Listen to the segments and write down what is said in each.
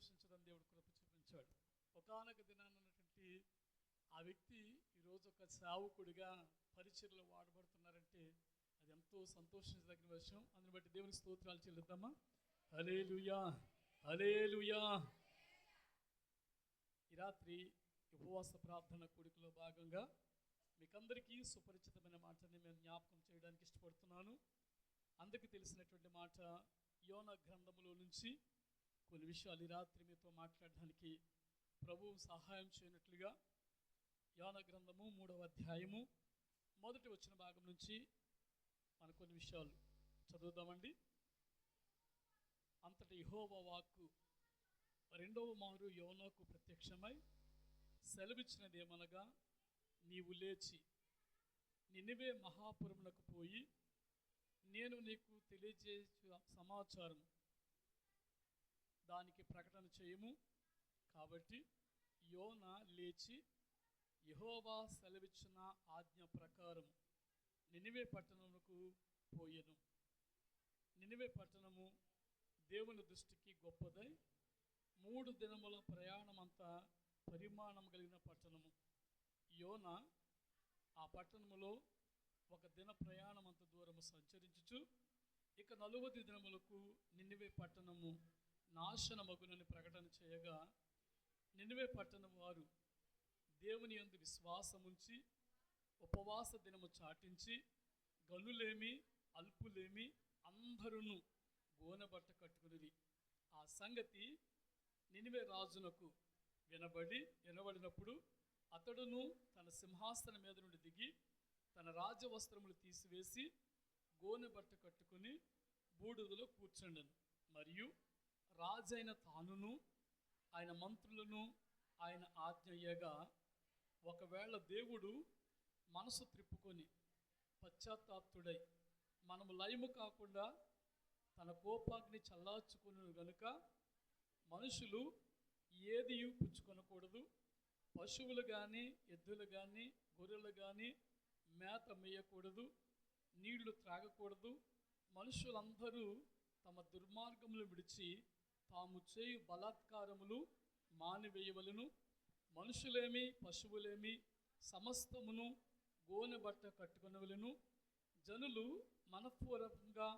సంతోషించడం దేవుడు కృప చూపించాడు. ఒకానొక దినాన ఉన్నటువంటి ఆ వ్యక్తి ఈరోజు ఒక సేవకుడిగా పరిచర్యలో వాడబడుతున్నారంటే అది ఎంతో సంతోషించదగిన విషయం. అందుని బట్టి దేవుని స్తోత్రాలు చెల్లిద్దామా. హల్లెలూయా, హల్లెలూయా. ఈ రాత్రి ఉపవాస ప్రార్థన కూడికలో భాగంగా మీకందరికీ సుపరిచితమైన మాటని నేను జ్ఞాపకం చేయడానికి ఇష్టపడుతున్నాను. అందరికీ తెలిసినటువంటి మాట, యోనా గ్రంథములో నుంచి కొన్ని విషయాలు ఈ రాత్రి మీతో మాట్లాడడానికి ప్రభువు సహాయం చేయనట్లుగా యోనా గ్రంథము 3వ అధ్యాయము మొదటి వచ్చిన భాగం నుంచి మనం కొన్ని విషయాలు చదువుదామండి. అంతటి యెహోవా వాక్కు రెండవ మారు యోనాకు ప్రత్యక్షమై సెలవిచ్చినదేమనగా, నీవు లేచి నినివే మహాపురమునకు పోయి నేను నీకు తెలియజేసే సమాచారం దానికి ప్రకటన చేయము. కాబట్టి యోనా లేచి యెహోవా సెలవిచ్చిన ఆజ్ఞ ప్రకారం నినివే పట్టణమునకు పోయెను. నినివే పట్టణము దేవుని దృష్టికి గొప్పదై 3 దినముల ప్రయాణమంతా పరిమాణం కలిగిన పట్టణము. యోనా ఆ పట్టణములో 1 దిన ప్రయాణమంత దూరము సంచరించుచు ఇక 40 దినములకు నినివే పట్టణము నాశనమగునని ప్రకటన చేయగా, నినివే పట్టణం వారు దేవుని యందు విశ్వాసముంచి ఉపవాస దినము చాటించి గనులేమి అల్పులేమి అందరూ గోనెబట్ట కట్టుకునిది. ఆ సంగతి నినివే రాజునకు వినబడినప్పుడు అతడును తన సింహాసనం మీద నుండి దిగి తన రాజవస్త్రములు తీసివేసి గోనెబట్ట కట్టుకుని బూడిదలో కూర్చుండెను. మరియు రాజైన తానును ఆయన మంత్రులను ఆయన ఆజ్ఞయ్యగా, ఒకవేళ దేవుడు మనసు త్రిప్పుకొని పశ్చాత్తాప్తుడై మనము లయము కాకుండా తన కోపాగ్ని చల్లార్చుకును గనుక మనుషులు ఏదియు పుచ్చుకొనకూడదు, పశువులు కానీ ఎద్దులు కానీ గొర్రెలు కానీ మేత మేయకూడదు, నీళ్లు త్రాగకూడదు. మనుషులందరూ తమ దుర్మార్గములు విడిచి తాము చేయు బలాత్కారములు మానివేయవలను. మనుషులేమి పశువులేమి సమస్తమును గోనెబట్ట కట్టుకొనవలను. జనులు మనఃపూర్వకంగా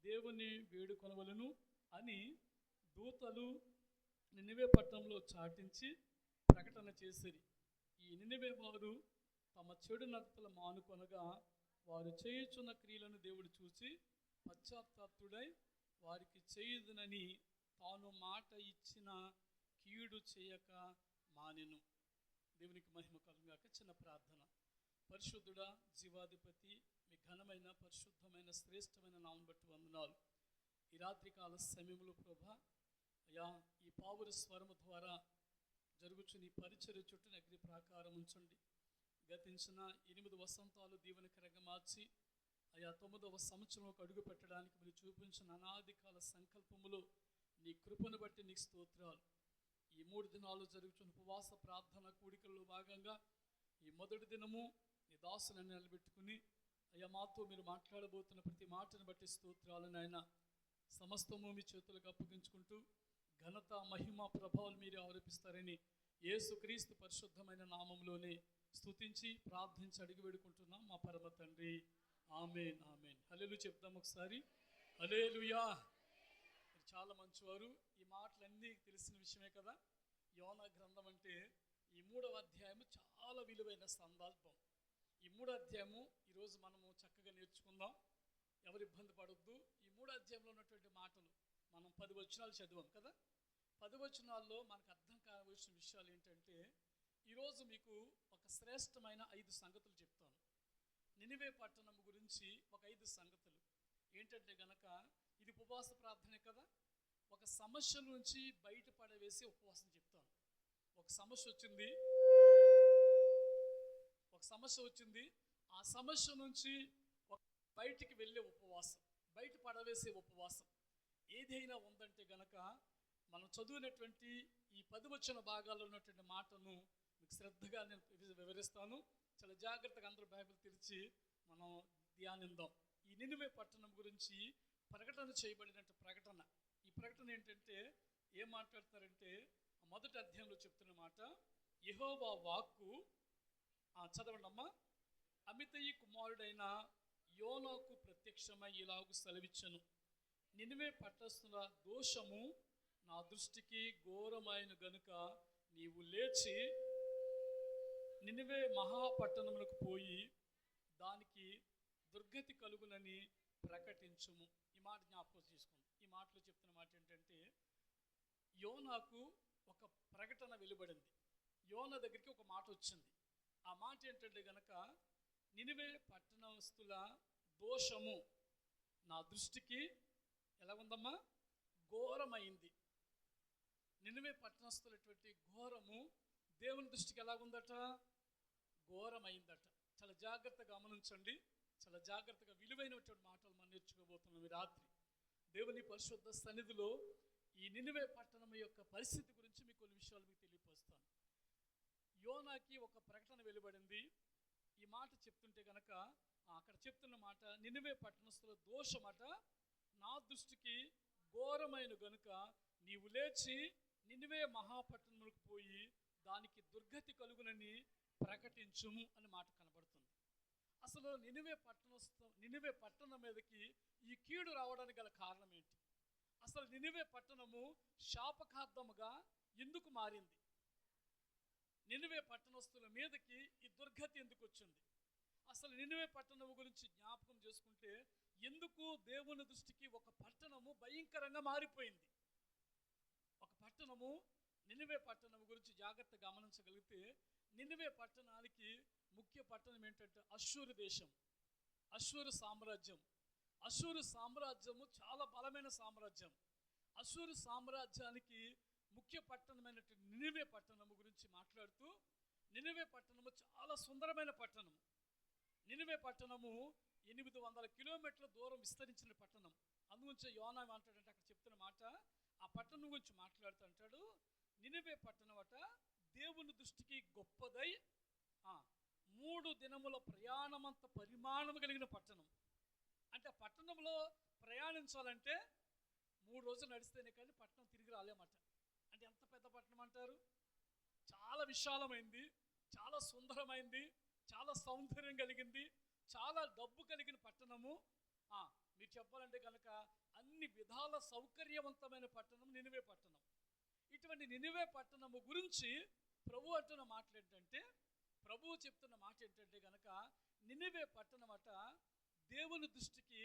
దేవుని వేడుకొనవలను అని దూతలు నినివే పట్టణంలో చాటించి ప్రకటన చేసిరి. ఈ నినివే వారు తమ చెడు నడతలు మానుకొనగా వారు చేయుచున్న క్రియలను దేవుడు చూసి పశ్చాత్తాప్తుడై వారికి చేయుదునని తాను మాట ఇచ్చిన కీడు చేయక మానెను. దేవునికి మహిమ కలుగాక. చిన్న ప్రార్థన. పరిశుద్ధుడా, జీవాధిపతి, మీ ఘనమైన పరిశుద్ధమైన శ్రేష్టమైన నామం బట్టి వందనాలు. ఈ రాత్రికాల సమయంలో ప్రభా, అయ్యా, ఈ పావుర స్వరము ద్వారా జరుగుచున్న ఈ పరిచర్య చుట్టూ అగ్ని ప్రాకారం ఉంచండి. గతించిన 8 వసంతాలు దీవెనకరంగా మార్చి అయ్యా 9వ సంవత్సరంలోకి అడుగు పెట్టడానికి మీరు చూపించిన అనాదికాల సంకల్పములో నీ కృపను బట్టి నీకు స్తోత్రాలు. ఈ 3 దినాలు జరుగుతున్న ఉపవాస ప్రార్థన కూడికల్లో భాగంగా ఈ మొదటి దినము నీ దాసుని నిలబెట్టుకుని అయ్యా మాతో మీరు మాట్లాడబోతున్న ప్రతి మాటను బట్టి స్తోత్రాలు నాయన. సమస్తము మీ చేతులకు అప్పగించుకుంటూ ఘనత మహిమ ప్రభావాలు మీరు ఆరోపిస్తారని యేసుక్రీస్తు పరిశుద్ధమైన నామంలోనే స్తుతించి ప్రార్థించి అడిగి వేడుకుంటున్నాం మా పరమ తండ్రి. ఆమేన్, ఆమేన్. హల్లెలూయా చెప్తాం ఒకసారి. హల్లెలూయా. చాలా మంచివారు. ఈ మాటలన్నీ తెలిసిన విషయమే కదా. యోనా గ్రంథం అంటే ఈ 3వ అధ్యాయము చాలా విలువైన సందర్భం. ఈ 3వ అధ్యాయము ఈరోజు మనము చక్కగా నేర్చుకుందాం. ఎవరు ఇబ్బంది పడొద్దు. ఈ 3వ అధ్యాయంలో ఉన్నటువంటి మాటలు మనం 10 వచనాలు చదివాం కదా. 10 వచనాల్లో మనకు అర్థం కావలసిన విషయాలు ఏంటంటే, ఈరోజు మీకు ఒక శ్రేష్టమైన 5 సంగతులు చెప్తాను. నినివే పట్టణం గురించి ఒక 5 సంగతులు ఏంటంటే గనక, ఇది ఉపవాస ప్రార్థనే కదా. ఒక సమస్య నుంచి బయటపడవేసి ఉపవాసం చెప్తాను. ఒక సమస్య వచ్చింది. ఆ సమస్య నుంచి బయటికి వెళ్ళే ఉపవాసం, బయట పడవేసే ఉపవాసం ఏదైనా ఉందంటే గనక మనం చదివినటువంటి ఈ 10 వచన భాగాల్లో ఉన్నటువంటి మాటను మీకు శ్రద్ధగా నేను వివరిస్తాను. చాలా జాగ్రత్తగా అందరూ బైబిల్ తెరిచి మనం ధ్యానిద్దాం. ఈ నినివే పట్టణం గురించి ప్రకటన చేయబడినట్టు ప్రకటన. ఈ ప్రకటన ఏంటంటే ఏం మాట్లాడతారంటే మొదటి అధ్యాయంలో చెప్తున్న మాట, యెహోవా వాక్కు చదవండి అమ్మా. అమితయి కుమారుడైన యోనాకు ప్రత్యక్షమై ఇలాగు సెలవిచ్చెను, నినివే పట్టణస్థుల దోషము నా దృష్టికి ఘోరమైన గనుక నీవు లేచి నినివే మహాపట్టణములకు పోయి దానికి దుర్గతి కలుగునని ప్రకటించుము. ఈ మాట జ్ఞాపకం చేసుకోండి. ఈ మాటలో చెప్తున్న మాట ఏంటంటే, యోనాకు ఒక ప్రకటన వెలువడింది. యోనా దగ్గరికి ఒక మాట వచ్చింది. ఆ మాట ఏంటంటే గనక, నినివే పట్టణస్థుల దోషము నా దృష్టికి ఎలా ఉందమ్మా, ఘోరమైంది. నినివే పట్టణస్థులటువంటి ఘోరము దేవుని దృష్టికి ఎలాగుందట, ఘోరమైందట. చాలా జాగ్రత్తగా గమనించండి. చాలా జాగ్రత్తగా విలువైనటువంటి మాటలు మనం నేర్చుకోబోతున్నాం ఈ రాత్రి. దేవుని పరిశుద్ధ సన్నిధిలో ఈ నినివే పట్టణం యొక్క పరిస్థితి గురించి మీకు కొన్ని విషయాలు మీకు తెలియపరుస్తాను. యోనాకి ఒక ప్రకటన వెలువడింది. ఈ మాట చెప్తుంటే కనుక అక్కడ చెప్తున్న మాట, నినివే పట్టణస్థుల దోషమట నా దృష్టికి ఘోరమైన గనుక నీవు లేచి నినివే మహాపట్టణములకు పోయి దానికి దుర్గతి కలుగునని ప్రకటించుము అని మాట కనబడుతుంది. అసలు నినివే పట్టణం మీదకి ఈ కీడు రావడానికి గల కారణం ఏంటి? అసలు నినివే పట్టణము శాపకార్థముగా ఎందుకు మారింది? నినివే పట్టణస్థుల మీదకి ఈ దుర్గతి ఎందుకు వచ్చింది? అసలు నినివే పట్టణము గురించి జ్ఞాపకం చేసుకుంటే, ఎందుకు దేవుని దృష్టికి ఒక పట్టణము భయంకరంగా మారిపోయింది? ఒక పట్టణము, నినివే పట్టణం గురించి జాగ్రత్తగా గమనించగలిగితే, నినివే పట్టణానికి ముఖ్య పట్టణం ఏంటంటే అశ్షూరు దేశం, అశ్షూరు సామ్రాజ్యం. అశ్షూరు సామ్రాజ్యము చాలా బలమైన సామ్రాజ్యం. అశ్షూరు సామ్రాజ్యానికి ముఖ్య పట్టణమైనటువంటి నినివే పట్టణము గురించి మాట్లాడుతూ, నినివే పట్టణము చాలా సుందరమైన పట్టణం. నినివే పట్టణము 800 కిలోమీటర్ల దూరం విస్తరించిన పట్టణం. అందుగురించి యోనా ఏమంటాడంటే, అక్కడ చెప్తున్న మాట, ఆ పట్టణం గురించి మాట్లాడుతూ అంటాడు, నినివే పట్టణం అట దేవుని దృష్టికి గొప్పదై 3 దినముల ప్రయాణమంత పరిమాణం కలిగిన పట్టణం. అంటే పట్టణంలో ప్రయాణించాలంటే 3 రోజులు నడిస్తేనే కానీ పట్టణం తిరిగి రాలేమట. అంటే ఎంత పెద్ద పట్టణం అంటారు? చాలా విశాలమైంది, చాలా సుందరమైంది, చాలా సౌందర్యం కలిగింది, చాలా డబ్బు కలిగిన పట్టణము. మీరు చెప్పాలంటే కనుక అన్ని విధాల సౌకర్యవంతమైన పట్టణం నినివే పట్టణం. ఇటువంటి నినివే పట్టణము గురించి ప్రభు అంటున్న మాట ఏంటంటే, ప్రభువు చెప్తున్న మాట ఏంటంటే కనుక, నినివే పట్టణం అట దేవుని దృష్టికి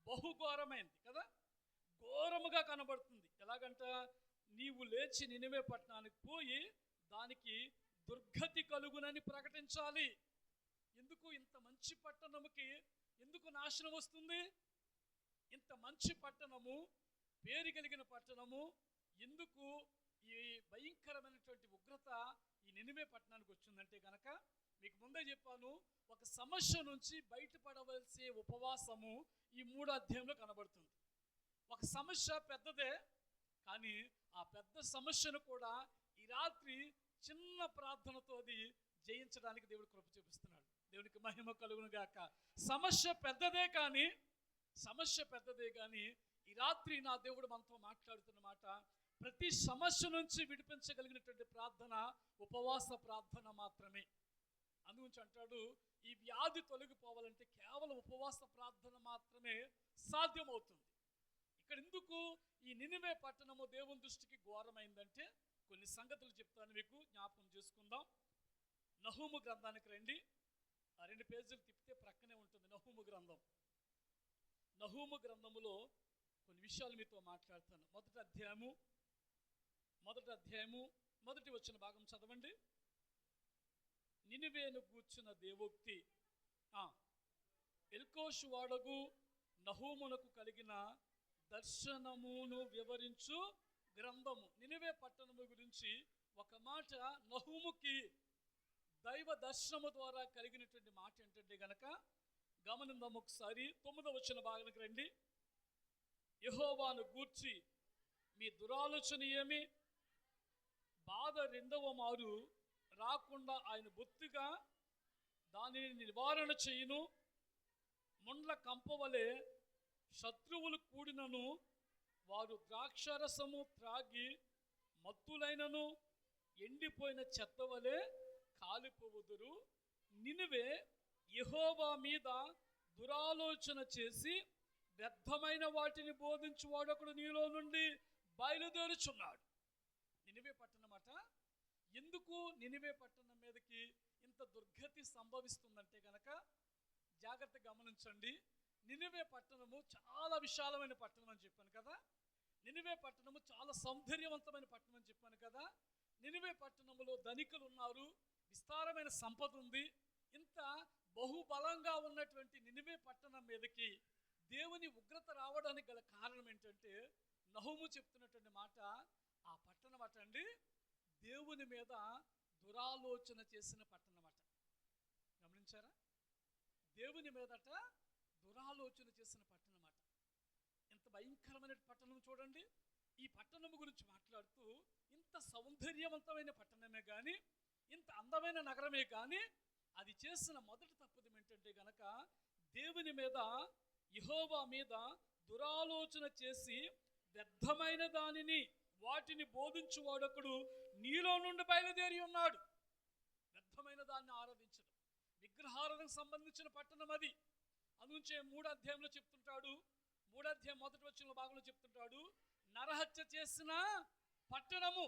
బహుఘోరమైంది కదా, ఘోరముగా కనబడుతుంది. ఎలాగంట, నీవు లేచి నినివే పట్టణానికి పోయి దానికి దుర్గతి కలుగునని ప్రకటించాలి. ఎందుకు ఇంత మంచి పట్టణముకి ఎందుకు నాశనం వస్తుంది? ఇంత మంచి పట్టణము, పేరు కలిగిన పట్టణము, ఎందుకు ఈ భయంకరమైనటువంటి ఉగ్రత ఈ నినివే పట్టణానికి వచ్చిందంటే కనుక, మీకు ముందే చెప్పాను, ఒక సమస్య నుంచి బయటపడవలసే ఉపవాసము ఈ 3వ అధ్యాయంలో కనబడుతుంది. ఒక సమస్య పెద్దదే, కానీ ఆ పెద్ద సమస్యను కూడా ఈ రాత్రి చిన్న ప్రార్థనతో అది జయించడానికి దేవుడు కృప చూపిస్తున్నాడు. దేవునికి మహిమ కలుగును గాక. సమస్య పెద్దదే కానీ ఈ రాత్రి నా దేవుడు మనతో మాట్లాడుతున్న మాట, ప్రతి సమస్య నుంచి విడిపించగలిగినటువంటి ప్రార్థన ఉపవాస ప్రార్థన మాత్రమే. అందుగురించి అంటాడు, ఈ వ్యాధి తొలగిపోవాలంటే కేవలం ఉపవాస ప్రార్థన మాత్రమే సాధ్యమవుతుంది. ఇక్కడ ఎందుకు ఈ నినివే పట్టణము దేవుని దృష్టికి ఘోరమైందంటే కొన్ని సంగతులు చెప్తాను, మీకు జ్ఞాపకం చేసుకుందాం. నహూము గ్రంథానికి రండి. 2 పేజీలు తిప్పితే ప్రక్కనే ఉంటుంది నహూము గ్రంథం. నహూము గ్రంథములో కొన్ని విషయాలు మీతో మాట్లాడతాను. మొదటి అధ్యాయము మొదటి వచ్చిన భాగం చదవండి. నినివేను గూర్చిన దేవోక్తి, ఎల్కోషు వాడగు నహూమునకు కలిగిన దర్శనమును వివరించు గ్రంథము. నినివే పట్టణము గురించి ఒక మాట నహూముకి దైవ దర్శనము ద్వారా కలిగినటువంటి మాట ఏంటంటే గనక గమనిద్దాం ఒకసారి. 9వ వచ్చిన భాగానికి రండి. యెహోవాను గూర్చి మీ దురాలోచన ఏమి? బాధ 2వ మారు రాకుండా ఆయన బొత్తిగా దానిని నివారణ చేయును. ముండ్ల కంపవలే శత్రువులు కూడినను వారు ద్రాక్షరసము త్రాగి మత్తులైనను ఎండిపోయిన చెత్త వలె కాలిపోవుదురు. నినివే యెహోవా మీద దురాలోచన చేసి వ్యర్థమైన వాటిని బోధించువాడు ఒకడు నీలో నుండి బయలుదేరుచున్నాడు. నినివే పట్టణమట. ఎందుకు నినివే పట్టణం మీదకి ఇంత దుర్గతి సంభవిస్తుందంటే గనక జాగ్రత్త గమనించండి. నినివే పట్టణము చాలా విశాలమైన పట్టణం అని చెప్పాను కదా. నినివే పట్టణము చాలా సౌందర్యవంతమైన పట్టణం అని చెప్పాను కదా. నినివే పట్టణములో ధనికులు ఉన్నారు, విస్తారమైన సంపద ఉంది. ఇంత బహుబలంగా ఉన్నటువంటి నినివే పట్టణం మీదకి దేవుని ఉగ్రత రావడానికి గల కారణం ఏంటంటే, నహూము చెప్తున్నటువంటి మాట, ఆ పట్టణం అటండి దేవుని మీద దురాలోచన చేసిన పట్టణం అట. గమనించారా? దేవుని మీదట దురాలోచన చేసిన పట్టణం అట. ఎంత భయంకరమైన పట్టణం చూడండి. ఈ పట్టణం గురించి మాట్లాడుతూ, ఇంత సౌందర్యవంతమైన పట్టణమే కానీ, ఇంత అందమైన నగరమే కానీ, అది చేసిన మొదటి తప్పుదం ఏంటంటే గనక దేవుని మీద, యెహోవా మీద దురాలోచన చేసి వ్యర్థమైన దానిని వాటిని బోధించువాడొకడు నీలో నుండి బయలుదేరి ఉన్నాడు. వ్యర్థమైన దాన్ని ఆరాధించడం, విగ్రహారాధనకు సంబంధించిన పట్టణం అది. అందుంచే 3వ అధ్యాయంలో చెప్తుంటాడు, 3వ అధ్యాయం 1వ వచనం భాగంలో చెప్తుంటాడు, నరహత్య చేసిన పట్టణము.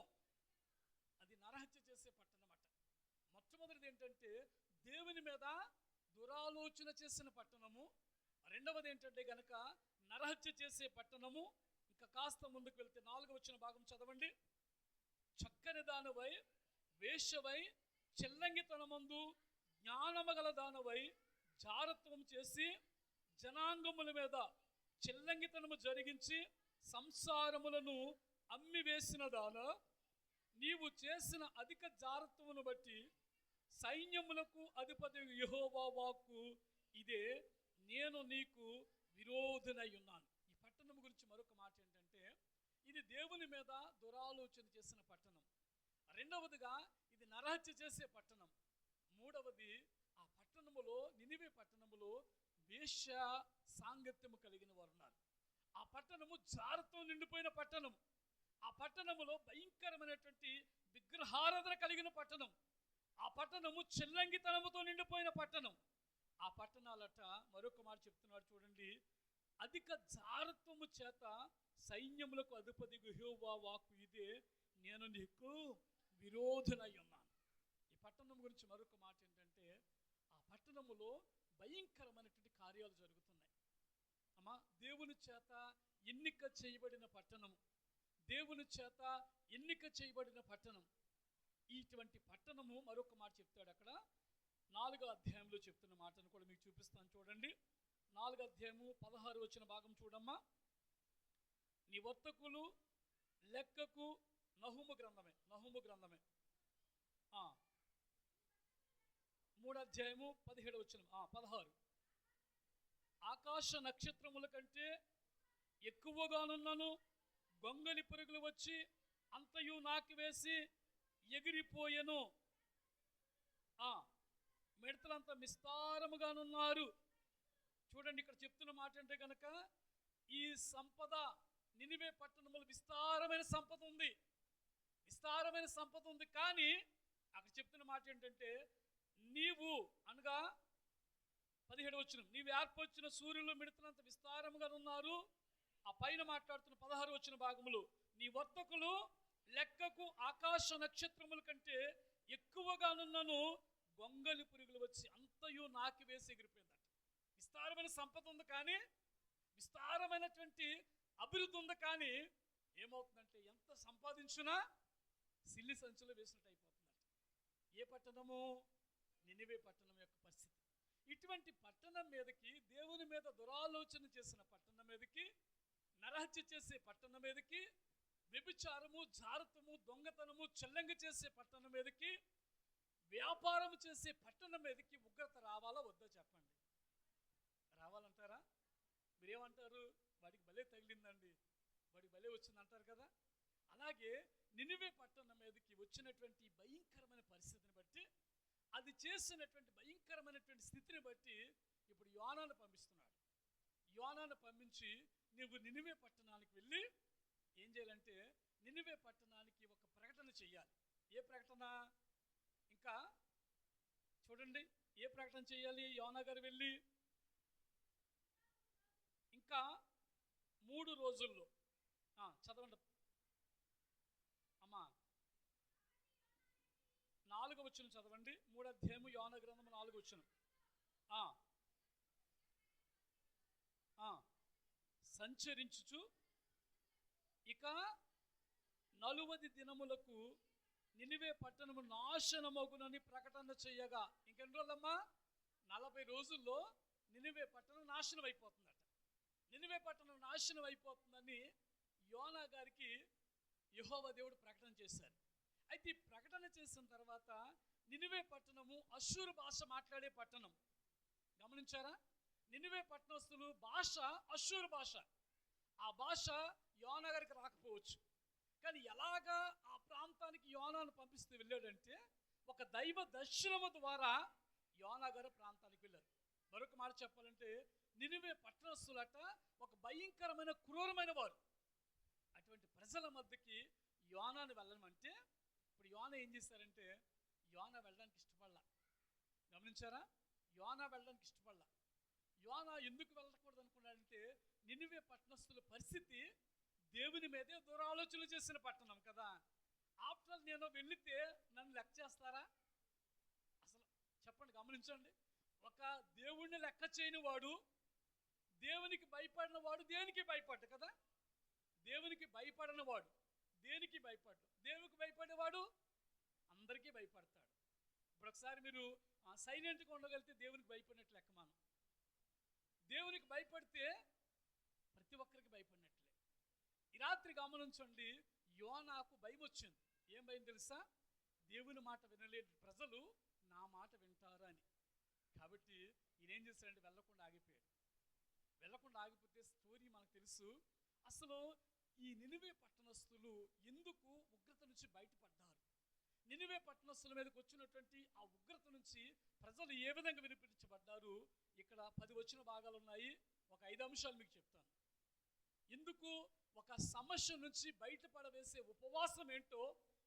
అది నరహత్య చేసే పట్టణం అట. మొట్టమొదటిది ఏంటంటే దేవుని మీద దురాలోచన చేసిన పట్టణము. రెండవది ఏంటంటే గనక నరహత్య చేసే పట్టణము. ఇంకా కాస్త ముందుకు వెళ్తే 4వ వచన భాగం చదవండి. చక్కని దానవై, వేశ్యవై, చెల్లంగితనమందు జ్ఞానమగల దానవై జారత్వం చేసి జనాంగముల మీద చెల్లంగితనము జరిగించి సంసారములను అమ్మివేసిన దాన, నీవు చేసిన అధిక జారత్వమును బట్టి సైన్యములకు అధిపతి యెహోవా వాక్కు ఇదే, నేను నీకు విరోధనై ఉన్నాను. ఈ పట్టణం గురించి మరొక మాట ఏంటంటే, ఇది దేవుని మీద దురాలోచన చేసిన పట్టణం. రెండవదిగా ఇది నరహత్య చేసే పట్టణం. మూడవది, ఆ పట్టణములో, నినివే పట్టణములో వేశ్య సాంగత్యము కలిగిన వారు ఉన్నారు. ఆ పట్టణము జారతో నిండిపోయిన పట్టణం. ఆ పట్టణములో భయంకరమైనటువంటి విగ్రహారాధన కలిగిన పట్టణం. ఆ పట్టణము చెల్లంగితనముతో నిండిపోయిన పట్టణం. ఆ పట్టణాలట మరొక మాట చెప్తున్నాడు చూడండి, అధిక జారత్వము చేత సైన్యములకు అధిపతి యెహోవా వాక్కు ఇదే, నేను నీకు విరోధనై ఉన్నాను. ఈ పట్టణం గురించి మరొక మాట ఏంటంటే, ఆ పట్టణములో భయంకరమైనటువంటి కార్యాలు జరుగుతున్నాయి. అమ్మా, దేవుని చేత ఎన్నిక చేయబడిన పట్టణము, దేవుని చేత ఎన్నిక చేయబడిన పట్టణం. ఇటువంటి పట్టణము మరొక మాట చెప్తాడు అక్కడ 4వ అధ్యాయంలో చెప్తున్న మాటను కూడా మీకు చూపిస్తాను చూడండి. 4వ అధ్యాయము 16 వచన భాగం చూడమ్మా. నీ వర్తకులు లెక్కకు నహూము గ్రంథమే 3వ అధ్యాయము 17వ వచనం 16, ఆకాశ నక్షత్రముల కంటే ఎక్కువగానున్నను, గొంగలి పురుగులు వచ్చి అంతయు నాకి వేసి ఎగిరిపోయెను. మిడతలంతా విస్తారముగానున్నారు. చూడండి, ఇక్కడ చెప్తున్న మాట అంటే కనుక, ఈ సంపద, నినివే పట్టణములో విస్తారమైన సంపద ఉంది, విస్తారమైన సంపద ఉంది. కానీ అక్కడ చెప్తున్న మాట ఏంటంటే, నీవు అనగా 17వ వచనం, నీవు ఏర్పరిచిన సూర్యులు మిడతలంత విస్తారముగా ఉన్నారు. ఆ పైన మాట్లాడుతున్న 16వ వచన భాగములు, నీ వర్తకులు లెక్కకు ఆకాశ నక్షత్రముల కంటే ఎక్కువగానున్నను, గొంగలి పురుగులు వచ్చి అంతయు నాకి వేసి ఎగిరిపోయిందట. విస్తారమైన సంపద ఉంది, కానీ విస్తారమైనటువంటి అభివృద్ధి ఉంది, కానీ ఏమవుతుందంటే ఎంత సంపాదించినా సిల్లి సంచులో వేసినట్టు అయిపోతుందట. ఏ పట్టణము? నినివే పట్టణం యొక్క పరిస్థితి. ఇటువంటి పట్టణం మీదకి, దేవుని మీద దురాలోచన చేసిన పట్టణం మీదకి, నరహత్య చేసే పట్టణం మీదకి, వ్యభిచారము, జారత్వము, దొంగతనము, చెల్లంగి చేసే పట్టణం మీదకి, వ్యాపారం చేసే పట్టణం మీదకి ఉగ్రత రావాలా వద్దా చెప్పండి? రావాలంటారా? మీరేమంటారు? వాడికి భలే తగిలిందండి, వాడికి భలే వచ్చింది అంటారు కదా. అలాగే నినివే పట్టణం మీదకి వచ్చినటువంటి భయంకరమైన పరిస్థితిని బట్టి, అది చేసినటువంటి భయంకరమైనటువంటి స్థితిని బట్టి ఇప్పుడు యోనాను పంపిస్తున్నాడు. యోనాను పంపించి, నువ్వు నినివే పట్టణానికి వెళ్ళి ఏం చేయాలంటే నినివే పట్టణానికి ఒక ప్రకటన చెయ్యాలి. ఏ ప్రకటన? ఇంకా చూడండి, ఏ ప్రకటన చేయాలి? యోనా గారు వెళ్ళి ఇంకా 3 రోజుల్లో చదవండి అమ్మా, 4వ వచనం చదవండి. 3వ అధ్యాయము యోనా గ్రంథము 4వ వచనం. సంచరించుచు ఇక 40 దినములకు నినివే పట్టణము నాశనమగునని ప్రకటన చెయ్యగా, ఇంకెన్ని రోజులమ్మా? 40 రోజుల్లో నినివే పట్టణం నాశనం అయిపోతుందట. నినివే పట్టణం నాశనం అయిపోతుందని యోనా గారికి యెహోవా దేవుడు ప్రకటన చేశారు. అయితే ఈ ప్రకటన చేసిన తర్వాత నినివే పట్టణము అష్షూరు భాష మాట్లాడే పట్టణం. గమనించారా? నినివే పట్టణస్తులు భాష అష్షూరు భాష. ఆ భాష యోనా గారికి రాకపోవచ్చు, కానీ ఎలాగా ఆ ప్రాంతానికి యోనాను పంపిస్తూ వెళ్ళాడంటే ఒక దైవ దర్శనము ద్వారా యోనా గారు ప్రాంతానికి వెళ్ళారు. మరొక మాట చెప్పాలంటే నినివే పట్టణస్తులట ఒక భయంకరమైన క్రూరమైన వారు. అటువంటి ప్రజల మధ్యకి యోనాను వెళ్ళమంటే ఇప్పుడు యోనా ఏం చేశారంటే యోనా వెళ్ళడానికి ఇష్టపడలా. గమనించారా? యోనా వెళ్ళడానికి ఇష్టపడలా. యోనా ఎందుకు వెళ్ళకూడదు అనుకున్నాడంటే నినివే పట్టణస్తుల పరిస్థితి దేవుని మీదే దురాలోచనలు చేసిన పట్టణం కదా. ఆఫ్టర్ నేను వెళితే నన్ను లెక్క చేస్తారా? అసలు చెప్పండి, గమనించండి. ఒక దేవుణ్ణి లెక్క చేయని వాడు, దేవునికి భయపడిన వాడు దేనికి భయపడ్డు కదా. దేవునికి భయపడిన వాడు దేనికి భయపడ్డు, దేవునికి భయపడేవాడు అందరికీ భయపడతాడు. ఇప్పుడు ఒకసారి మీరు సైలెంట్గా ఉండగలిగితే దేవునికి భయపడినట్లు లెక్క. మనం దేవునికి భయపడితే ప్రతి ఒక్కరికి భయపడినట్లే. ఈ రాత్రి గమనించండి, యోనాకు భయం వచ్చింది. ఏం భయం తెలుసా? దేవుని మాట వినలేని ప్రజలు నా మాట వింటారు అని. కాబట్టి ఈయనేం చేశాడంటే వెళ్ళకుండా ఆగిపోయాడు. వెళ్ళకుండా ఆగిపోతే స్టోరీ మనకు తెలుసు. అసలు ఈ నినివే పట్టణస్తులు ఎందుకు ఉగ్రత నుంచి బయటపడ్డారు, నినివే పట్టణస్తుల మీదకి వచ్చినటువంటి ఆ ఉగ్రత నుంచి ప్రజలు ఏ విధంగా వినిపించబడ్డారు, ఇక్కడ 10 వచ్చిన భాగాలు ఉన్నాయి. ఒక 5 అంశాలు మీకు చెప్తాను. ఎందుకు ఒక సమస్య నుంచి బయటపడవేసే ఉపవాసం ఏంటో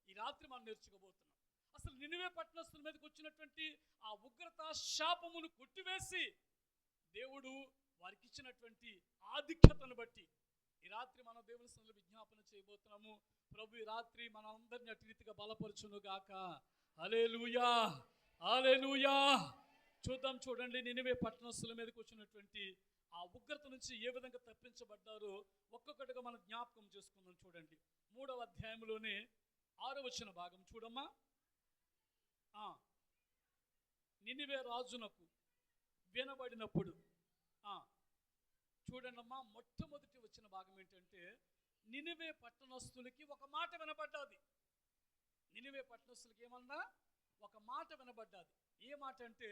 ఈ రాత్రి మనం నేర్చుకోబోతున్నాం. అసలు నినివే పట్టణస్తుల మీదకి వచ్చినటువంటి ఆ ఉగ్రత శాపమును కొట్టివేసి దేవుడు వారికి ఇచ్చినటువంటి ఆధిక్యతను బట్టి ఈ రాత్రి మనం దేవుని సన్నిధిలో విజ్ఞాపన చేయబోతున్నాము. ప్రభు ఈ రాత్రి మన అందరిని అటు రీతిగా బలపరచును గాక. హల్లెలూయా, హల్లెలూయా. చూద్దాం, చూడండి, నినివే పట్టణస్తుల మీదకి వచ్చినటువంటి ఆ ఉగ్రత నుంచి ఏ విధంగా తప్పించబడ్డారో ఒక్కొక్కటిగా మనం జ్ఞాపకం చేసుకుందాం. చూడండి, 3వ అధ్యాయంలోనే 6వ వచన భాగం చూడమ్మా. నినివే రాజునకు వినబడినప్పుడు చూడండి అమ్మా, మొట్టమొదటి వచ్చిన భాగం ఏంటంటే నినివే పట్టణస్తులకి ఒక మాట వినబడ్డాది. నినివే పట్టణస్తులకి ఏమన్నా ఒక మాట వినబడ్డాది. ఏ మాట అంటే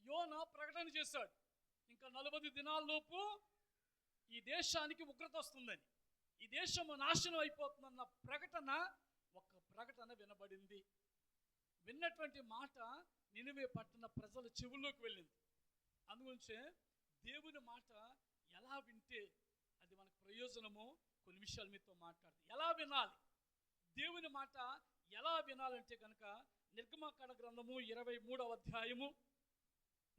యోనా ప్రకటన చేశాడు, ఇంకా 40 దినాల్లోపు ఈ దేశానికి ఉగ్రత వస్తుందని, ఈ దేశము నాశనం అయిపోతుందన్న ఒక ప్రకటన వినబడింది. విన్నటువంటి మాట నినివే పట్టణ ప్రజల చెవుల్లోకి వెళ్ళింది. అందుగురించే దేవుని మాట ఎలా వింటే అది మనకు ప్రయోజనమో కొన్ని విషయాలు మీతో మాట్లాడుతుంది. ఎలా వినాలి, దేవుని మాట ఎలా వినాలంటే కనుక నిర్గమకాండ గ్రంథము 23వ అధ్యాయము,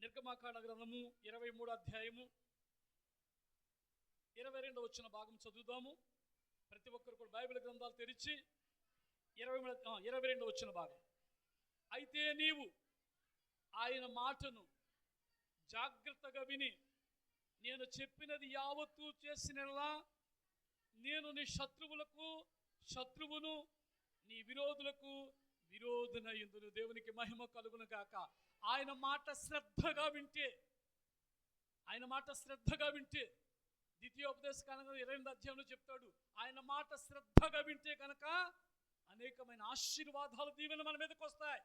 నిర్గమకాండ గ్రంథము 23వ అధ్యాయము 22వ వచన భాగం చదువుదాము. ప్రతి ఒక్కరు కూడా బైబిల్ గ్రంథాలు తెరిచి 22వ వచన భాగం. అయితే నీవు ఆయన మాటను జాగ్రత్తగా విని నేను చెప్పినది యావత్తూ చేసినలా నేను నీ శత్రువులకు శత్రువును, నీ విరోధులకు విరోధునయుందును. దేవునికి మహిమ కలుగును గాక. ఆయన మాట శ్రద్ధగా వింటే, ఆయన మాట శ్రద్ధగా వింటే, ద్వితీయోపదేశకాండం 20వ అధ్యాయంలో చెప్తాడు, ఆయన మాట శ్రద్ధగా వింటే కనుక అనేకమైన ఆశీర్వాదాలు దీవెన మన మీదకి వస్తాయి.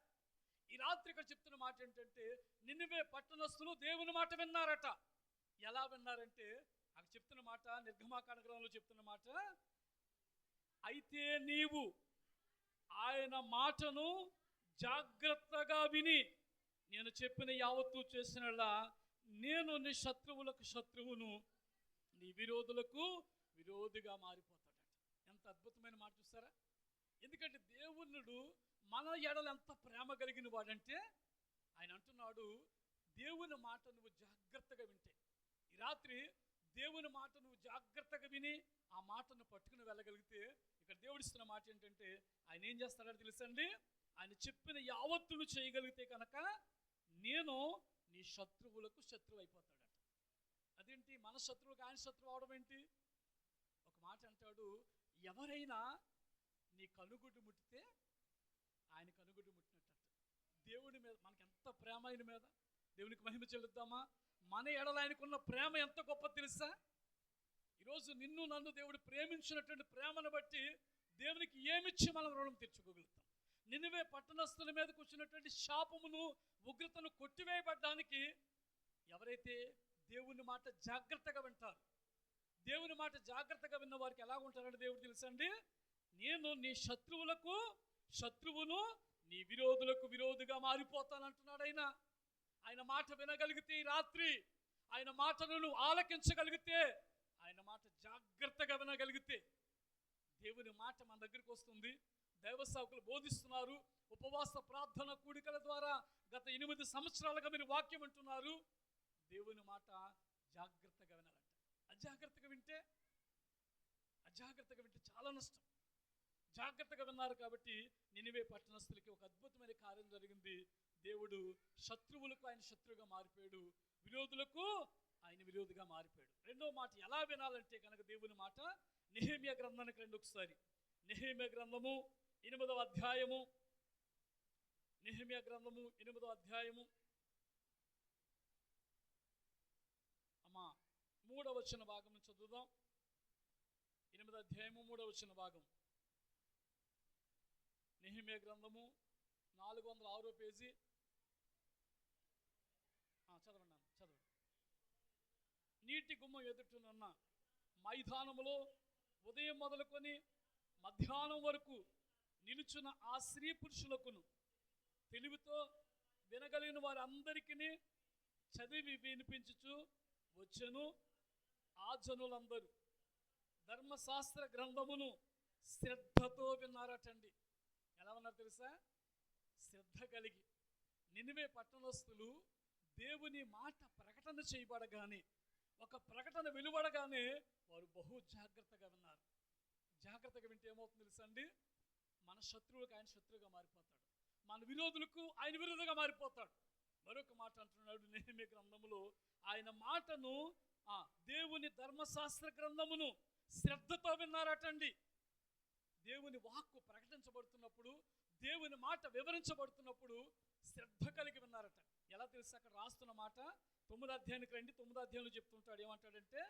ఈ రాత్రి ఇక్కడ చెప్తున్న మాట ఏంటంటే నినివే పట్టణస్తులు దేవుని మాట విన్నారట. ఎలా విన్నారంటే అక్కడ చెప్తున్న మాట, నిర్గమకాండ గ్రంథంలో చెప్తున్న మాట, అయితే నీవు ఆయన మాటను జాగ్రత్తగా విని నేను చెప్పిన యావత్తూ చేసినలా నేను నీ శత్రువులకు శత్రువును, నీ విరోధులకు విరోధిగా మారిపోతాడట. ఎంత ఎంత అద్భుతమైన మాట చూసారా? ఎందుకంటే దేవునుడు మన ఎడల ఎంత ప్రేమ కలిగిన వాడంటే ఆయన అంటున్నాడు, దేవుని మాట నువ్వు జాగ్రత్తగా వింటే, ఈ రాత్రి దేవుని మాట నువ్వు జాగ్రత్తగా విని ఆ మాటను పట్టుకుని వెళ్ళగలిగితే, ఇక్కడ దేవుడిస్తున్న మాట ఏంటంటే ఆయన ఏం చేస్తాడో తెలుసండి, ఆయన చెప్పిన యావత్తును చేయగలిగితే కనుక నేను నీ శత్రువులకు శత్రువు అయిపోతాడట. అదేంటి, మన శత్రువులకు ఆయన శత్రువు అవడం ఏంటి? ఒక మాట అంటాడు, ఎవరైనా నీ కనుగుడ్డు ముట్టితే ఆయన కనుగుడ్డు ముట్టినట్టు. దేవుడి మీద మనకి ఎంత ప్రేమ, ఆయన మీద దేవునికి మహిమ చెల్లిద్దామా? మన ఎడల ఆయనకున్న ప్రేమ ఎంత గొప్ప తెలుసా? ఈరోజు నిన్ను నన్ను దేవుడు ప్రేమించినటువంటి ప్రేమను బట్టి దేవునికి ఏమిచ్చి మనం రుణం తీర్చుకోగలుగుతాం? నినివే పట్టణస్థుల మీద కూర్చున్నటువంటి శాపమును, ఉగ్రతను కొట్టివేయబడ్డానికి ఎవరైతే దేవుని మాట జాగ్రత్తగా వింటారు, దేవుని మాట జాగ్రత్తగా విన్న వారికి ఎలా ఉంటారంటే దేవుడు తెలుసండి, నేను నీ శత్రువులకు శత్రువును, నీ విరోధులకు విరోధిగా మారిపోతానంటున్నాడు ఆయన. ఆయన మాట వినగలిగితే ఈ రాత్రి, ఆయన మాటను నువ్వు ఆలకించగలిగితే, ఆయన మాట జాగ్రత్తగా వినగలిగితే, దేవుని మాట మన దగ్గరికి వస్తుంది. దైవ సేవకులు బోధిస్తున్నారు, ఉపవాస ప్రార్థన కూడికల ద్వారా గత 8 సంవత్సరాలుగా మీరు వాక్యం వింటున్నారు. దేవుని మాట జాగ్రత్తగా వినాలంట. అజాగ్రత్తగా వింటే చాలా నష్టం. జాగ్రత్తగా విన్నారు కాబట్టి నినివే పట్టణస్థులకి ఒక అద్భుతమైన కార్యం జరిగింది. దేవుడు శత్రువులకు ఆయన శత్రువుగా మారిపోయాడు, విరోధులకు ఆయన విరోధిగా మారిపోయాడు. రెండో మాట ఎలా వినాలంటే కనుక దేవుని మాట, నెహెమ్యా గ్రంథానికి రండి ఒకసారి. నెహెమ్యా గ్రంథము 8వ అధ్యాయము, నెహెమ్యా గ్రంథము 8వ అధ్యాయము అమ్మా 3వ వచన భాగం చదువుదాం. 8వ అధ్యాయము 3వ వచన భాగం. నెహెమ్యా గ్రంథము 406వ పేజీ. చదవండి. నీటి గుమ్మం ఎదుటనున్న మైదానములో ఉదయం మొదలుకొని మధ్యాహ్నం వరకు నిలుచున్న ఆ స్త్రీ పురుషులకును, తెలివితో వినగలిగిన వారందరికీ చదివి వినిపించుచు వచ్చెను. ఆ జనులందరూ ధర్మశాస్త్ర గ్రంథమును శ్రద్ధతో విన్నారటండి. ఎలా ఉన్నారు తెలుసా? శ్రద్ధ కలిగి. నినివే పట్టణస్థులు దేవుని మాట ప్రకటన చేయబడగానే, ఒక ప్రకటన వెలువడగానే వారు బహు జాగ్రత్తగా విన్నారు. జాగ్రత్తగా వింటే ఏమవుతుంది తెలుసా అండి? మన శత్రువులకు ఆయన శత్రువుగా మారిపోతాడు, మన విరోధులకు ఆయన విరోధిగా మారిపోతాడు. మరొక మాట అంటున్నాడు నెహెమ్యా గ్రంథములో, ఆయన మాటను, దేవుని ధర్మశాస్త్ర గ్రంథమును శ్రద్ధతో విన్నారటండి. దేవుని వాక్కు ప్రకటించబడుతున్నప్పుడు, దేవుని మాట వివరించబడుతున్నప్పుడు శ్రద్ధ కలిగి విన్నారట. ఎలా తెలుసు? అక్కడ రాస్తున్న మాట 9వ అధ్యాయానికి రండి. 9వ అధ్యాయంలో చెప్తుంటాడు, ఏమంటాడంటే,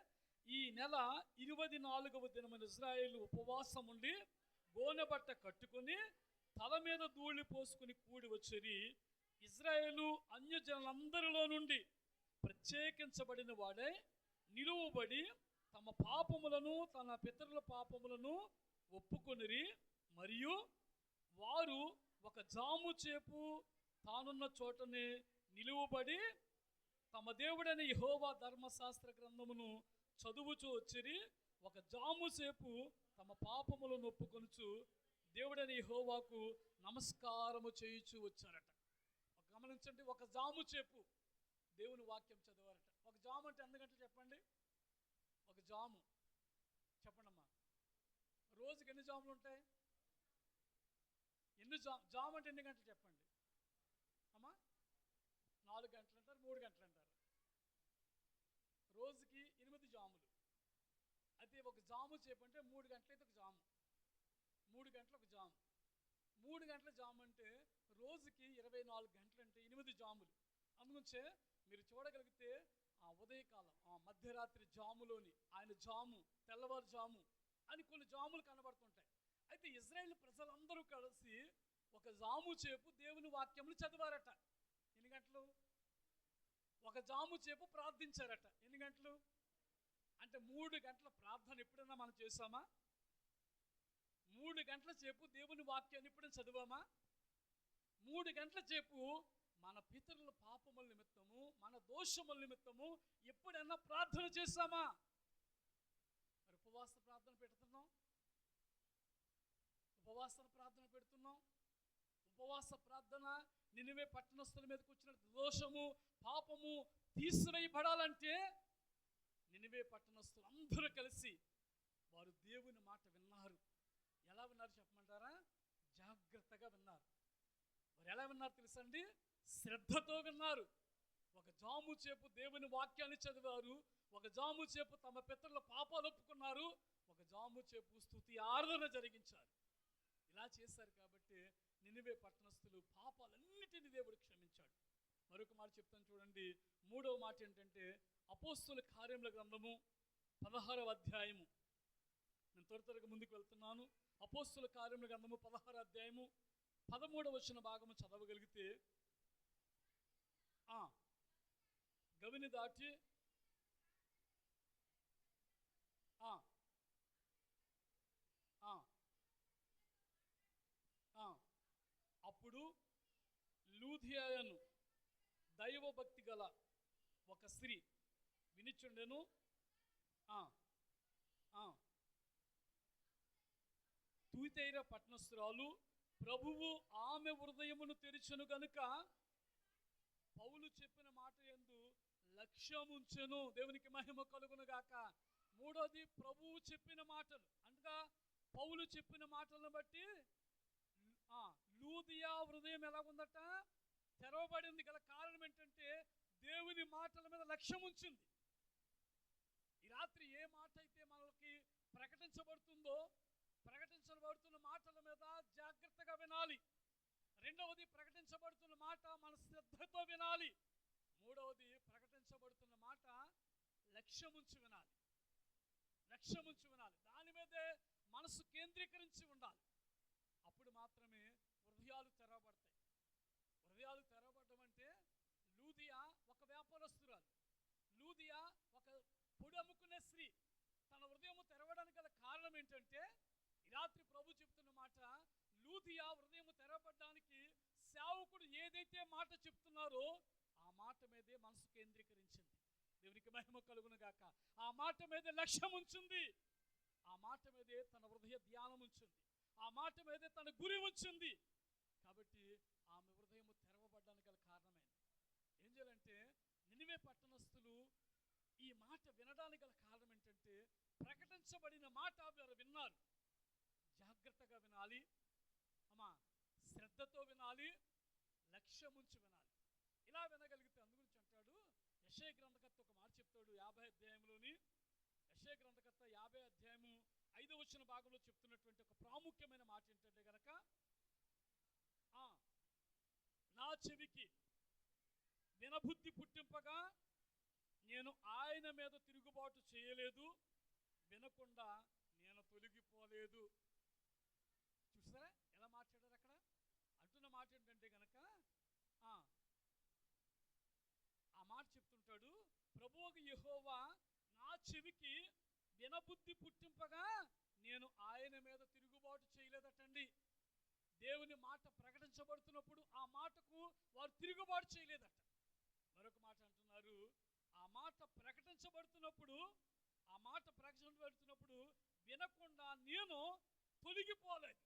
ఈ నెల 24వ దినమున ఇశ్రాయేలు ఉపవాసం ఉండి గోనెబట్ట కట్టుకుని తల మీద ధూళి పోసుకుని కూడి వచ్చిరి. ఇశ్రాయేలు అన్యజనులందరిలో నుండి ప్రత్యేకించబడిన వాడై నిలువబడి తమ పాపములను, తన పితరుల పాపములను ఒప్పుకొనిరి. మరియు వారు ఒక జాము చేపు తానున్న చోటనే నిలువబడి తమ దేవుడైన యెహోవా ధర్మశాస్త్ర గ్రంథమును చదువుచూ వచ్చిరి. ఒక జాము సేపు తమ పాపములను ఒప్పుకొనుచు దేవుడైన యెహోవాకు నమస్కారము చేయుచూ వచ్చారట. గమనించండి, ఒక జాము చేపు దేవుని వాక్యం చదివారట. ఒక జాము అంటే ఎన్ని గంటలు చెప్పండి? ఒక జాము చెప్పండి అమ్మా. రోజుకి ఎన్ని జాములు ఉంటాయి? జాము అంటే ఎన్ని గంటలు చెప్పండి అమ్మా? 4 గంటలు అంటారు, 3 గంటలు అంటారు. రోజుకి 8 జాములు. అయితే ఒక జాము చెప్పంటే 3 గంటలైతే ఒక జాము, 3 గంటలు ఒక జాము. 3 గంటల జాము అంటే రోజుకి 24 గంటలు అంటే 8 జాములు. అందుగుంచే మీరు చూడగలిగితే ఆ ఉదయకాలం, ఆ మధ్యరాత్రి జాములోని ఆయన జాము, తెల్లవారు జాము అని కొన్ని జాములు కనబడుతుంటాయి. అయితే ఇశ్రాయేలు ప్రజలందరూ కలిసి ఒక జాము చేపు దేవుని వాక్యములు చదివారట. ఎన్ని గంటలు? ఒక జాము చేపు ప్రార్థించారట. ఎన్ని గంటలు? అంటే 3 గంటల ప్రార్థన ఎప్పుడైనా మనం చేసామా? 3 గంటల సేపు దేవుని వాక్యాన్ని ఎప్పుడైనా చదివామా? 3 గంటల సేపు మన పితరుల పాపముల నిమిత్తము, మన దోషముల నిమిత్తము ఎప్పుడైనా ప్రార్థన చేశామా? మరి ఉపవాస ప్రార్థన పెడుతున్నాం, ఉపవాస ప్రార్థన పెడుతున్నాం. ఉపవాస ప్రార్థన నినివే పట్టణస్థుల మీదకి వచ్చిన దోషము పాపము తీసివేయబడాలంటే నినివే పట్టణస్థులు అందరూ కలిసి వారు దేవుని మాట విన్నారు. ఎలా విన్నారు చెప్పమంటారా? జాగ్రత్తగా విన్నారు. వారు ఎలా విన్నారు తెలుసండి? శ్రద్ధతో విన్నారు. ఒక జాము చేపు దేవుని వాక్యాన్ని చదివారు, ఒక జాము చేపు తమ పితరుల పాపాలు ఒప్పుకున్నారు, ఒక జాము చేపు స్తుతి ఆరాధన జరిగించారు. ఇలా చేశారు కాబట్టి నినివే పట్టణస్థులు పాపాలన్నిటిని దేవుడు క్షమించాడు. మరొక మాట చెప్తాను చూడండి. 3వ మాట ఏంటంటే అపోస్తుల కార్యముల గ్రంథము 16వ అధ్యాయము. నేను త్వరగా ముందుకు వెళ్తున్నాను. అపోస్తుల కార్యముల గ్రంథము 16వ అధ్యాయము 13వ వచన భాగము చదవగలిగితే, గవిని దాటి అప్పుడు లూదియాయను దైవభక్తి గల ఒక స్త్రీ వినిచుండెను. తూతైర పట్టణస్థురాలు ప్రభువు ఆమె హృదయమును తెరిచెను గనుక పౌలు చెప్పిన మాట యందు లక్ష్యముంచెను. దేవునికి మహిమ కలుగును గాక. 3వది ప్రభువు చెప్పిన మాటలు. అనగా పౌలు చెప్పిన మాటలను బట్టి లూదియా హృదయం ఎలా ఉందట? తెరవబడింది. గల కారణం ఏంటంటే దేవుని మాటల మీద లక్ష్యం ఉంచింది. ఈ రాత్రి ఏ మాట అయితే మనకి ప్రకటించబడుతుందో ప్రకటించబడుతున్న మాటల మీద జాగ్రత్తగా వినాలి. 2వది ప్రకటించబడుతున్న మాట మన శ్రద్ధతో వినాలి. 3వది ప్రకటించబడుతున్న మాట లక్ష్యముంచి వినాలి. లక్ష్యముంచి వినాలి. దాని మీదే మనసు కేంద్రీకరించి ఉండాలి. అప్పుడు మాత్రమే హృదయాలు తెరవబడతాయి. హృదయాలు తెరవబడడం అంటే లూదియా ఒక వ్యాపారస్తురాలు, లూదియా ఒక పొడి అమ్ముకునే స్త్రీ. తన హృదయం తెరవడానికి గల కారణం ఏంటంటే ఈ రాత్రి ప్రభు చెప్తున్న మాట, లూదియా హృదయం తెరవబడడానికి సేవకుడు ఏదైతే మాట చెప్తున్నారో ఆ మాట మీదే మనసు కేంద్రీకరించింది. దేవునికి మహిమ కలుగును గాక. ఆ మాట మీదే లక్ష్యం ఉంచింది. ఆ మాట మీదే తన హృదయ ధ్యానం ఉంచింది. ఆ మాట మీదే తన గురి ఉంచింది. కాబట్టి ఆమె హృదయం తెరవబడడానికి గల కారణమైంది. ఏం చేయాలంటే నినివే పట్టణస్థులు ఈ మాట వినడానికి గల కారణం ఏంటంటే ప్రకటించబడిన మాట వారు విన్నారు. జాగ్రత్తగా వినాలి, శ్రద్ధతో వినాలి, లక్ష్యముంచి వినాలి. ఇలా వినగలిగితే అందుగురించి అంటాడు యెషయా గ్రంథకర్త ఒక మాట చెప్తాడు 50 అధ్యాయంలోని. యెషయా గ్రంథకర్త 50 అధ్యాయము 5వ వచన భాగంలో చెప్తున్నటువంటి ఒక ప్రాముఖ్యమైన మాట ఏంటంటే గనక, నా చెవికి వినబుద్ధి పుట్టింపగా నేను ఆయన మీద తిరుగుబాటు చేయలేదు, వినకుండా నేను తొలగిపోలేదు. చూసారా ఎలా మాట్లాడారు అక్కడ? అంటున్న మాట ఏంటంటే గనక ఆ మాట చెప్తుంటాడు, ప్రభువు యెహోవా నా చెవికి వినబుద్ధి పుట్టింపగా నేను ఆయన మీద తిరుగుబాటు చేయలేదటండి. దేవుని మాట ప్రకటించబడుతున్నప్పుడు ఆ మాటకు వారు తిరుగుబాటు చేయలేదట. మరొక మాట అంటున్నారు, ఆ మాట ప్రకటించబడుతున్నప్పుడు వినకుండా నేను తొలగిపోలేదు.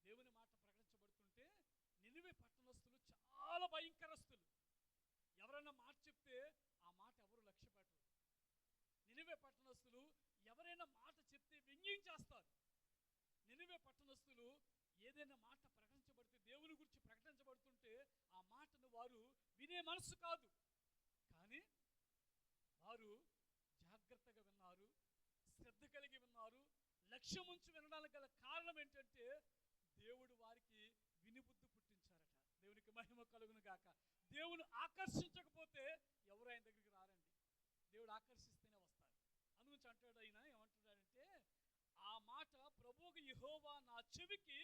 దేవుని మాట ప్రకటించబడుతుంటే నినివే పట్టణస్థులు చాలా భయంకరస్తులు. ఎవరైనా మాట చెప్తే ఆ మాట ఎవరు లక్ష్య పెట్టరు. నినివే పట్టణస్థులు ఎవరైనా మాట చెప్తే వ్యంగ్యించేస్తారు. నినివే పట్టణస్థులు ఏదైనా మాట ప్రకటించబడితే, దేవుని గురించి ప్రకటించబడుతుంటే ఆ మాటను వారు వినే మనసు కాదు. కానీ వారు జాగ్రత్తగా విన్నారు, శ్రద్ధ కలిగి విన్నారు, లక్ష్యం ఉంచి వినడానికి గల కారణం ఏంటంటే దేవుడు వారికి వినిబుద్ధి పుట్టించారట. దేవునికి మహిమ కలుగును గాక. దేవుడు ఆకర్షించకపోతే ఎవరు ఆయన దగ్గరికి రారండి. దేవుడు ఆకర్షిస్తేనే వస్తారు. అందుగురించి అంటాడు ఆయన, ఏమంటున్నాడంటే ఆ మాట ప్రభువు యెహోవా నా చెవికి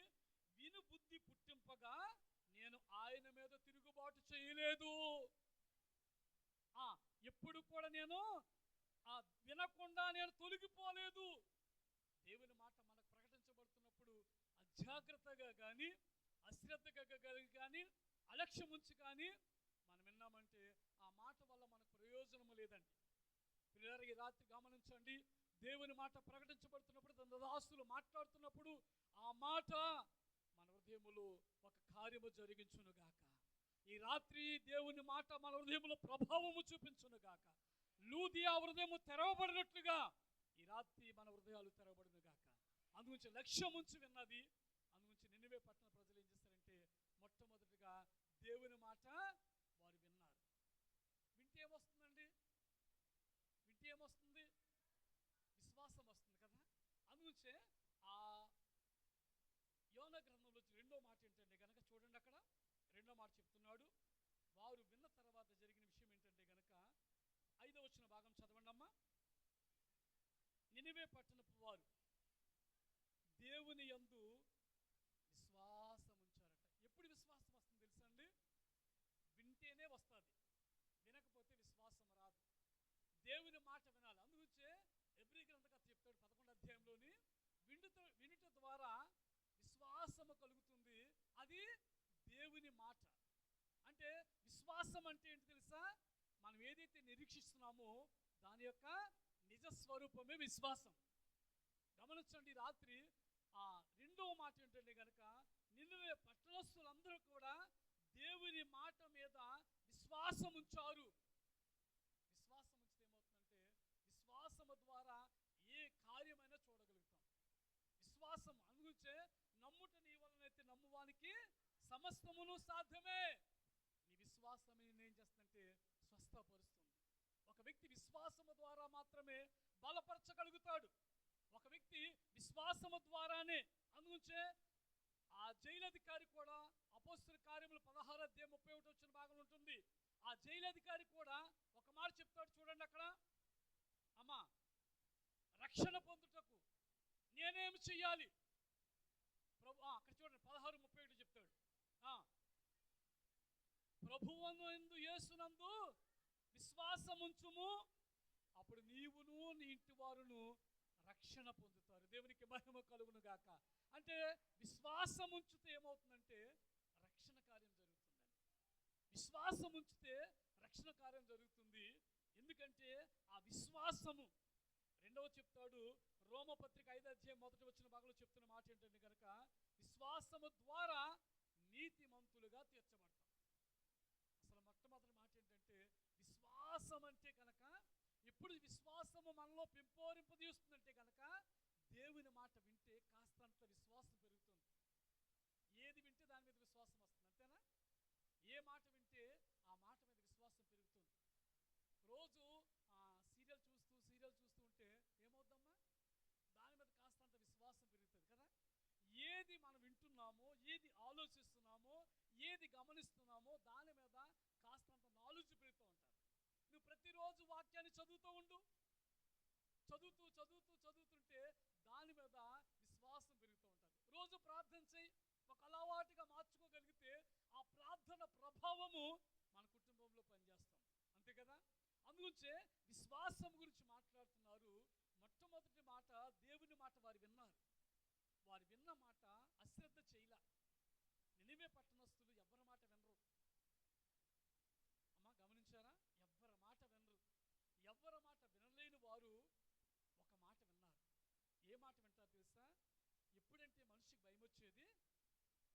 వినుబుద్ధి పుట్టింపగా నేను ఆయన మీద తిరుగుబాటు చేయలేదు. ఎప్పుడు కూడా నేను వినకుండా నేను తొలగిపోలేదు. దేవుని మాట మనకు ప్రకటించబడుతున్నప్పుడు అజాగ్రత్తగా కానీ అశ్రద్ధగా కానీ అలక్ష్యం ఉంచి కానీ మనం విన్నామంటే ఆ మాట వల్ల మనకు ప్రయోజనము లేదండి. పిల్లలు ఈ రాత్రి గమనించండి, దేవుని మాట ప్రకటించబడుతున్నప్పుడు తన దాసులు మాట్లాడుతున్నప్పుడు ఆ మాట మన హృదయములో ఒక కార్యము జరిగించునుగాక. ఈ రాత్రి దేవుని మాట మన హృదయములో ప్రభావము చూపించునుగాక. లూదియా హృదయము తెరవబడినట్లుగా ఈ రాత్రి మన హృదయాలు తెరవబడునుగాక. అందుగురించి లక్ష్యం ఉంచి విన్నది. అందుగురించి నినివే పట్టణ ప్రజలు ఏం చేస్తారంటే మొట్టమొదటిగా దేవుని మాట వారు విన్నారు. వింటే ఏమొస్తుందండి? వింటే ఏమొస్తుంది? విశ్వాసం వస్తుంది కదా. అందుగురించే ఆ యోనా గ్రంథంలో రెండో మాట ఏంటంటే గనక చూడండి, అక్కడ రెండో మాట చెప్తున్నాడు. వారు విన్న తర్వాత జరిగిన విషయం ఏంటంటే గనక 5వ వచన భాగం చదవండి అమ్మా. నినివే పట్టణపు వారు దేవుని యందు విశ్వాసం ఉంచారట. ఎప్పుడు విశ్వాసం వస్తుంది తెలుసా అండి? వింటేనే వస్తుంది, వినకపోతే విశ్వాసం రాదు. దేవుని మాట వినాలి. అందుగురించే ఎబ్రీ గ్రంథకర్త చెప్తాడు 11వ అధ్యాయంలోని, వినుట ద్వారా విశ్వాసము కలుగుతుంది, అది దేవుని మాట. అంటే విశ్వాసం అంటే ఏంటి తెలుసా? మనం ఏదైతే నిరీక్షిస్తున్నామో దాని యొక్క నిజ స్వరూపమే విశ్వాసం. గమనించండి, రాత్రి ఆ రెండవ మాట ఏంటంటే కనుక నినివే పట్టణస్థులందరూ కూడా దేవుని మాట మీద విశ్వాసం ఉంచారు. విశ్వాసం ఉంచితే ఏమవుతుందంటే విశ్వాసము ద్వారా ఏ కార్యమైనా చూడగలుగుతాం. విశ్వాసం అనుగుంచే నమ్ముట నీ వలనైతే నమ్మువానికి సమస్తమును సాధ్యమే. నీ విశ్వాసమే ఏం చేస్తుందంటే స్వస్థపరుస్తుంది. ఒక వ్యక్తి విశ్వాసము ద్వారా మాత్రమే బలపరచగలుగుతాడు. ఒక వ్యక్తి విశ్వాసము ద్వారానే. అందుగుంచే ఆ జైలధికారి కూడా అపోస్తల కార్యములు 16వ అధ్యాయం 31వ వచన భాగంలో ఉంటుంది. ఆ జైలధికారి కూడా ఒక మాట చెప్తాడు చూడండి అక్కడ. అమ్మా, రక్షణ పొందుటకు నేనేమి చెయ్యాలి ప్రభు? అక్కడ చూడండి 16:31 చెప్తాడు. ప్రభువునందు యేసునందు విశ్వాసముంచుము, అప్పుడు నీవును నీ ఇంటి వారును రక్షణ పొందుతారు. దేవునికి మహిమ కలుగును గాక. అంటే విశ్వాసం ఉంచితే ఏమవుతుందంటే రక్షణ కార్యం జరుగుతుందండి. విశ్వాసం ఉంచితే రక్షణ కార్యం జరుగుతుంది. ఎందుకంటే ఆ విశ్వాసము రెండవ చెప్తాడు రోమపత్రిక 5వ అధ్యాయం 1వ వచన భాగంలో చెప్తున్న మాట ఏంటంటే కనుక విశ్వాసము ద్వారా నీతిమంతులుగా తీర్చబడతాం. అసలు మొట్టమొదటి మాట ఏంటంటే విశ్వాసం అంటే కనుక ఎప్పుడు విశ్వాసము మనలో పెంపొందిస్తుందంటే కనుక దేవుని మాట వింటే కాస్తంత విశ్వాసం పెరుగుతుంది. ఏది వింటే దాని మీద విశ్వాసం వస్తుంది, అంతేనా? ఏ మాట వింటే ఆ మాట మీద విశ్వాసం పెరుగుతుంది. రోజు సీరియల్ చూస్తూ ఉంటే ఏమవుద్దమ్మా? దాని మీద కాస్తంత విశ్వాసం పెరుగుతుంది కదా. ఏది మనం వింటున్నామో, ఏది ఆలోచిస్తున్నామో, ఏది గమనిస్తున్నామో దాని మీద కాస్తంత నాలెడ్జ్ పెరుగుతూ ఉంటారు. నువ్వు ప్రతిరోజు వాక్యాన్ని చదువుతూ ఉండు. చదువుతుంటే దాని మీద విశ్వాసం పెరుగుతూ ఉంటుంది. రోజు ప్రార్థన చేయి. ఒక అలవాటుగా మార్చుకోగలిగితే ఆ ప్రార్థన ప్రభావము మన కుటుంబంలో పనిచేస్తాం, అంతే కదా. అందుగురించే విశ్వాసం గురించి మాట్లాడుతున్నారు. మొట్టమొదటి మాట దేవుని మాట వారు విన్నారు. వారు విన్న మాట అశ్రద్ధ చేయలా. నినివే పట్టణస్థులు ఎవరి మాట వినరు అమ్మా, గమనించారా? ఎవరి మాట వినరు. ఎవరి మాట వినలేని వారు ఒక మాట విన్నారు. ఏ మాట వింటారు తెలుసా? ఎప్పుడంటే మనిషికి భయం వచ్చేది,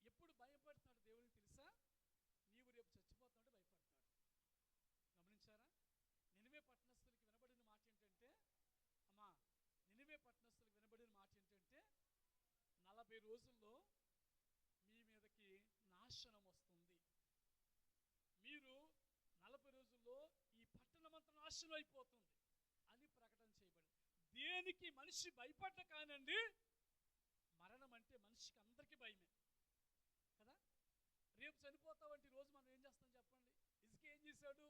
ఎప్పుడు భయపడతాడు దేవునికి తెలుసా? నీవు రేపు చచ్చిపోతాడు భయపడతాడు. గమనించారా? నినివే పట్టణస్థులకి వినబడిన మాట ఏంటంటే అమ్మా, నినివే పట్టణస్థులకు వినబడిన మాట ఏంటంటే 40 రోజుల్లో మీ మీదకి నాశనం వస్తుంది. మీరు 40 రోజుల్లో ఈ పట్టణం అంతా నాశనం అయిపోతుంది అని ప్రకటన చేయబడింది. దేనికి మనిషి భయపడ్డ కానండి, మరణం అంటే మనిషికి అందరికీ భయమే కదా. రేపు చనిపోతావంటే రోజు మనం ఏం చేస్తాం చెప్పండి? ఇసుక ఏం చేశాడు?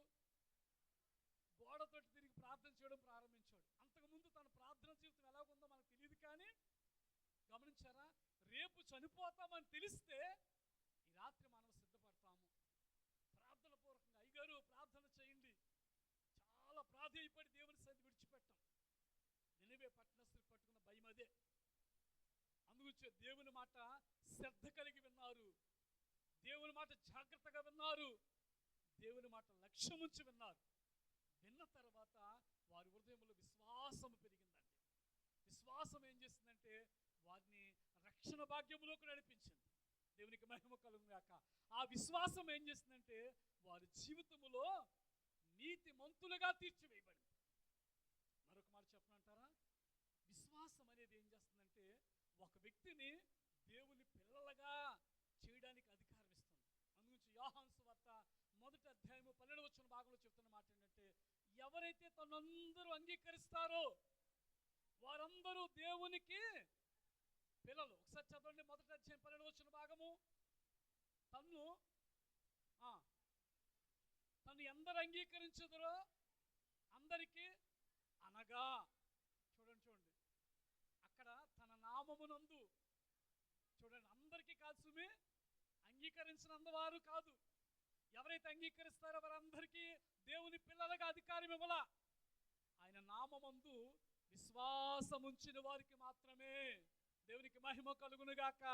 గోడతోటి తిరిగి ప్రార్థన చేయడం ప్రారంభించాడు. అంతకుముందు తన ప్రార్థన జీవితం ఎలా ఉందో మనకు తెలియదు. కానీ గమనించారా? రేపు చనిపోతామని తెలిస్తే ఈ రాత్రి మనం సిద్ధపడతాము. ప్రార్థన పూర్వకంగా అయ్యగారు ప్రార్థన చేయండి, చాలా ప్రాధేయపడి దేవుని సన్నిధి విడిచిపెట్టాం. నినివే పట్టణస్థులు పట్టుకున్న భయం అదే. అందుగురించే దేవుని మాట శ్రద్ధ కలిగి విన్నారు, దేవుని మాట జాగ్రత్తగా విన్నారు, దేవుని మాట లక్ష్యం ఉంచి విన్నారు. విన్న తర్వాత వారి హృదయంలో విశ్వాసం పెరిగిందండి. విశ్వాసం ఏం చేస్తుందంటే వారిని రక్షణ భాగ్యం భాగ్యములోకి నడిపించింది. దేవునికి మహిమ కలుగును గాక. ఆ విశ్వాసం ఏం చేసిందంటే వారి జీవితములో నీతిమంతులుగా తీర్చివేయబడింది. మరొక మాట చెప్పనంటారా? విశ్వాసం అనేది ఏం చేస్తుందంటే ఒక వ్యక్తిని దేవుని పిల్లలుగా చేయడానికి అధికారం ఇస్తుంది. అందుగురించి యోహాను సువార్త 1వ అధ్యాయము 12వ వచన భాగంలో చెప్తున్న మాట ఏంటంటే, ఎవరైతే తనందరూ అంగీకరిస్తారో వారందరూ దేవునికి పిల్లలు. ఒకసారి చదవండి 1వ అధ్యాయం 12వ వచన భాగము. తను ఎందరు అంగీకరించుదరో అందరికీ అనగా, చూడండి అక్కడ తన నామమునందు, చూడండి అందరికీ కాదు సుమి, అంగీకరించినందువారు కాదు, ఎవరైతే అంగీకరిస్తారో వారందరికీ దేవుని పిల్లలుగా అధికారం ఇవ్వాల. ఆయన నామమందు విశ్వాసం ఉంచిన వారికి మాత్రమే. దేవునికి మహిమ కలుగునుగాక.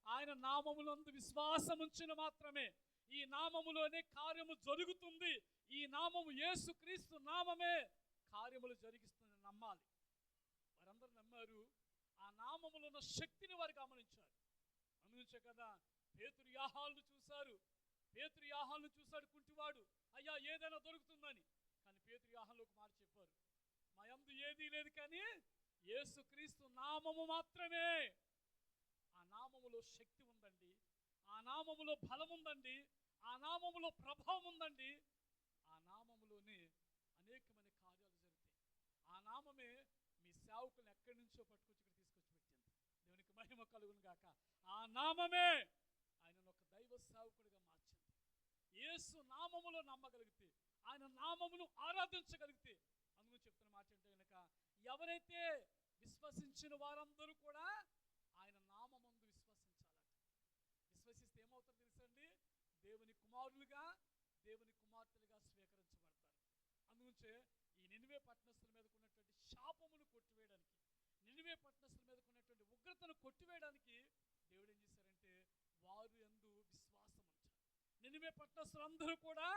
ఆయన నామమునందు విశ్వాసం ఉంచిన మాత్రమే. ఈ నామములోనే కార్యము జరుగుతుంది. ఈ నామము యేసుక్రీస్తు నామమే కార్యములు జరిగిస్తుందని నమ్మాలి. వారందరూ నమ్మారు. ఆ నామములో ఉన్న శక్తిని వారు గమనించారు. అందుకే కదా పేతురు యాహాలను చూశారు. పేతురు యాహాలను చూశాడు కుంటివాడు, అయ్యా ఏదైనా దొరుకుతుందని. కానీ పేతురు యాహాలు ఒక మాట చెప్పారు, మా యందు ఏదీ లేదు కానీ యేసుక్రీస్తు నామము మాత్రమే. ఆ నామములో శక్తి ఉందండి, ఆ నామములో బలం ఉందండి, ఆ నామములో ప్రభావం ఉందండి. ఆ నామములోనే అనేకమైన కార్యాలు జరుగుతాయి. ఆ నామమే మీ సేవకులను ఎక్కడి నుంచో పట్టుకొచ్చి ఇక్కడ తీసుకొచ్చి పెట్టింది. దేవునికి మహిమ కలుగును గాక. ఆ నామమే ఆయనను ఒక దైవ సేవకుడిగా మార్చింది. యేసు నామములో నమ్మగలిగితే, ఆయన నామమును ఆరాధించగలిగితే, అందుకు చెప్తున్న మాట ఏంటో కనుక, ఎవరైతే విశ్వసించిన వారందరూ కూడా ఆయన నామమందు విశ్వసించాలట. విశ్వసిస్తే ఏమవుతారు తెలుసండి? దేవుని కుమారులుగా, దేవుని కుమార్తెలుగా స్వీకరించబడతారు. అందుగుంచే ఈ నినివే పట్టణస్థుల మీదకు ఉన్నటువంటి శాపమును కొట్టివేయడానికి, నినివే పట్టణస్థుల మీదకు ఉన్నటువంటి ఉగ్రతను కొట్టివేయడానికి దేవుడు ఏం చేశారంటే వారు యందు విశ్వాసం ఉంచారు. నినివే పట్టణస్థులందరూ కూడా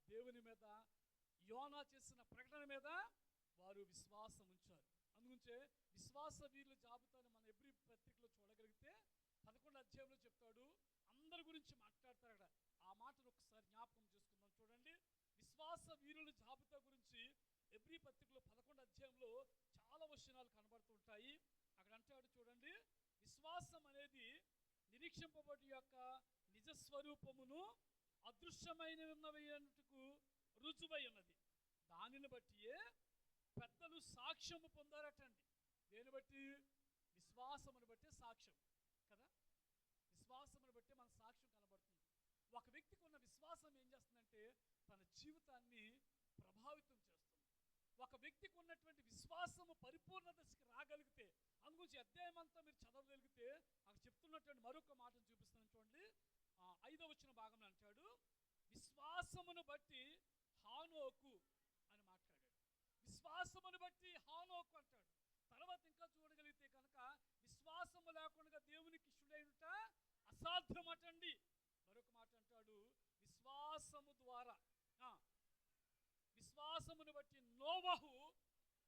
దేవుని మీద, యోనా చేసిన ప్రకటన మీద వారు విశ్వాసం ఉంచారు. అందుగుంచే విశ్వాస వీరుల జాబితాను మన ఎబ్రీ పత్రికలో చూడగలిగితే 11వ అధ్యాయంలో చెప్తాడు. అందరి గురించి మాట్లాడతారు అక్కడ. ఆ మాటను ఒకసారి జ్ఞాపకం చేసుకుందాం. చూడండి, విశ్వాస వీరుల జాబితా గురించి ఎబ్రీ పత్రికలో 11వ అధ్యాయంలో చాలా వచనాలు కనబడుతుంటాయి. అక్కడ అంటాడు చూడండి, విశ్వాసం అనేది నిరీక్షింపబడి యొక్క నిజ స్వరూపమును అదృశ్యమైనకు రుజువై ఉన్నది. దానిని బట్టియే పెద్దలు సాక్ష్యము పొందారటండి. దేని బట్టి? విశ్వాసమును బట్టే సాక్ష్యం కదా. విశ్వాసమును బట్టే మన సాక్ష్యం కనబడుతుంది. ఒక వ్యక్తికి ఉన్న విశ్వాసం ఏం చేస్తుందంటే తన జీవితాన్ని ప్రభావితం చేస్తుంది. ఒక వ్యక్తికి ఉన్నటువంటి విశ్వాసము పరిపూర్ణ దశకి రాగలిగితే, అందుగురించి అధ్యాయం అంతా మీరు చదవగలిగితే అక్కడ చెప్తున్నటువంటి మరొక మాటను చూపిస్తున్నాను చూడండి. 5వ వచన భాగంలో అంటాడు, విశ్వాసమును బట్టి హానోకు అని మాట్లాడాడు. విశ్వాసమును బట్టి హానోకు అంటాడు. తర్వాత ఇంకా చూడగలిగితే కనుక విశ్వాసము లేకుండా దేవునికి ఇష్టడైనట అసాధ్యమటండి. మరొక మాట అంటాడు, విశ్వాసము ద్వారా, విశ్వాసమును బట్టి నోవహు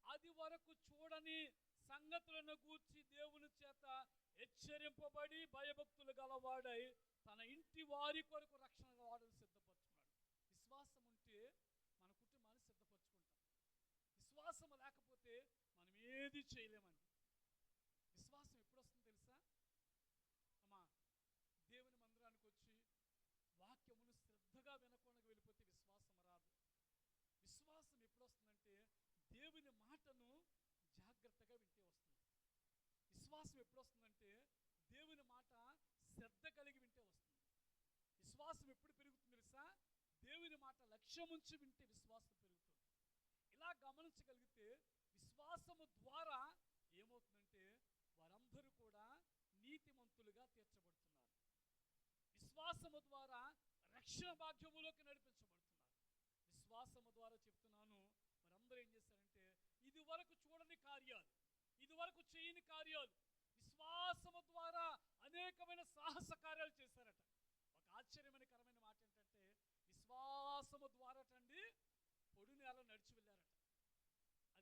అది వరకు చూడని సంగతులను గూర్చి దేవుని చేత హెచ్చరింపబడి భయభక్తులు గలవాడై తన ఇంటి వారి కొరకు రక్షణ వాడని సిద్ధపరచుకున్నాడు. విశ్వాసం ఉంటే మన కుటుంబాన్ని సిద్ధపరచుకుంటాం. విశ్వాసం లేకపోతే మనం ఏది చేయలేమండి. విశ్వాసం ఎప్పుడు వస్తుందో తెలుసా అమ్మా? దేవుని మందిరానికి వచ్చి వాక్యమును శ్రద్ధగా వినకుండా వెళ్ళిపోతే విశ్వాసం రాదు. విశ్వాసం ఎప్పుడు వస్తుందంటే దేవుని మాటను జాగ్రత్తగా వింటే వస్తుంది. విశ్వాసం ఎప్పుడు వస్తుందంటే దేవుని మాట శ్రద్ధ కలిగి వింటే వస్తుంది. విశ్వాసం ఎప్పుడు పెరుగుతుంది తెలుసా? దేవుని మాట లక్ష్యముంచి వింటే విశ్వాసం పెరుగుతుంది. ఇలా గమనించగలిగితే విశ్వాసము ద్వారా ఏమవుతుందంటే వారందరూ కూడా నీతిమంతులుగా తీర్చబడుతున్నారు. విశ్వాసము ద్వారా రక్షణ భాగ్యములోకి నడిపించబడుతున్నారు. విశ్వాసము ద్వారా చెప్తున్నాను, మరందరూ ఏం చేశారంటే ఇది వరకు చూడని కార్యాలు, ఇది వరకు చేయని కార్యాలు విశ్వాసము ద్వారా అనేకమైన సాహస కార్యాలు చేశారట. ఒక ఆశ్చర్యకరమైన మాట ఏంటంటే విశ్వాసము ద్వారా టండి పొడి నేల నడిచి వెళ్ళారట.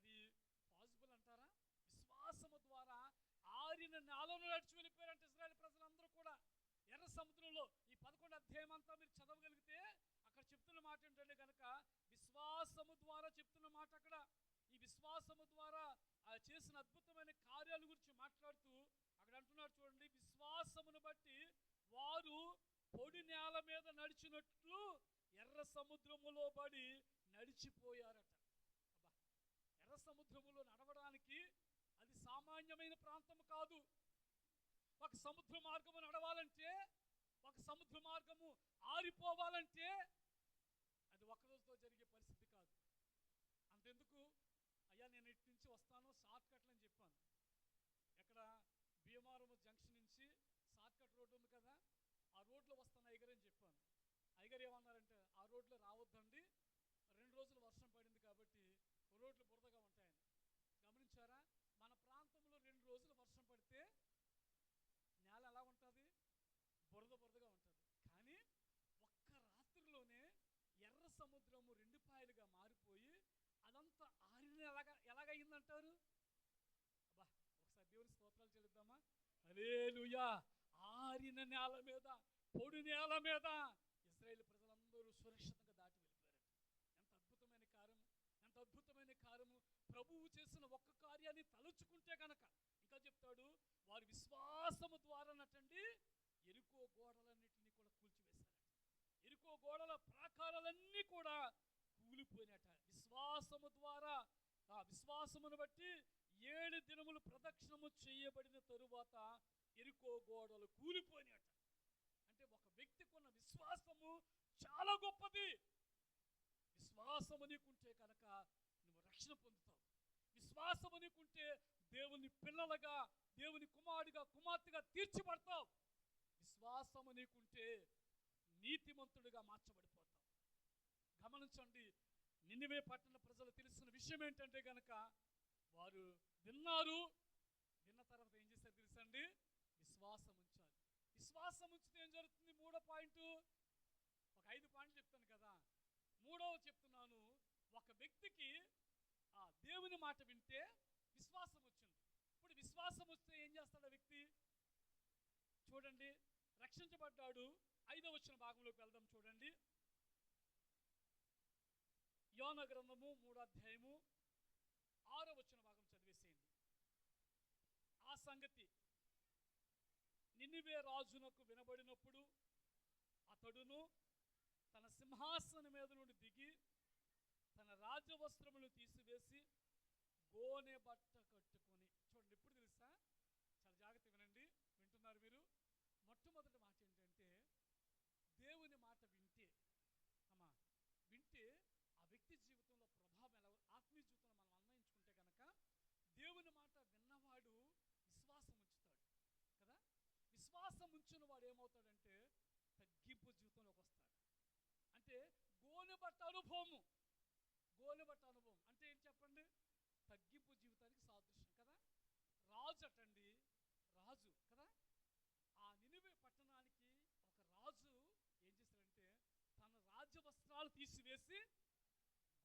అది పాసిబుల్ అంటారా? విశ్వాసము ద్వారా ఆరిన నేలను నడిచి వెళ్ళిపోయారంటే ఇశ్రాయేలు ప్రజలందరూ. సముద్రంలో ఈ 11 అధ్యాయం అంతా మీరు చదవగలిగితే అక్కడ చెప్తున్న మాట ఏంటంటే కనుక విశ్వాసము ద్వారా చెప్తున్న మాట అక్కడ ఈ విశ్వాసము ద్వారా చేసిన అద్భుతమైన కార్యాల గురించి మాట్లాడుతూ అక్కడ అంటున్నాడు చూడండి, విశ్వాసమును బట్టి వారు పొడి నేల మీద నడిచినట్లు ఎర్ర సముద్రములో పడి నడిచిపోయారట. అబ్బా, ఎర్ర సముద్రములో నడవడానికి అది సామాన్యమైన ప్రాంతం కాదు. ఒక సముద్ర మార్గము నడవాలంటే, ఒక సముద్ర మార్గము ఆరిపోవాలంటే అది ఒక రోజుతో జరిగే పరిస్థితి కాదు. అంతెందుకు, అయ్యా నేను ఇటు నుంచి వస్తాను షార్ట్ కట్లు అని చెప్పాను. ఎక్కడ భీమవరం జంక్షన్ నుంచి షార్ట్ కట్ రోడ్డు ఉంది కదా, ఆ రోడ్లో వస్తాను అయ్యగారు అని చెప్పాను. అయ్యగారు ఏమన్నారంటే, ఆ రోడ్లో రావద్దండి, 2 రోజులు వర్షం పడింది కాబట్టి రోడ్లు బురదగా ఉంటాయని. గమనించారా? మన ప్రాంతంలో 2 రోజులు వర్షం పడితే నేల ఎలా ఉంటుంది? బురదగా ఉంటుంది. కానీ ఒక్క రాత్రిలోనే ఎర్ర సముద్రము 2 పాయలుగా మారిపోయి అదంతా ఆరిన ఎలాగయిందంటారు? అబ్బా, ఒకసారి దేవుని స్తోత్రాలు చెల్లిద్దామా? హల్లెలూయా. ఆరిన నేల మీద, పొడి నేల మీద ఇశ్రాయేలు ప్రజలందరూ సురక్షితంగా దాటి వెళ్ళిపోయారట. ఎంత అద్భుతమైన కార్యము, ఎంత అద్భుతమైన కార్యము! ప్రభువు చేసిన ఒక్క కార్యాన్ని తలుచుకుంటే కనుక ఇంకా చెప్తాడు, వారి విశ్వాసము ద్వారా నటండి ఎరికో గోడలన్నిటినీ కూడా కూల్చివేశారట. ఎరికో గోడల ప్రాకారాలన్నీ కూడా కూలిపోయినట. విశ్వాసము ద్వారా, ఆ విశ్వాసమును బట్టి 7 దినములు ప్రదక్షిణము చేయబడిన తరువాత ఎరికో గోడలు కూలిపోయినట. అంటే ఒక వ్యక్తికి ఉన్న విశ్వాసము చాలా గొప్పది. విశ్వాసము నీకుంటే కనుక నువ్వు రక్షణ పొందుతావు. విశ్వాసము నీకుంటే దేవుని పిల్లలుగా, దేవుని కుమారుడిగా, కుమార్తెగా తీర్చిబడతావు. విశ్వాసము నీకుంటే నీతిమంతుడిగా మార్చబడిపోతావు. గమనించండి, నినివే పట్టణ ప్రజలు తెలిసిన విషయం ఏంటంటే కనుక వారు విన్నారు. విన్న తర్వాత ఏం చేశారు తెలుసండి? విశ్వాసం ఉంచాలి. విశ్వాసం ఉంచితే ఏం జరుగుతుంది? 3వ పాయింట్. ఒక 5 పాయింట్లు చెప్తాను కదా, 3వ చెప్తున్నాను. ఒక వ్యక్తికి దేవుని మాట వింటే విశ్వాసం వచ్చింది. ఇప్పుడు విశ్వాసం వస్తే ఏం చేస్తాడు ఆ వ్యక్తి? చూడండి, రక్షించబడ్డాడు. 5వ వచన భాగంలోకి వెళ్దాం. చూడండి, యోనా గ్రంథము 3వ అధ్యాయము 6వ వచన భాగం చదివేసేయండి. ఆ సంగతి నినివే రాజునకు వినబడినప్పుడు అతడును తన సింహాసనం మీద నుండి దిగి తన రాజవస్త్రములు తీసివేసి గోనె బట్ట కట్టుకొని. చూడండి, ఎప్పుడు తెలుసా? చాలా జాగ్రత్త వినండి, వింటున్నారు మీరు? మొట్టమొదటి మాట ఏంటంటే, దేవుని మాట వింటే ఆ వ్యక్తి జీవితంలో ప్రభావం ఎలా, ఆత్మీయ జీవితంలో మనం అన్వయించుకుంటే కనుక దేవుని మాట విన్నవాడు విశ్వాసం ఉంచుతాడు కదా. విశ్వాసం ఉంచిన వాడు ఏమవుతాడంటే తగ్గింపు జీవితంలోకి వస్తాడు. అంటే గోనెబట్ట అనుభవము. గోనెబట్ట అనుభవం అంటే ఏంటి చెప్పండి? తగ్గింపు జీవితానికి సాదృశ్యం కదా. రాజు అటండి, రాజు కదా, ఆ నినివే పట్టణానికి ఒక రాజు ఏం చేశాడంటే తన రాజ్య వస్త్రాలు తీసివేసి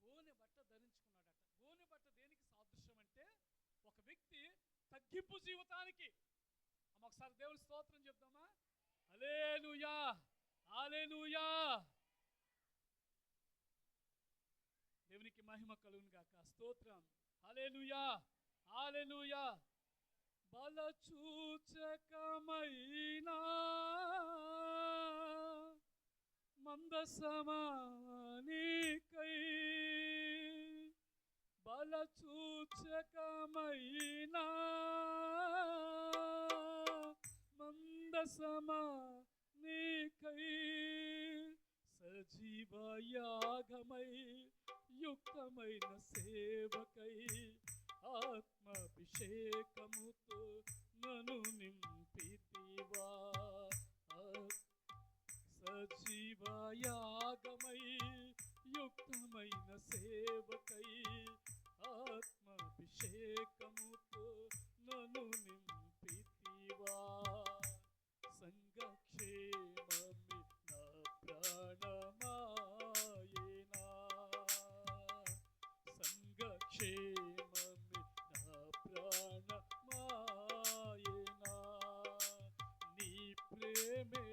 గోనె బట్ట ధరించుకున్నాడట. గోనె బట్ట దేనికి సాదృశ్యం అంటే ఒక వ్యక్తి తగ్గింపు జీవితానికి. ఒకసారి దేవుని స్తోత్రం చెప్దామా? హల్లెలూయా, హల్లెలూయా. దేవునికి మహిమ కలుగును గాక. స్తోత్రం, హల్లెలూయా, హల్లెలూయా. బలచూచకమైనా మందసమానికై, బలచూచకమైనా మందసమానికై, సజీవయాగమై యుక్తమైన సేవకై ఆత్మాభిషేకముతో నన్ను నింపితివా. సజీవయాగమై యుక్తమైన సేవకై ఆత్మాభిషేకముతో నన్ను నింపితివా. సంఘక్షేమమి నా ప్రాణమాయేనా, సంఘక్షేమమి నా ప్రాణమాయేనా. నీ ప్రేమే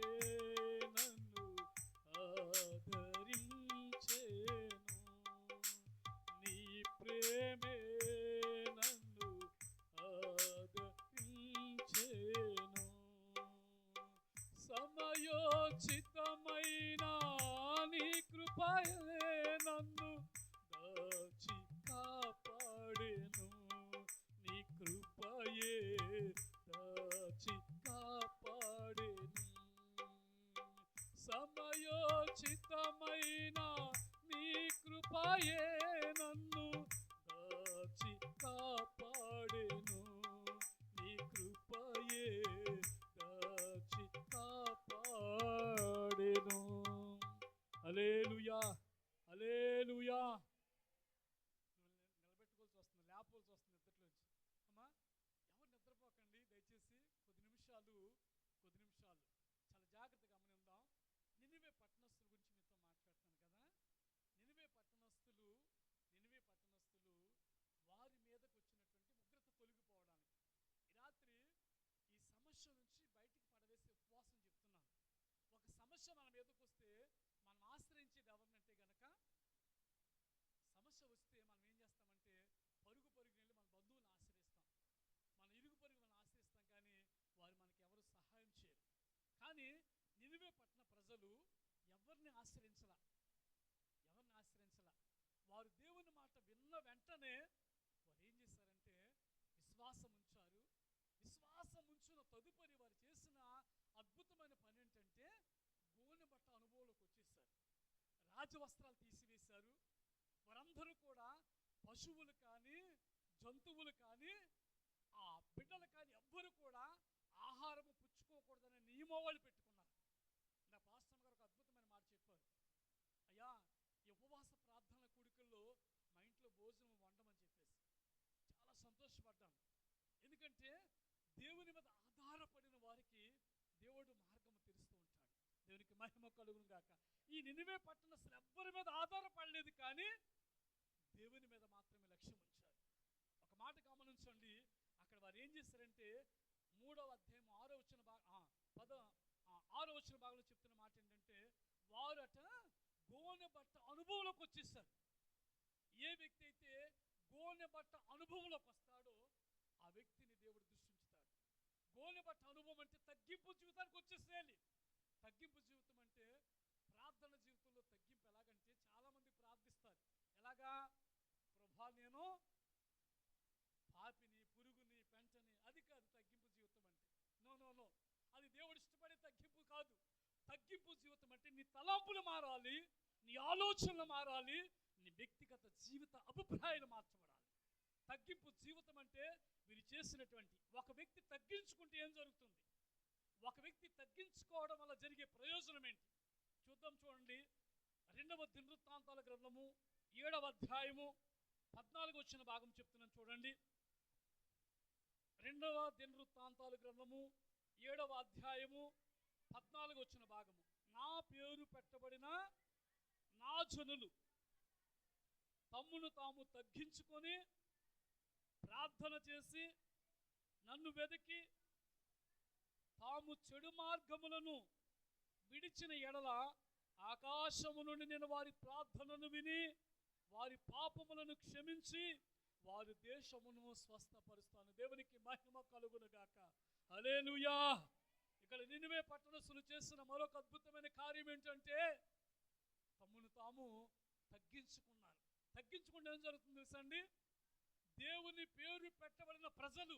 కృపయే నన్ను దాచి కాపాడెను, నీ కృపయే దాచి కాపాడెను. హల్లెలూయా, హల్లెలూయా. నిలబెట్టుకోవాల్సి వస్తుంది, లేపవలసి వస్తుంది నిద్రలోంచి. అమ్మా, ఎవరు నిద్రపోకండి దయచేసి. కొద్ది నిమిషాలు చాలా జాగ్రత్తగా గమనిద్దాం. నినివే పట్టణస్థుల గురించి మీతో మాట్లాడుతాను కదా. నినివే పట్టణస్థులు వారి మీదకు వచ్చినటువంటి ఉగ్రత తొలగిపోవడానికి ఈ రాత్రి ఈ సమస్య నుంచి బయటికి పడవేసే ఉపవాసం చెప్తున్నాను. ఒక సమస్య మన మీదకు వస్తే మనం ఆశ్రయించేది ఎవరినంటే గనక, సమస్య వస్తే మనం ఏం చేస్తామంటే పరుగు వెళ్ళి మన బంధువులను ఆశ్రయిస్తాం, మన ఇరుగు పొరుగులను ఆశ్రయిస్తాం, కానీ వారు మనకి ఎవరు సహాయం చేయరు. కానీ నినివే పట్టణ ప్రజలు ఎవరిని ఆశ్రయించలా. వారు దేవుని మాట విన్న వెంటనే వారు ఏం చేశారంటే విశ్వాసం ఉంచారు. విశ్వాసం ఉంచిన తదుపరి వారు చేసిన అద్భుతమైన పని ఏంటంటే గోనె బట్ట అనుభవంలోకి వచ్చేసారు. రాజవస్త్రాలు తీసివేశారు. వారందరూ కూడా పశువులు కానీ జంతువులు కానీ ఆ బిడ్డలు కానీ ఎవ్వరు కూడా ఆహారము పుచ్చుకోకూడదనే నియమావళి పెట్టుకున్నారు. నా పాస్టర్ గారు ఒక అద్భుతమైన మాట చెప్పారు. అయ్యా, ఈ ఉపవాస ప్రార్థనల కూడికల్లో మా ఇంట్లో భోజనం వండమని చెప్పేసి చాలా సంతోషపడ్డాను. ఎందుకంటే దేవుని మీద ఆధారపడిన వారికి దేవుడు మార్గము తెరుస్తూ ఉంటాడు. దేవునికి మహిమ కలుగును గాక. ఈ నినివే పట్టణస్థులు ఎవ్వరి మీద ఆధారపడలేదు, కానీ దేవుని మీద మాత్రమే లక్ష్యం ఉంచారు. ఒక మాట గమనించండి, అక్కడ వారు ఏం చేశారంటే 3వ అధ్యాయం 6వ వచన భాగంలో చెప్తున్న మాట ఏంటంటే వారట గోనె బట్ట అనుభవంలోకి వచ్చేసారు. ఏ వ్యక్తి అయితే గోనె బట్ట అనుభవంలోకి వస్తాడో ఆ వ్యక్తిని దేవుడు దృష్టించుతాడు. గోనె బట్ట అనుభవం అంటే తగ్గింపు జీవితానికి వచ్చేసేయాలి. తగ్గింపు జీవితం అంటే ప్రార్థన జీవితంలో తగ్గింపు. ఎలాగంటే చాలామంది ప్రార్థిస్తారు, ఎలాగా, ప్రభా నేను పాపిని, పురుగుని, పెంటని. అది కాదు తగ్గింపు జీవితం అంటే. నో, అది దేవుడు ఇష్టపడే తగ్గింపు కాదు. తగ్గింపు జీవితం అంటే నీ తలంపులు మారాలి, నీ ఆలోచనలు మారాలి, నీ వ్యక్తిగత జీవిత అభిప్రాయాలు మార్చబడాలి. తగ్గింపు జీవితం అంటే వీరు చేసినటువంటి ఒక వ్యక్తి తగ్గించుకుంటే ఏం జరుగుతుంది, ఒక వ్యక్తి తగ్గించుకోవడం వల్ల జరిగే ప్రయోజనం ఏంటి చూద్దాం. చూడండి, 2వ దినవృత్తాంతాల గ్రంథము 7వ అధ్యాయము 14 వచ్చిన భాగం చెప్తున్నాను చూడండి. 2వ దినవృత్తాంతాల గ్రంథము 7వ అధ్యాయము 14 వచ్చిన భాగము. నా పేరు పెట్టబడిన నా జనులు తమ్మును తాము తగ్గించుకొని ప్రార్థన చేసి నన్ను వెతికి తాము చెడు మార్గములను విడిచిన ఎడల ఆకాశము నుండి నేను వారి ప్రార్థనను విని వారి పాపములను క్షమించి వారి దేశమును స్వస్థపరుస్తాను. దేవునికి మహిమ కలుగును గాక. హల్లెలూయా. ఇక్కడ నినివే పట్టణస్థులు చేసిన మరొక అద్భుతమైన కార్యం ఏంటంటే తమ్మును తాము తగ్గించుకున్నారు. తగ్గించుకుంటే ఏం జరుగుతుంది తెలుసండి, దేవుని పేరు పెట్టబడిన ప్రజలు,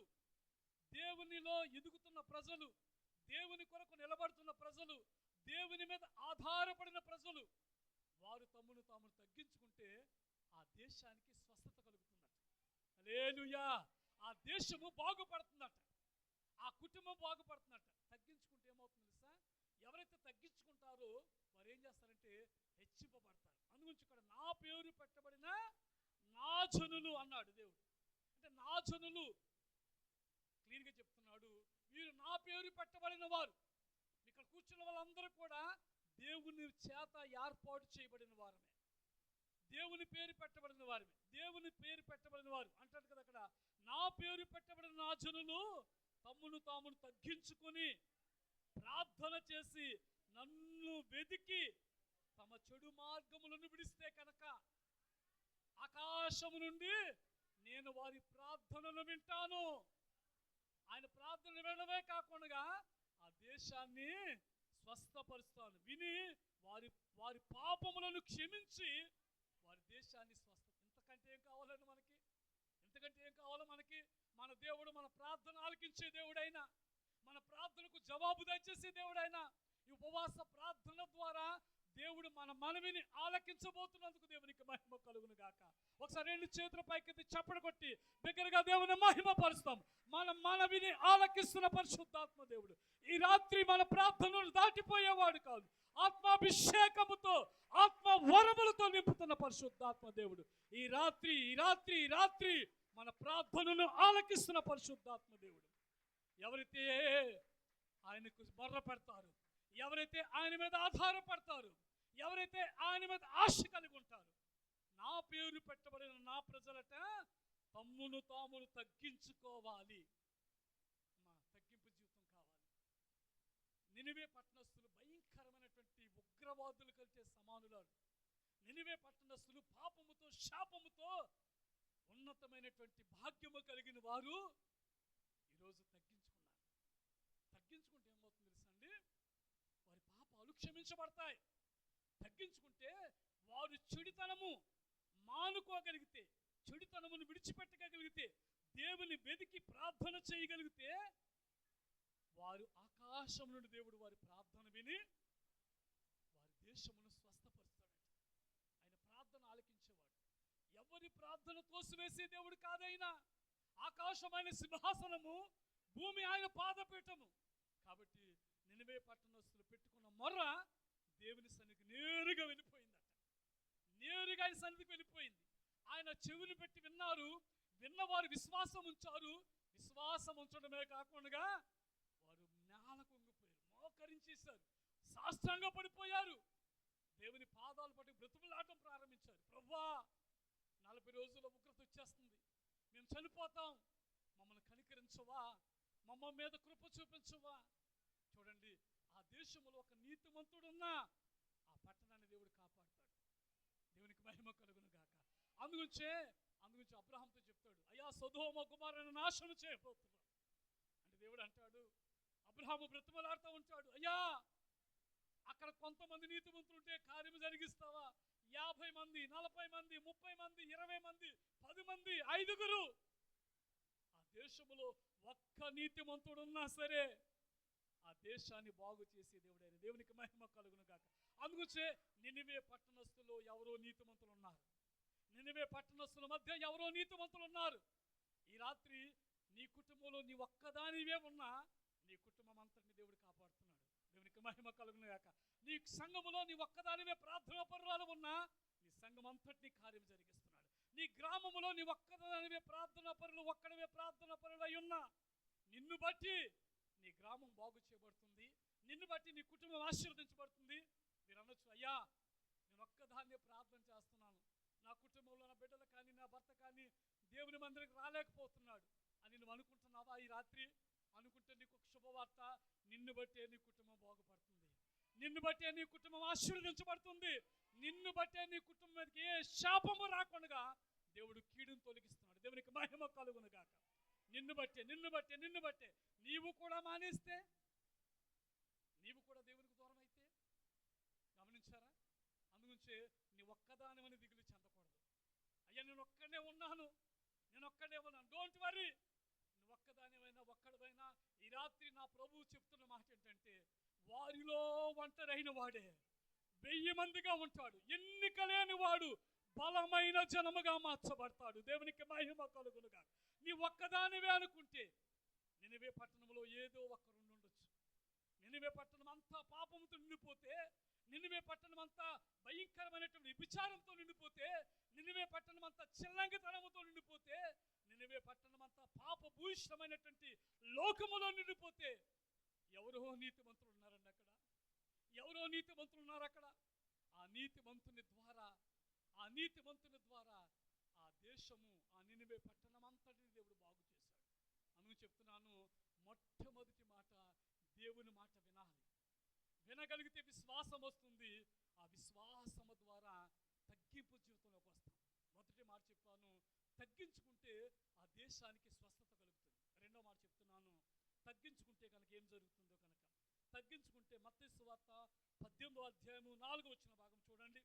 దేవునిలో ఎదుగుతున్న ప్రజలు, దేవుని కొరకు నిలబడుతున్న ప్రజలు, దేవుని మీద ఆధారపడిన ప్రజలు, వారు తమ్మును తాము తగ్గించుకుంటే ఆ దేశానికి స్వస్థత కలుగుతుందట. హల్లెలూయా. ఆ దేశము బాగుపడుతుందట, ఆ కుటుంబం బాగుపడుతుందట. తగ్గించుకుంటే ఏమవుతుంది తెలుసా, ఎవరైతే తగ్గించుకుంటారో వారు ఏం చేస్తారంటే హెచ్చింపబడతారు. అందుగురించి ఇక్కడ నా పేరు పెట్టబడిన నా జనులు అన్నాడు దేవుడు. అంటే నా జనులు క్లియర్గా చెప్తున్నాడు, వీరు నా పేరు పెట్టబడిన వారు. ఇక్కడ కూర్చున్న వాళ్ళందరూ కూడా దేవుని చేత ఏర్పాటు చేయబడిన వారమే, దేవుని పేరు పెట్టబడిన వారమే, దేవుని పేరు పెట్టబడిన వారు అంటాడు కదా అక్కడ. నా పేరు పెట్టబడిన నా జనులు తమ్మును తామును తగ్గించుకొని ప్రార్థన చేసి నన్ను వెతికి తమ చెడు మార్గములను విడిస్తే కనుక ఆకాశము నుండి నేను వారి ప్రార్థనలు వింటాను. ఆయన ప్రార్థన వినడమే కాకుండా ఆ దేశాన్ని స్వస్థపరుస్తాను. విని వారి వారి పాపములను క్షమించి వారి దేశాన్ని ఇంతకంటే ఏం కావాలండి మనకి? ఇంతకంటే ఏం కావాలో మనకి? మన దేవుడు మన ప్రార్థన ఆలకించే దేవుడైనా, మన ప్రార్థనకు జవాబు దయచేసే దేవుడైనా, ఈ ఉపవాస ప్రార్థన ద్వారా దేవుడు మన మనవిని ఆలకించబోతున్నందుకు దేవునికి మహిమ కలుగును గాక. ఒకసారి 2 చేతుల పైకెత్తి చప్పట కొట్టి బిగ్గరగా దేవుని మహిమ పరుస్తాం. మన మనవిని ఆలకిస్తున్న పరిశుద్ధాత్మ దేవుడు ఈ రాత్రి మన ప్రార్థనలు దాటిపోయేవాడు కాదు, ఆత్మాభిషేకముతో ఆత్మ వరములతో నింపుతున్న పరిశుద్ధాత్మ దేవుడు ఈ రాత్రి మన ప్రార్థనను ఆలకిస్తున్న పరిశుద్ధాత్మ దేవుడు. ఎవరైతే ఆయనకు మొర్ర పెడతారు, ఎవరైతే ఆయన మీద ఆధారపడతారు, ఎవరైతే ఆయన మీద ఆశ కలిగి ఉంటారు, నా పేరు పెట్టబడిన నా ప్రజలట తమ్మును తామును తగ్గించుకోవాలి. తగ్గింపు జీవితం కావాలి. నినివే పట్టణస్థులు భయంకరమైనటువంటి ఉగ్రవాదులు కలిసే సమానులారు. నినివే పట్టణస్థులు పాపముతో శాపముతో ఉన్నతమైనటువంటి భాగ్యము కలిగిన వారు ఈరోజు తగ్గించుకున్నారు. తగ్గించుకుంటే ఏమవుతుంది తెలుసండి? వారి పాపాలు క్షమించబడతాయి. తగ్గించుకుంటే వారు చెడుతనము మానుకోగలిగితే, చెడుతనమును విడిచిపెట్టగలిగితే, దేవుని వెదికి ప్రార్థన చేయగలిగితే వారు ఆకాశం నుండి దేవుడు వారి ప్రార్థన విని వారి దేశమును స్వస్థపరుస్తాడట. ఆయన ప్రార్థన ఆలకించేవాడు. ఎవరి ప్రార్థన తోసివేసే దేవుడు కాదైనా. ఆకాశమైన సింహాసనము, భూమి ఆయన పాదపీఠము. కాబట్టి నినివే పట్టణస్థులు పెట్టుకున్న మొర్ర దేవుని సన్నిధికి నేరుగా వెళ్ళిపోయిందట. నేరుగా ఆయన సన్నిధికి వెళ్ళిపోయింది. ఆయన చెవులు పెట్టి విన్నారు. విన్నవారు విశ్వాసం ఉంచారు. విశ్వాసం ఉంచడమే కాకుండా వారు నేల కొంగిపోయారు, మోకరించేశారు, సాష్టాంగ పడిపోయారు. దేవుని పాదాలు పట్టి బ్రతుకులాటం ప్రారంభించారు. ప్రభువా, 40 రోజుల ఉగ్రత వచ్చేస్తుంది, మేము చనిపోతాం, మమ్మల్ని కనికరించవా, మమ్మ మీద కృప చూపించవా. చూడండి, ఆ దేశంలో ఒక నీతిమంతుడున్నా ఆ పట్టణాన్ని దేవుడు కాపాడుతాడు. దేవునికి మహిమ కలుగును గాక. అందుగురించి అబ్రహాంతో చెప్తాడు, అయ్యా సొదొమ కుమారుని నాశనం చేయబోతున్నాడు అంటే దేవుడు అంటాడు, అబ్రహాము బ్రతిమలాడుతూ ఉంటాడు, అయ్యా అక్కడ కొంతమంది నీతిమంతులు ఉంటే కార్యము జరిగిస్తావా? 50 మంది, 40 మంది, 30 మంది, 20 మంది, 10 మంది, 5గురు. ఆ దేశంలో ఒక్క నీతిమంతుడున్నా సరే ఆ దేశాన్ని బాగు చేసే దేవుడైన దేవునికి మహిమ కలుగును గాక. అందుకే నినివే పట్టణస్థులు ఎవరో నీతిమంతులు ఉన్నారు. నినివే పట్టణస్థుల మధ్య ఎవరో నీతిమంతులు ఉన్నారు. ఈ రాత్రి నీ కుటుంబంలో నీ ఒక్కదానివే ఉన్నా నీ కుటుంబం అంతటిని దేవుడు కాపాడుతున్నాడు. దేవునికి మహిమ కలుగును గాక. నీ సంఘములో నీ ఒక్కదానివే ప్రార్థనా పరురాలు ఉన్నా నీ సంఘం అంతటిని కార్యం జరిగిస్తున్నాడు. నీ గ్రామములో నీ ఒక్కదానివే ప్రార్థనా పరులు, ఒక్కడవే ప్రార్థనా పరులై ఉన్నా నిన్ను బట్టి నీ గ్రామం బాగు చేయబడుతుంది, నిన్ను బట్టి నీ కుటుంబం ఆశీర్వదించబడుతుంది. మీరు అనొచ్చు, అయ్యా నేను ఒక్కదాన్నే ప్రార్థన చేస్తున్నాను, నా కుటుంబంలో నా బిడ్డలు కానీ నా భర్త కానీ దేవుని మందిరికి రాలేకపోతున్నాడు అని నువ్వు అనుకుంటున్నావా? ఈ రాత్రి అనుకుంటే నీకు ఒక శుభవార్త, నిన్ను బట్టే నీ కుటుంబం బాగుపడుతుంది, నిన్ను బట్టే నీ కుటుంబం ఆశీర్వదించబడుతుంది, నిన్ను బట్టే నీ కుటుంబం మీదకి ఏ శాపము రాకుండా దేవుడు కీడును తొలగిస్తున్నాడు. దేవునికి మహిమ కలుగును గాక. నిన్ను బట్టే నీవు కూడా మానేస్తే, నీవు కూడా దేవునికి దూరం అయితే, గమనించారా? అందుగురించి నీ ఒక్కదానివని దిగులు చెందకూడదు. అయ్యా నేను ఒక్కడే ఉన్నాను. డోంట్ వరీ, నువ్వు ఒక్కదానివైనా ఒక్కడవైనా ఈ రాత్రి నా ప్రభువు చెప్తున్న మాట ఏంటంటే, వారిలో ఒంటరైన వాడే 1000 మందిగా ఉంటాడు, ఎన్నిక లేని వాడు బలమైన జనముగా మార్చబడతాడు. దేవునికి మహిమ కలుగునుగా. నీ ఒక్కదానివే అనుకుంటే నినివే పట్టణంలో ఏదో ఒక్కరు ఉండొచ్చు. నినివే పట్టణం అంతా పాపంతో నిండిపోతే, నినివే పట్టణం అంతా భయంకరమైనటువంటి విచారంతో నిండిపోతే, నినివే పట్టణం అంతా చిల్లంగితనముతో నిండిపోతే, నినివే పట్టణం అంతా పాప భూయిష్టమైనటువంటి లోకములో నిండిపోతే ఎవరో నీతిమంతులు ఉన్నారండి అక్కడ. ఎవరో నీతిమంతులు ఉన్నారు అక్కడ. ఆ నీతిమంతుని ద్వారా ఆ దేశము, ఆ నినివే పట్టణం అంతటిని దేవుడు బాగు చేశాడు. అందుకు చెప్తున్నాను, మొట్టమొదటి మాట దేవుని మాట వినాలి. వినగలిగితే విశ్వాసం వస్తుంది. ఆ విశ్వాసము ద్వారా తగ్గింపు జీవితంలోకి వస్తాం. మొదటి మాట చెప్పాను, తగ్గించుకుంటే ఆ దేశానికి స్వస్థత కలుగుతుంది. రెండో మాట చెప్తున్నాను, తగ్గించుకుంటే కనుక ఏం జరుగుతుందో కనుక. తగ్గించుకుంటే మత్తయి సువార్త 18వ అధ్యాయము 4వ వచన భాగం చూడండి.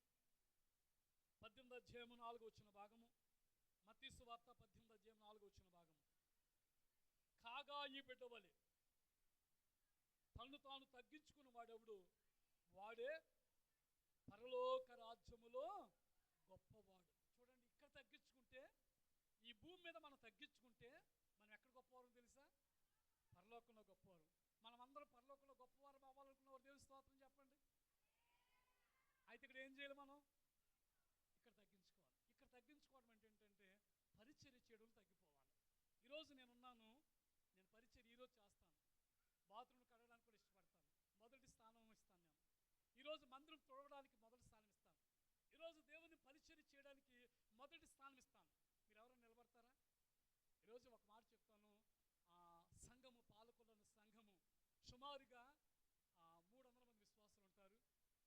18వ అధ్యాయము 4వ వచన భాగము, మత్తయి సువార్త 18వ అధ్యాయం 4వ వచన భాగము. కాగా ఈ బిడ్డవలే తను తాను తగ్గించుకున్న వాడెవడు వాడే పరలోక రాజ్యములో గొప్పవాడు. చూడండి, ఇక్కడ తగ్గించుకుంటే, ఈ భూమి మీద మనం తగ్గించుకుంటే మనం ఎక్కడ గొప్పవారు తెలుసా? పరలోకంలో గొప్పవారు. మనం అందరం పరలోకంలో గొప్పవారు అవ్వాలనుకున్నవారు దేవుని స్తోత్రం చెప్పండి. అయితే ఇక్కడ ఏం చేయాలి? మనం ఇక్కడ తగ్గించుకోవాలి. ఇక్కడ తగ్గించుకోవడం అంటే ఏంటంటే పరిచర్య చేయడం తగ్గిపోవాలి. ఈరోజు నేనున్నాను, నేను పరిచర్య ఈరోజు చేస్తాను, బాత్రూమ్ కడగడానికి కూడా ఇష్టపడతాను, మొదటి స్థానం ఇస్తాను. నేను ఈరోజు మందిరం తొడవడానికి మొదటి స్థానం ఇస్తాను. ఈరోజు దేవుని పరిచర్య చేయడానికి మొదటి స్థానం ఇస్తాను. మీరు ఎవరైనా నిలబడతారా? ఈరోజు ఒక మాట చెప్తాను. సంఘము, పాలకొల్లు సంఘము సుమారుగా 300 మంది విశ్వాసులు ఉంటారు.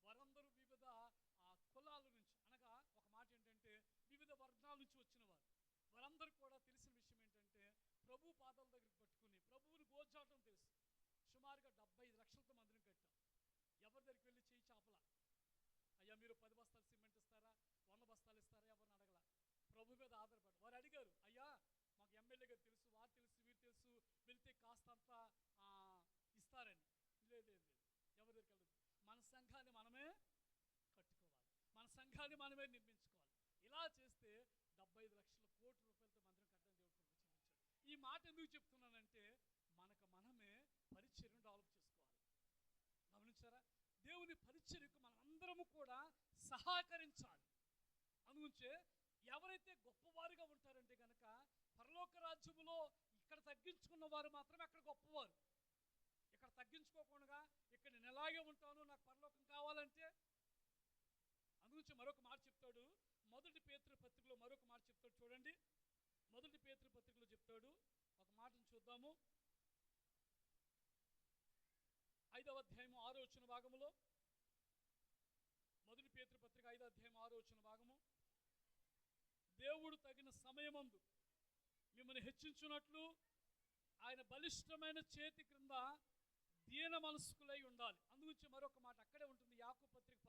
వారందరూ వివిధ కులాల నుంచి, అనగా ఒక మాట ఏంటంటే వివిధ వర్గాల నుంచి వచ్చిన వారు. వారందరూ కూడా తెలిసిన విషయం ఏంటంటే ప్రభు పాదాల దగ్గరికి పట్టుకుని ప్రభువుని గోచాటం తెలుసు. సుమారుగా 75 లక్షలతో మందిరం కట్టాం. ఎవరి దగ్గరికి వెళ్ళి చేయి చాపల, అయ్యా మీరు 10 బస్తాలు సిమెంట్ ఇస్తారా, 100 బస్తాలు ఇస్తారా, ఎవరిని అడగల. ప్రభు మీద ఆధారపడి వారు అడిగారు, అయ్యా మాకు ఎమ్మెల్యే గారు తెలుసు, వారు తెలుసు, వీరు తెలుసు, వెళ్తే కాస్తంత ఇస్తారని. లేదు లేదు లేదు, ఎవరి దగ్గరికి వెళ్ళదు. మన సంఘాన్ని మనమే కట్టుకోవాలి, మన సంఘాన్ని మనమే నిర్మించుకోవాలి. ఇలా చేస్తే 75 లక్షల కోట్ల రూపాయలతో మందిరం కట్టడం దేవుడు కృప చూపించాడు. ఈ మాట ఎందుకు చెప్తున్నానంటే మనకు మనమే పరిచర్యను డెవలప్ చేసుకోవాలి. గమనించారా? దేవుని పరిచర్యకు మనం అందరము కూడా సహకరించాలి. అందుగుంచే ఎవరైతే గొప్పవారుగా ఉంటారంటే కనుక పరలోక రాజ్యములో ఇక్కడ తగ్గించుకున్న వారు మాత్రమే అక్కడ గొప్పవారు. ఇక్కడ తగ్గించుకోకుండా ఇక్కడ నేను ఎలాగే ఉంటాను, నాకు పరలోకం కావాలంటే. అందుగురించి మరొక మాట చెప్తాడు, మొదటి పేతురు పత్రికలో మరొక మాట చెప్తాడు. చూడండి, మొదటి పేతురు పత్రికలో చెప్తాడు ఒక మాటను చూద్దాము. 5వ అధ్యాయము 6వ వచన భాగములో, మొదటి పేతురు పత్రిక 5వ అధ్యాయం 6వ వచన భాగము, దేవుడు తగిన సమయమందు మిమ్మల్ని హెచ్చించున్నట్లు ఆయన బలిష్టమైన చేతి క్రింద దీన మనస్కులై ఉండాలి. అందుగురించి మరొక మాట అక్కడే ఉంటుంది. యాకోబు పత్రిక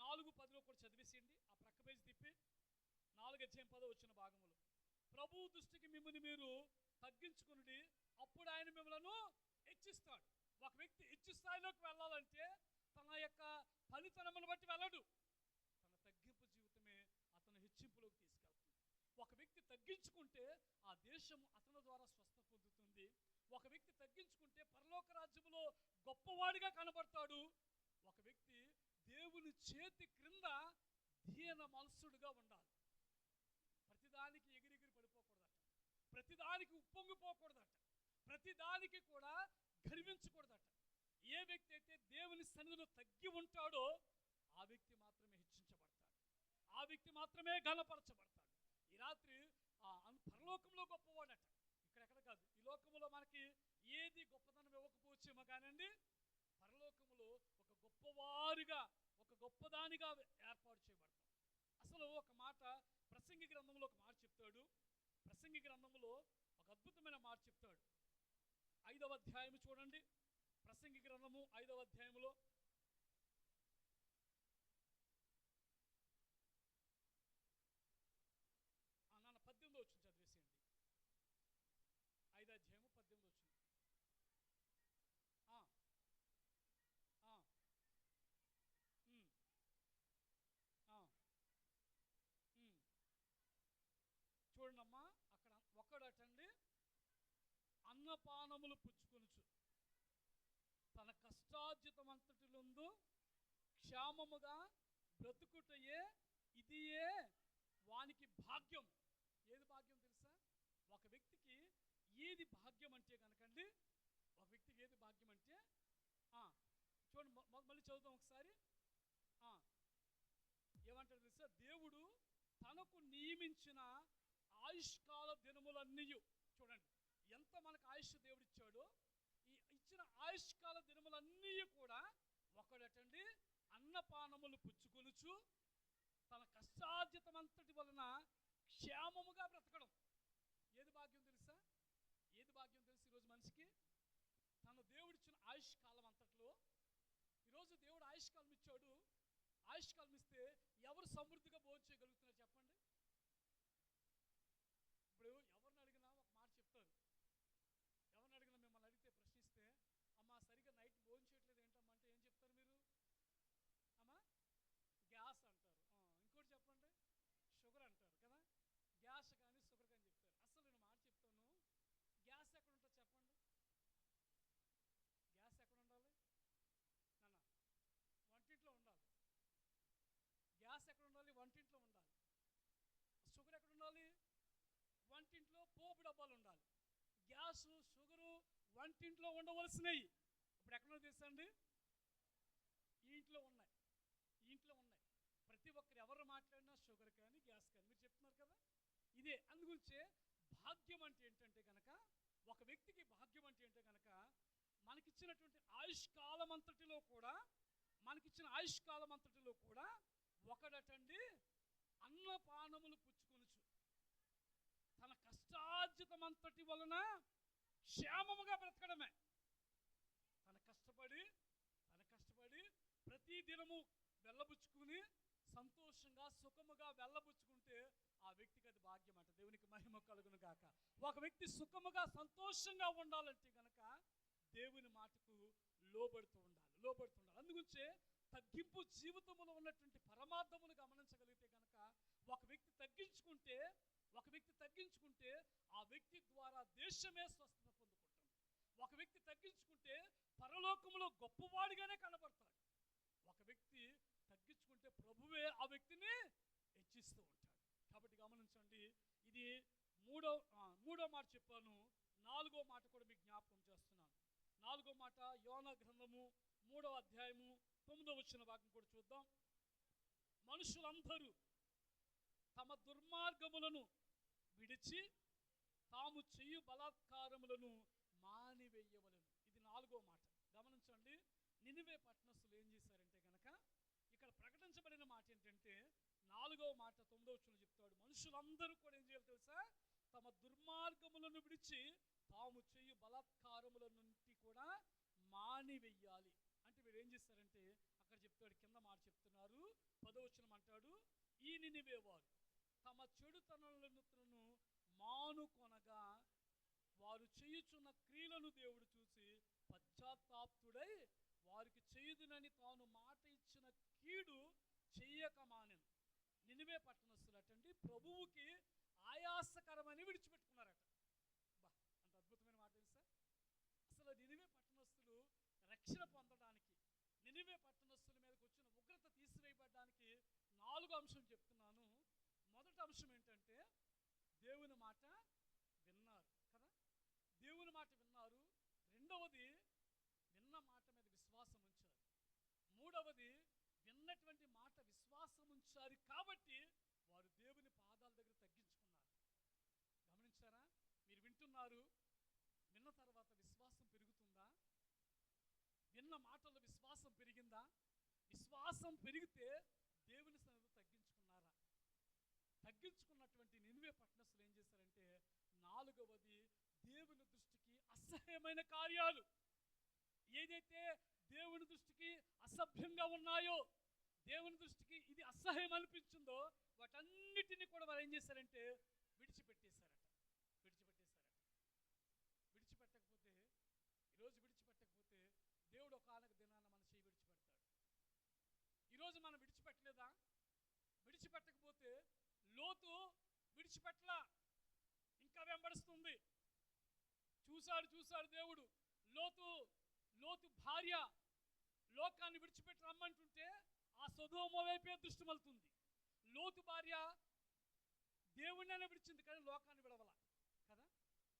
4:10 కూడా చదివేసేయండి. ఆ ప్రక్క పేజీ తిప్పి 4:10 వచ్చిన భాగములో, ప్రభువు దృష్టికి మిమ్మల్ని మీరు తగ్గించుకుని అప్పుడు ఆయన మిమ్మల్ని హెచ్చిస్తాడు. ఒక వ్యక్తి హెచ్చు స్థాయిలోకి వెళ్ళాలంటే తన యొక్క ఫలితనమును బట్టి వెళ్ళడు, తన తగ్గింపు జీవితమే అతను హెచ్చింపులోకి తీసుకెళ్తుంది. ఒక వ్యక్తి తగ్గించుకుంటే ఆ దేశము అతని ద్వారా స్వస్థ పొందుతుంది. ఒక వ్యక్తి తగ్గించుకుంటే పరలోక రాజ్యములో గొప్పవాడిగా కనబడతాడు. ఒక వ్యక్తి దేవుని చేతి క్రింద దీన మనసుడుగా ఉండాలి. ప్రతిదానికి ఎగిరిగిరి పడిపోకూడదట, ప్రతిదానికి ఉప్పొంగిపోకూడదట, ప్రతిదానికి కూడా గర్వించకూడదట. ఏ వ్యక్తి అయితే దేవుని సన్నిధిలో తగ్గి ఉంటాడో ఆ వ్యక్తి మాత్రమే హెచ్చించబడతాడు, ఆ వ్యక్తి మాత్రమే ఘనపరచబడతాడు. ఈ రాత్రి పరలోకంలో గొప్పవాడట, ఇక్కడెక్కడ కాదు. ఈ లోకంలో మనకి ఏది గొప్పతనం ఇవ్వకపోవచ్చేమో కానండి, పరలోకములో ఒక గొప్పవారుగా, ఒక గొప్పదానిగా ఏర్పాటు చేయబడతాం. అసలు ఒక మాట ప్రసంగి గ్రంథంలో ఒక మాట చెప్తాడు. ప్రసంగి గ్రంథంలో ఒక అద్భుతమైన మాట చెప్తాడు. 5వ అధ్యాయము చూడండి, ప్రసంగి గ్రంథము 5వ అధ్యాయములో నాన్న 18 వచ్చింది, చదివేసేయండి. 5వ అధ్యాయము 18 వచ్చింది. చూడండమ్మా, అక్కడ ఒక్కడటండి అన్నపానములు పుచ్చుకొనుచు తన కష్టార్జితమంతటిలందు క్షేమముగా బ్రతుకుటయే ఇదియే వానికి భాగ్యం. ఏది భాగ్యం తెలుసా? ఒక వ్యక్తికి ఏది భాగ్యం అంటే కనుకండి, ఒక వ్యక్తికి ఏది భాగ్యం అంటే చూడండి, మళ్ళీ చదువుదాం ఒకసారి. ఏమంటారు తెలుసా? దేవుడు తనకు నియమించిన ఆయుష్కాల దినములన్నీ, చూడండి ఎంత మనకు ఆయుష్ దేవుడు ఇచ్చాడో, ఈ ఇచ్చిన ఆయుష్కాల దినములన్నీ కూడా ఒకడటండి అన్నపానములు పుచ్చుకొనుచు తన కష్టార్జితమంతటి వలన క్షేమముగా బ్రతకడం. ఏది భాగ్యం తెలుసా? ఏది భాగ్యం తెలుసు? ఈరోజు మనిషికి తన దేవుడిచ్చిన ఆయుష్కాలం అంతట్లో, ఈరోజు దేవుడు ఆయుష్కాలం ఇచ్చాడు. ఆయుష్కాలం ఇస్తే ఎవరు సమృద్ధిగా భోజనం చేయగలుగుతున్నారు చెప్పండి? ఇప్పుడు ఎవరిని అడిగినా ఒక మాట చెప్తారు. ఎవరిని అడిగినా, మిమ్మల్ని అడిగితే, ప్రశ్నిస్తే, అమ్మా సరిగ్గా నైట్ భోజనం చేయట్లేదు ఏంటమ్మా అంటే ఏం చెప్తారు మీరు? అమ్మా పోపు డబ్బాలు ఉండాలి. గ్యాసు, షుగరు వంటింట్లో ఉండవలసినవి ఇప్పుడు ఎక్కడో తెలుసా అండి? ఈ ఇంట్లో ఉన్నాయి, ఈ ఇంట్లో ఉన్నాయి. ప్రతి ఒక్కరు ఎవరు మాట్లాడినా షుగర్ కానీ గ్యాస్ కానీ మీరు చెప్తున్నారు కదా, ఇదే. అందుగురించే భాగ్యం అంటే ఏంటంటే కనుక, ఒక వ్యక్తికి భాగ్యం అంటే ఏంటంటే కనుక, మనకిచ్చినటువంటి ఆయుష్కాలం అంతటిలో కూడా, మనకిచ్చిన ఆయుష్కాలం అంతటిలో కూడా ఒకడటండి అన్నపానములు పుచ్చుకొనుచు తన కష్టార్జితమంతటి వలన క్షేమముగా బ్రతకడమే. తన కష్టపడి ప్రతి దినము వెళ్ళబుచ్చుకుని సంతోషంగా సుఖముగా వెళ్ళబుచ్చుకుంటే ఆ వ్యక్తికి అది భాగ్యం అంట. దేవునికి మహిమ కలుగును గాక. ఒక వ్యక్తి సుఖముగా సంతోషంగా ఉండాలంటే గనక దేవుని మాటకు లోబడుతూ ఉండాలి. అందుగురించే తగ్గింపు జీవితంలో ఉన్నటువంటి పరమార్థమును గమనించగలిగితే కనుక, ఒక వ్యక్తి తగ్గించుకుంటే ఆ వ్యక్తి ద్వారా దేశమే స్వస్థత పొందుకుంటుంది. ఒక వ్యక్తి తగ్గించుకుంటే పరలోకములో గొప్పవాడిగానే కనబడతాడు. ఒక వ్యక్తి తగ్గించుకుంటే ప్రభువే ఆ వ్యక్తిని హెచ్చిస్తూ ఉంటాడు. కాబట్టి గమనించండి, ఇది మూడో మాట చెప్పాను. 4వ మాట కూడా మీకు జ్ఞాపకం చేస్తున్నాను. 4వ మాట యోనా గ్రంథము 3వ అధ్యాయము 9వ వచన భాగం కూడా చూద్దాం. మనుషులందరూ తమ దుర్మార్గములను విడిచి తాము చేయు బలాత్కారములను మానివేయవలెను. ఇది 4వ మాట. గమనించండి, నినివే పట్టణస్థులు ఏం చేశారంటే కనుక, ఇక్కడ ప్రకటించబడిన మాట ఏంటంటే 4వ మాట 9వ వచనంలో చెప్తాడు, మనుషులందరూ కూడా ఏం చేయాలి తెలుసా? తమ దుర్మార్గములను విడిచి తాము చేయు బలాత్కారముల నుండి కూడా మానివేయాలి. అంటే వీరు ఏం చేస్తారంటే, అక్కడ చెప్తాడు, కింద మాట చెప్తున్నారు, 10వ వచనం అంటాడు, ఈ నినివే వారు తమ చెడుతనలను మానుకొనగా వారు చేయుచున్న క్రియలను దేవుడు చూసి పశ్చాత్తాప్తుడై వారికి చేయుదునని తాను మాట ఇచ్చిన కీడు చెయ్యక మానెను. నినివే పట్టణస్థులు అటండి ప్రభువుకి ఆయాసకరమని విడిచిపెట్టుకున్నారట. అంత అద్భుతమైన మాట తెలుసా? అసలు నినివే పట్టణస్థులు రక్షణ పొందడానికి, నినివే పట్టణస్థుల మీదకి వచ్చిన ఉగ్రత తీసివేయబడడానికి 4వ అంశం చెప్తున్నాను. మొదటి అంశం ఏంటంటే దేవుని మాట విన్నారు కదా, దేవుని మాట విన్నారు. రెండవది విన్న మాట మీద విశ్వాసం ఉంచారు. మూడవది విన్నటువంటి మాట విశ్వాసం ఉంచారు కాబట్టి వారు దేవుని పాదాల దగ్గర తగ్గించుకున్నారు. గమనించారా? మీరు వింటున్నారు, విన్న తర్వాత విశ్వాసం పెరుగుతుందా? విన్న మాటల్లో విశ్వాసం పెరిగిందా? విశ్వాసం పెరిగితే దేవుని సన్నిధిలో తగ్గించుకున్నారా? తగ్గించుకున్నటువంటి నినివే పట్టణస్థులు ఏం చేశారంటే, 4వది దేవుని దృష్టికి అసహ్యమైన కార్యాలు ఏదైతే దేవుని దృష్టికి అసభ్యంగా ఉన్నాయో, దేవుని దృష్టికి ఇది అసహ్యం అనిపించిందో వాటన్నిటిని కూడా వారు ఏం చేశారంటే విడిచిపెట్టేశారట. విడిచిపెట్టకపోతే, ఈరోజు విడిచిపెట్టకపోతే దేవుడు ఒకానొక దినాన మన చేయి విడిచిపెడతాడు. ఈరోజు మనం విడిచిపెట్టలేదా? విడిచిపెట్టకపోతే లోతు విడిచిపెట్టలా, ఇంకా వెంబడిస్తుంది. చూశాడు దేవుడు. లోతు భార్య లోకాన్ని విడిచిపెట్టి రమ్మంటుంటే ఆ సొదొమ వైపే దృష్టి మలుతుంది. లోతు భార్య దేవుడినే విడిచింది కానీ లోకాన్ని విడవల కదా.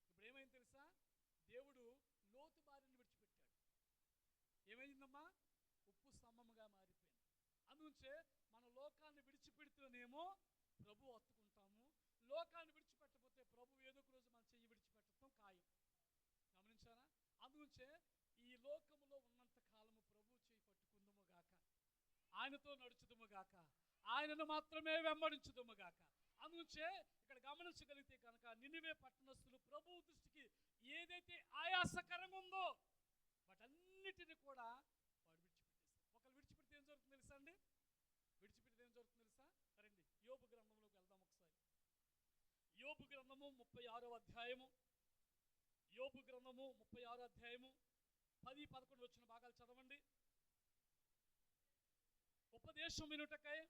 ఇప్పుడు ఏమైంది తెలుసా? దేవుడు లోతు భార్యని విడిచిపెట్టాడు. ఏమైందమ్మా? ఉప్పు స్తంభముగా మారిపోయింది. అందుకే మన లోకాన్ని విడిచిపెడితేనేమో ప్రభు హత్తుకుంటాము, లోకాన్ని విడిచిపెట్టకపోతే ప్రభు ఏదో ఒక రోజు మన చెయ్యి విడిచిపెట్టడం ఖాయం. గమనించారా? అందుకే ఈ లోకములో ఉన్నంత కాలము ప్రభు చేయి పట్టుకుందుము గాక, ఆయనతో నడుచుదుము గాక, ఆయనను మాత్రమే వెంబడించుదుము గాక. అందుకే ఇక్కడ గమనించగలిగితే కనుక నినివే పట్టణస్థులు ప్రభు దృష్టికి ఏదైతే ఆయాసకరంగా ఉందో వాటన్నిటిని కూడా వాడు విడిచిపెట్టేస్తారు. ఒకళ్ళు విడిచిపెడితే ఏం జరుగుతుంది తెలుసా అండి? రండి యోబు గ్రంథంలోకి వెళ్దాం ఒకసారి. యోబు గ్రంథము 36వ అధ్యాయము, యోబు గ్రంథము 36వ అధ్యాయము 10-11 వచ్చిన భాగాలు చదవండి. ఉపదేశం వినుటకై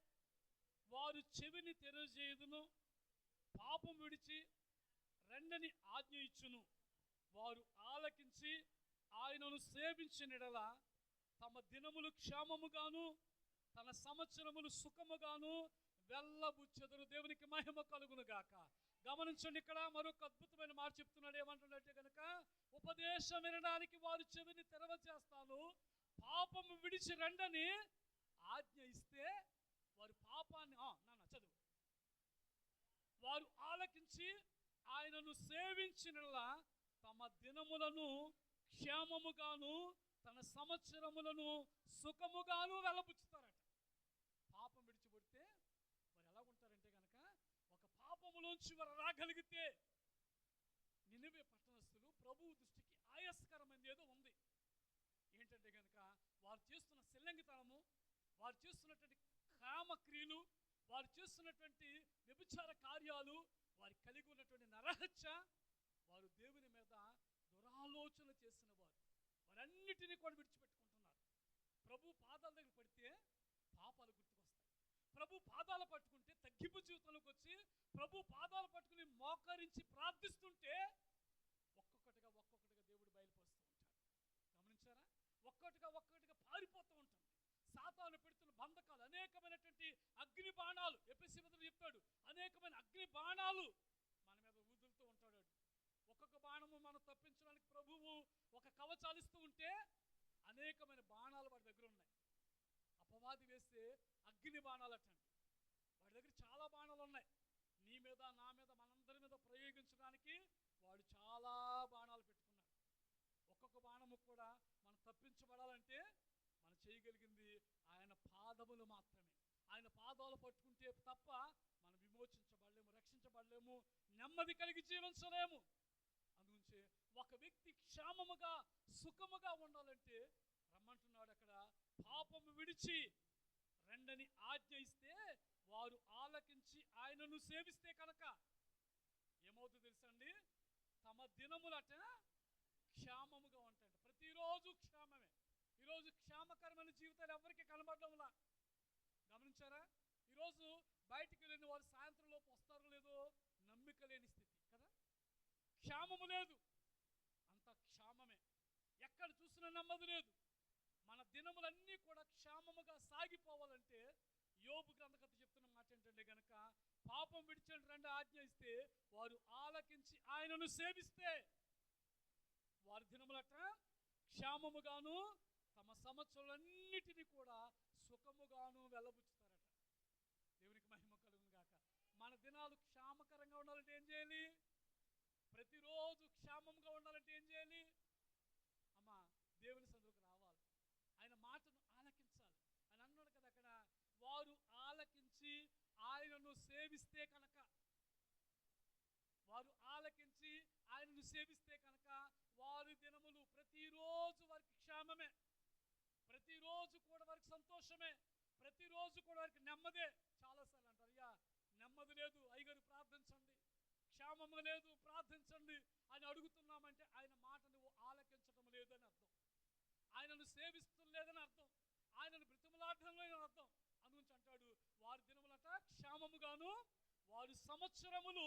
వారు చెవిని తెరచేయుదును, పాపం విడిచి రెండని ఆజ్ఞ ఇచ్చును. వారు ఆలకించి ఆయనను సేవించినెడల తమ దినములు క్షేమముగాను తన సంవత్సరములు సుఖముగాను వెళ్ళబుచ్చెదరు. దేవునికి మహిమ కలుగును గాక. గమనించండి, ఇక్కడ మరొక అద్భుతమైన మాట చెప్తున్నాడు. ఏమంటున్నట్టే కనుక, ఉపదేశం వినడానికి వారు చెవిని తెరవచేస్తాను, పాపము విడిచి రండని ఆజ్ఞ ఇస్తే వారు పాపాన్ని నాన్న చదువు వారు ఆలకించి ఆయనను సేవించినలా తమ దినములను క్షేమముగాను తన సంవత్సరములను సుఖముగాను వెళ్ళబుచ్చుతారట. పాపం విడిచిపెడితే వారు ఎలా ఉంటారంటే కనుక, ఒక పాపములోంచి వారు రాగలిగితే, నినివే పట్టణస్థులు ప్రభువు దృష్టికి ఆయాస్కరమైనది ఏదో ఉంది. ఏంటంటే కనుక, వారు చేస్తున్న సెల్లంగితనము, వారు చేస్తున్నటువంటి కామక్రియలు, వారు చేస్తున్నటువంటి వ్యభిచార కార్యాలు, వారు కలిగి ఉన్నటువంటి నరహత్య, వారు దేవుని మీద దురాలోచన చేసిన వారు, వారన్నిటినీ కూడా విడిచిపెట్టుకుంటున్నారు. ప్రభు పాదాల దగ్గర పడితే పాపాలు గుర్తుకొస్తాయి. ప్రభు పాదాలు పట్టుకుంటే తగ్గింపు జీవితంలోకి వచ్చి ప్రభు పాదాలు పట్టుకుని మోకరించి ప్రార్థిస్తుంటే ఒక్కొక్కటిగా దేవుడు బయలుపరుస్తూ ఉంటాడు. గమనించారా? ఒక్కొక్కటిగా పారిపోతూ ఉంటుంది. సాతాను పెడుతున్న బంధకాలు, అనేకమైనటువంటి అగ్ని బాణాలు, ఎఫెసీ పత్రికలో చెప్తాడు, అనేకమైన అగ్ని బాణాలు మన మీద ఊదులుతూ ఉంటాడు. ఒక్కొక్క బాణము మనం తప్పించడానికి ప్రభువు ఒక కవచాలిస్తూ ఉంటే అనేకమైన బాణాలు వాడి దగ్గర ఉన్నాయి. అపవాది వేస్తే అగ్ని బాణాలు అట్టండి, వాడి దగ్గర చాలా బాణాలు ఉన్నాయి. నీ మీద, నా మీద, మనందరి మీద ప్రయోగించడానికి వాడు చాలా బాణాలు పెట్టుకున్నాడు. ఒక్కొక్క బాణము కూడా మనం తప్పించబడాలంటే మనం చేయగలిగింది ఆయన పాదములు మాత్రమే. ఆయన పాదాలు పట్టుకుంటే తప్ప మనం విమోచించబడలేము, రక్షించబడలేము, నెమ్మది కలిగి జీవించలేము. అందుగురించి ఒక వ్యక్తి క్షేమముగా సుఖముగా ఉండాలంటే రమ్మంటున్నాడు అక్కడ, పాపము విడిచి రెండని ఆజ్ఞ ఇస్తే వారు ఆలకించి ఆయనను సేవిస్తే కనుక ఏమవుతుందో తెలుసండి, తమ దినములట క్షేమముగా ఉంటాయంట. ప్రతిరోజు క్షేమమే. ఈరోజు క్షేమకరమైన జీవితాలు ఎవరికి కనబడడంలా. గమనించారా? ఈరోజు బయటికి వెళ్ళిన వారు సాయంత్రం లోపు వస్తారో లేదో నమ్మిక లేని స్థితి కదా. క్షేమము లేదు, అంత క్షేమమే, ఎక్కడ చూసినా నెమ్మది లేదు. మన దినములన్నీ కూడా క్షేమముగా సాగిపోవాలంటే యోబు గ్రంథకర్త చెప్తున్న మాట ఏంటంటే గనక, పాపం విడిచండి రండి ఆజ్ఞ ఇస్తే వారు ఆలకించి ఆయనను సేవిస్తే వారి దినములట క్షేమముగాను తమ సంవత్సరాలన్నిటినీ కూడా సుఖముగాను వెళ్ళబుచ్చుతారట. దేవునికి మహిమ కలుగును గాక. మన దినాలు క్షేమకరంగా ఉండాలంటే ఏం చేయాలి? ప్రతిరోజు క్షేమంగా ఉండాలంటే ఏం చేయాలి? అమ్మా, దేవుని సన్నిధికి రావాలి, ఆయన మాటను ఆలకించాలి. ఆయన అన్నాడు కదా అక్కడ, వారు ఆలకించి ఆయనను సేవిస్తే కనుక, వారు ఆలకించి ఆయనను సేవిస్తే కనుక వారి దినములు ప్రతిరోజు వారికి క్షేమమే, ప్రతిరోజు కూడా వారికి సంతోషమే, ప్రతిరోజు కూడా వారికి నెమ్మదే. చాలాసార్లు అంటారు, అయ్యా నెమ్మది లేదు, అయ్యగారు ప్రార్థించండి, క్షేమము లేదు ప్రార్థించండి అని అడుగుతున్నామంటే ఆయన మాట నువ్వు ఆలకించడం లేదని అర్థం, ఆయనను సేవిస్తలేదని అర్థం, ఆయనను బ్రతిమలాడడం లేదని అర్థం. అందుగురించి అంటాడు, వారి దినములట క్షేమముగాను వారి సంవత్సరములు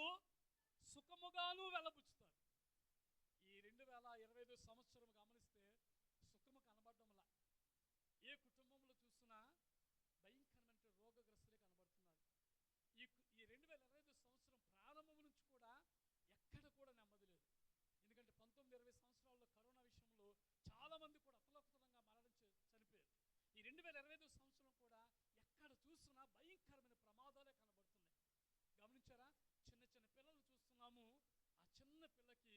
సుఖముగాను వెళ్ళబుచ్చుతారు. ఈ 2025 సంవత్సరం గమనిస్తే సుఖము కనబడడంలా. ఏ కుటుంబంలో చూసినా భయంకరమైన రోగగ్రస్తులే కనబడుతున్నారు. ఈ 2025 సంవత్సరం ప్రారంభం నుంచి కూడా ఎక్కడ కూడా నెమ్మది లేదు. ఎందుకంటే 19-20 సంవత్సరాల్లో కరోనా విషయంలో చాలామంది కూడా అతలకుతలంగా చనిపోయారు. ఈ 2025 సంవత్సరం కూడా ఎక్కడ చూసినా భయంకరమైన ప్రమాదాలే కనబడుతున్నాయి. గమనించారా? చిన్న చిన్న పిల్లలు చూస్తున్నాము, ఆ చిన్న పిల్లకి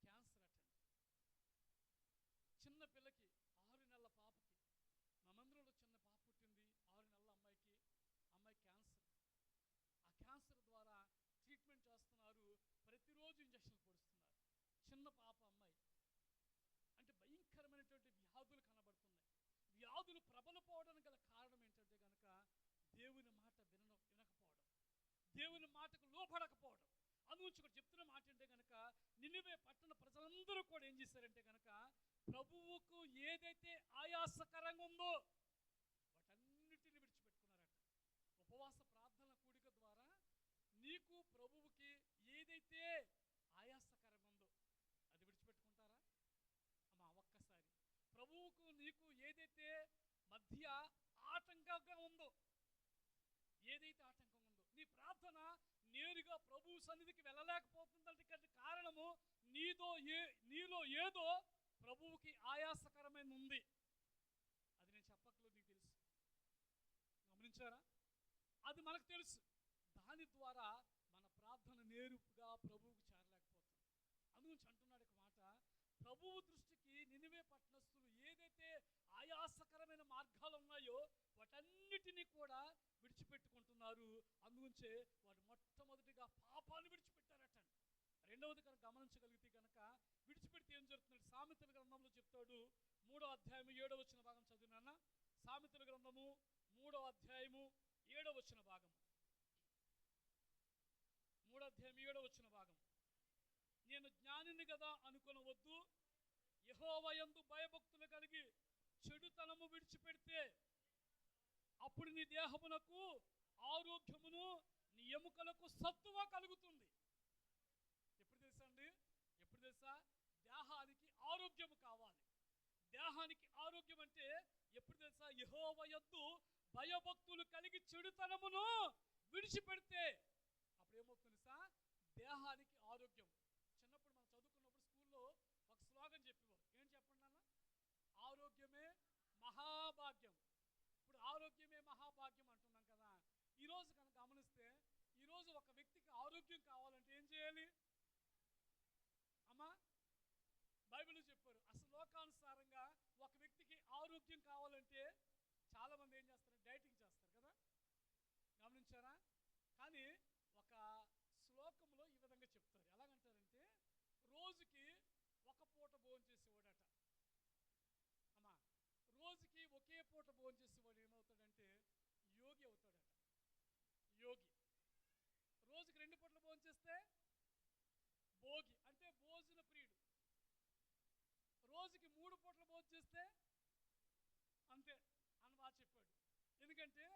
క్యాన్సర్ అటండి. చిన్న పిల్లకి 6 నెలల పాపకి, మా మందిరంలో చిన్న పాప పుట్టింది, 6 నెలల అమ్మాయి క్యాన్సర్. ఆ క్యాన్సర్ ద్వారా ట్రీట్మెంట్ చేస్తున్నారు, ప్రతిరోజు ఇంజక్షన్లు పొడుస్తున్నారు. చిన్న పాప అమ్మాయి అంటే భయంకరమైనటువంటి వ్యాధులు కనబడుతున్నాయి. వ్యాధులు ప్రబలపోవడానికి గల కారణం ఏంటంటే కనుక దేవుని మాట వినకపోవడం, దేవుని మాటకు లోపడకపోవడం. అందుగురించి ఇక్కడ చెప్తున్న మాట ఏంటంటే కనుక, నినివే పట్టణ ప్రజలందరూ కూడా ఏం చేశారంటే కనుక, ప్రభువుకు ఏదైతే ఆయాసకరంగా ఉందో వాటన్నిటిని విడిచిపెట్టుకున్నారట. ఉపవాస ప్రార్థనల కూడిక ద్వారా నీకు ప్రభువుకి ఏదైతే ఆయాసకరంగా ఉందో అది విడిచిపెట్టుకుంటారా అమ్మా? ఒక్కసారి ప్రభువుకు నీకు ఏదైతే మధ్య ఆటంకంగా ఉందో, ఏదైతే ఆటంకం ఉందో, నీ ప్రార్థన నేరుగా ప్రభు సన్నిధికి వెళ్ళలేకపోతుందంటే కారణము నీలో ఏదో ప్రభువుకి ఆయాసకరమైన ఉంది. అది నేను చెప్పక్కర్లేదు, నీకు తెలుసు. గమనించారా? అది మనకు తెలుసు. దాని ద్వారా మన ప్రార్థన నేరుగా ప్రభువుకు చేరలేకపోతుంది. అందుగురించి అంటున్నాడు ఒక మాట, ప్రభువు దృష్టికి నినివే పట్టణస్థులు ఏదైతే ఆయాసకరమైన మార్గాలు ఉన్నాయో వాటన్నిటినీ కూడా విడిచిపెట్టుకుంటున్నారు. అందుగుంచే వాడు మొట్టమొదటిగా పాపాన్ని విడిచిపెట్టారట. రెండవది కనుక గమనించగలిగితే కనుక విడిచిపెడితే ఏం జరుగుతుంది? సామెతల గ్రంథంలో చెప్తాడు, 3వ అధ్యాయం 7వ వచన భాగం చదివినా. సామెతల గ్రంథము 3వ అధ్యాయము 7వ వచన భాగం. 3వ అధ్యాయం 7వ వచన భాగం. నేను జ్ఞానిని కదా అనుకొనవద్దు, యెహోవా యందు భయభక్తులు కలిగి చెడుతనము విడిచిపెడితే అప్పుడు నీ దేహమునకు ఆరోగ్యమును, నీ ఎముకలకు సత్తువ కలుగుతుంది. ఎప్పుడు తెలుసా అండి? ఎప్పుడు తెలుసా? దేహానికి ఆరోగ్యము కావాలి. దేహానికి ఆరోగ్యం అంటే ఎప్పుడు తెలుసా? యెహోవా యందు భయభక్తులు కలిగి చెడుతనమును విడిచిపెడితే అప్పుడు ఏమవుతుంది సార్? దేహానికి ఆరోగ్యం. చిన్నప్పుడు మనం చదువుకున్నప్పుడు స్కూల్లో ఒక స్లోగన్ చెప్పేవారు. ఏం చెప్పండి అన్న? ఆరోగ్యమే మహాభాగ్యం. ఇప్పుడు ఆరోగ్యమే మహాభాగ్యం అంటున్నాం కదా. ఈరోజు కనుక గమనిస్తే, ఈరోజు ఒక వ్యక్తికి ఆరోగ్యం కావాలంటే ఏం చేయాలి అమ్మా? బైబిల్లో చెప్పారు. అసలు లోకానుసారంగా ఒక వ్యక్తికి ఆరోగ్యం కావాలంటే చాలామంది ఏం చేస్తారు? డైటింగ్ చేస్తారు కదా, గమనించారా? కానీ ఒక శ్లోకంలో ఈ విధంగా చెప్తారు. ఎలాగంటారంటే, రోజుకి ఒక పూట భోజనం చేసేవాడట అమ్మా. రోజుకి ఒకే పూట భోజనం చేసేవాడు ఏమవుతాడంటే యోగి అవుతాడట. యోగి. రోజుకి 2 పూటలు భోజనం చేస్తే భోగి, అంటే భోజన ప్రియుడు. రోజుకి 3 పూటలు భోజనం చేస్తే అంతే అని బాగా చెప్పాడు. ఎందుకంటే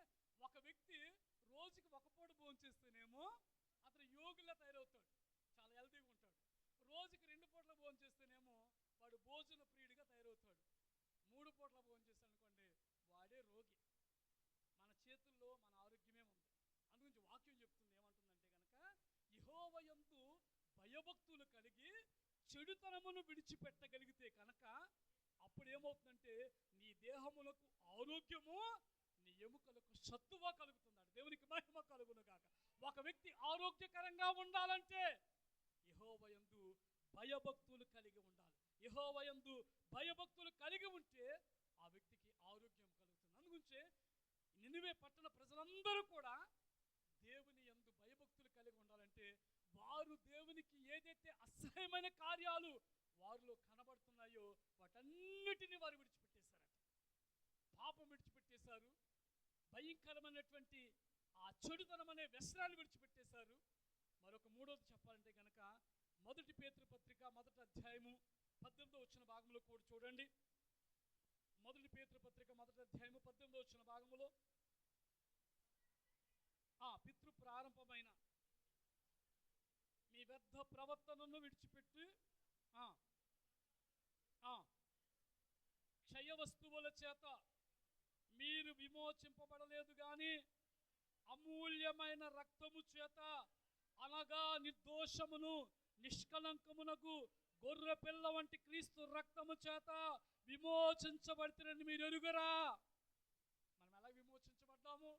ఒక వ్యక్తి రోజుకి ఒక పూట భోజనం చేస్తేనేమో అతను యోగిలా తయారవుతాడు, చాలా హెల్తీగా ఉంటాడు. రోజుకి 2 పూటల భోజనం చేస్తేనేమో వాడు భోజన ప్రియుడిగా తయారవుతాడు. 3 పూటల భోజనం చేస్తాడు అనుకోండి, వాడే రోగి. మన చేతుల్లో మన ఆరోగ్యమే ఉంది. అందుగురించి వాక్యం చెప్తుంది, ఏమంటుందంటే కనుక, యెహోవా యందు భయభక్తులు కలిగి చెడుతనమును విడిచిపెట్టగలిగితే కనుక అప్పుడు ఏమవుతుందంటే నీ దేహములకు ఆరోగ్యము, నీ ఎముకలకు సత్తువ కలుగుతున్నాడు. దేవునికి మహిమ కలుగును గాక. ఒక వ్యక్తి ఆరోగ్యకరంగా ఉండాలంటే యెహోవా యందు భయభక్తులు కలిగి ఉండాలి. యెహోవా యందు భయభక్తులు కలిగి ఉంటే ఆ వ్యక్తికి ఆరోగ్యం కలుగుతుంది. అందుగురించే నినివే పట్టణ ప్రజలందరూ కూడా దేవుని యందు భయభక్తులు కలిగి ఉండాలంటే వారు దేవునికి ఏదైతే అసహ్యమైన కార్యాలు వారిలో కనబడుతున్నాయో వాటన్నిటిని వారు విడిచిపెట్టేశారట. పాపం విడిచిపెట్టేశారు, భయంకరమైనటువంటి ఆ చెడుతనం అనే వ్యసనాన్ని విడిచిపెట్టేశారు. మరొక మూడోది చెప్పాలంటే కనుక 1 పేతురు పత్రిక 1వ అధ్యాయము 18వ వచన భాగంలో కూడా చూడండి. 1 పేతురు పత్రిక 1వ అధ్యాయము 18వ వచన భాగంలో పితృ ప్రారంభమైన మీ వ్యర్థ ప్రవర్తనను విడిచిపెట్టి క్షయ వస్తువుల చేత మీరు విమోచింపబడలేదు గాని అమూల్యమైన రక్తము చేత, అనగా నిర్దోషమును నిష్కలంకమునకు గొర్రె పిల్ల వంటి క్రీస్తు రక్తము చేత విమోచించబడుతున్నని మీరు ఎరుగరా? మనం ఎలా విమోచించబడ్డాము?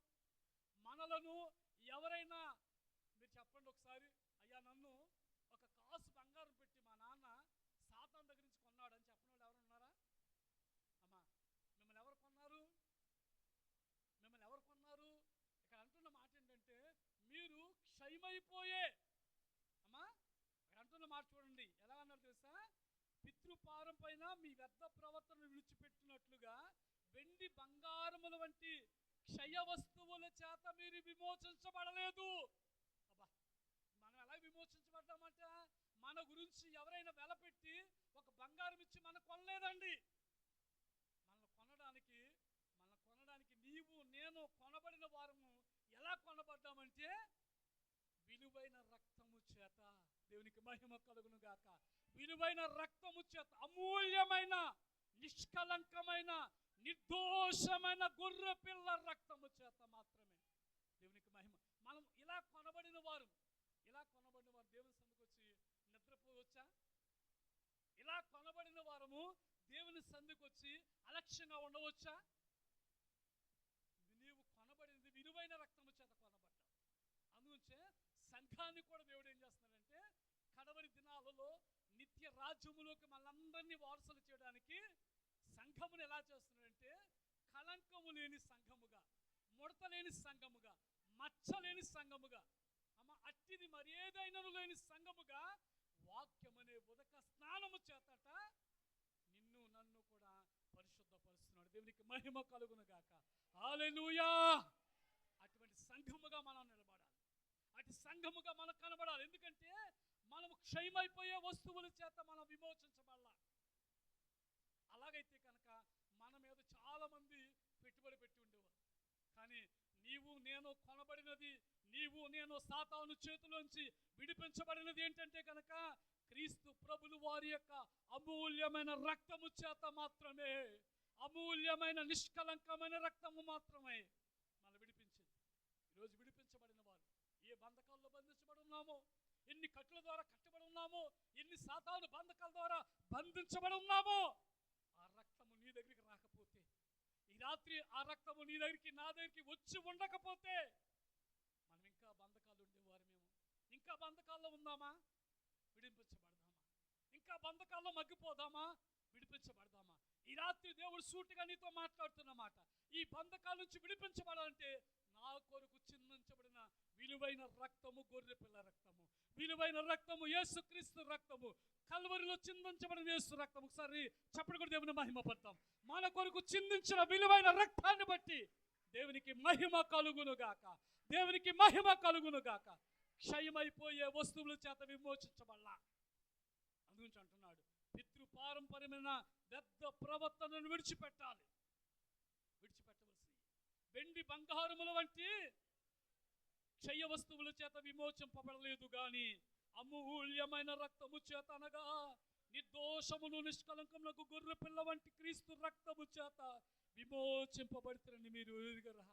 మనలను ఎవరైనా మీరు చెప్పండి ఒకసారి, అయ్యా నన్ను ఒక కాసు బంగారం పెట్టి మా నాన్న సాతాన్ దగ్గర నుంచి కొన్నాడు అని చెప్పిన వాళ్ళు ఎవరు ఉన్నారా అమ్మా? మిమ్మల్ని ఎవరు కొన్నారు? మిమ్మల్ని ఎవరు కొన్నారు? ఇక్కడ అంటున్న మాట ఏంటంటే, మీరు క్షయమైపోయే అమ్మా. ఇక్కడ అంటున్న మాట చూడండి, ఎలా అన్నారు తెలుసా? పితృపారం పైన మీ వ్యర్థ ప్రవర్తనను విడిచిపెట్టినట్లుగా వెండి బంగారముల వంటి క్షయ వస్తువుల చేత మీరు విమోచించబడలేదు. అబ్బా, మనం ఎలా విమోచించబడ్డామంట? మన గురించి ఎవరైనా వెలపెట్టి ఒక బంగారం ఇచ్చి మనం కొనలేదండి. మనల్ని కొనడానికి నీవు నేను కొనబడిన వారము ఎలా కొనబడ్డామంటే విలువైన రక్తము చేత. దేవునికి మహిమ కలుగును గాక. విలువైన రక్తము చేత, అమూల్యమైన నిష్కలంకమైన నిర్దోషమైన గొర్రె పిల్ల రక్తము చేత మాత్రమే. దేవునికి మనం ఇలా కొనబడిన వారు దేవుని సందుకు వచ్చి నిద్రపోవచ్చా? ఇలా కొనబడిన వారము దేవుని సందుకు వచ్చి అలక్ష్యంగా ఉండవచ్చా? నీవు కొనబడింది విలువైన రక్తము చేత కొనబడ్డావు. అందుకే సంఘాన్ని కూడా దేవుడు ఏం చేస్తున్నాడంటే కడవరి దినాలలో నిత్య రాజ్యములోకి మనందరినీ వారసులు చేయడానికి సంఘమును ఎలా చేస్తున్నాడంటే కళంకము లేని సంఘముగా, ముడత లేని సంఘముగా, మచ్చలేని సంఘముగా, అట్టిది మరేదైనను లేని సంఘముగా వాక్యమనే ఉదక స్నానము చేతట నిన్ను నన్ను కూడా పరిశుద్ధపరుస్తున్నాడు. దేవునికి మహిమ కలుగును గాక. హల్లెలూయా. అటువంటి సంఘముగా మనం నిలబడాలి, అటు సంఘముగా మనం కనబడాలి. ఎందుకంటే మనము క్షయమైపోయే వస్తువుల చేత మనం విమోచించబడాల. అలాగైతే కనుక మన మీద చాలా మంది పెట్టుబడి పెట్టి ఉండేవారు. కానీ నీవు నేను కొనబడినది, నీవు నేను సాతాను చేతిలోంచి విడిపించబడినది ఏంటంటే కనుక క్రీస్తు ప్రభులు వారి యొక్క అమూల్యమైన రక్తము చేత మాత్రమే, అమూల్యమైన నిష్కలంకమైన రక్తము మాత్రమే మన విడిపించింది. ఈరోజు విడిపించబడిన వారు ఏ బంధకాల్లో బంధించబడి ఉన్నామో, ఎన్ని కట్ల ద్వారా కట్టబడి ఉన్నామో, ఎన్ని సాతాను బంధకాల ద్వారా బంధించబడి ఉన్నామో, ఆ రక్తము నీ దగ్గరికి రాకపోతే, ఈ రాత్రి ఆ రక్తము నీ దగ్గరికి నా దగ్గరికి వచ్చి ఉండకపోతే మనం ఇంకా బంధకాలు ఉండేవారమేమో. ఇంకా బంధకాల్లో ఉందామా? విడిపించబడదామా? ఇంకా బంధకాల్లో మగ్గిపోదామా? విడిపించబడదామా? ఈ రాత్రి దేవుడు సూటిగా నీతో మాట్లాడుతున్నమాట. ఈ బంధకాల నుంచి విడిపించబడాలంటే నా కొరకు చిందించబడిన విలువైన రక్తము, గొర్రె పిల్ల రక్తము, విలువైన రక్తము, యేసుక్రీస్తు రక్తము, కల్వరిలో చిందించబడిన యేసు రక్తం. ఒకసారి చప్పటి కొట్టి దేవుని మహిమ పడతాం. మన కొరకు చిందించిన విలువైన రక్తాన్ని బట్టి దేవునికి మహిమ కలుగును గాక, దేవునికి మహిమ కలుగును గాక. క్షయమైపోయే వస్తువుల చేత విమోచించబడలా. అందుగురించి అంటున్నాడు పితృపారంపర్యమైన పెద్ద ప్రవర్తనను విడిచిపెట్టాలి. విడిచిపెట్టవలసి వెండి బంగారముల వంటి క్షయ వస్తువుల చేత విమోచింపబడలేదు గాని అమూల్యమైన రక్తము చేత, అనగా నిర్దోషమును నిష్కలంకమునకు గొర్రె పిల్ల వంటి క్రీస్తు రక్తము చేత విమోచింపబడుతున్నని మీరు ఎరుగరా?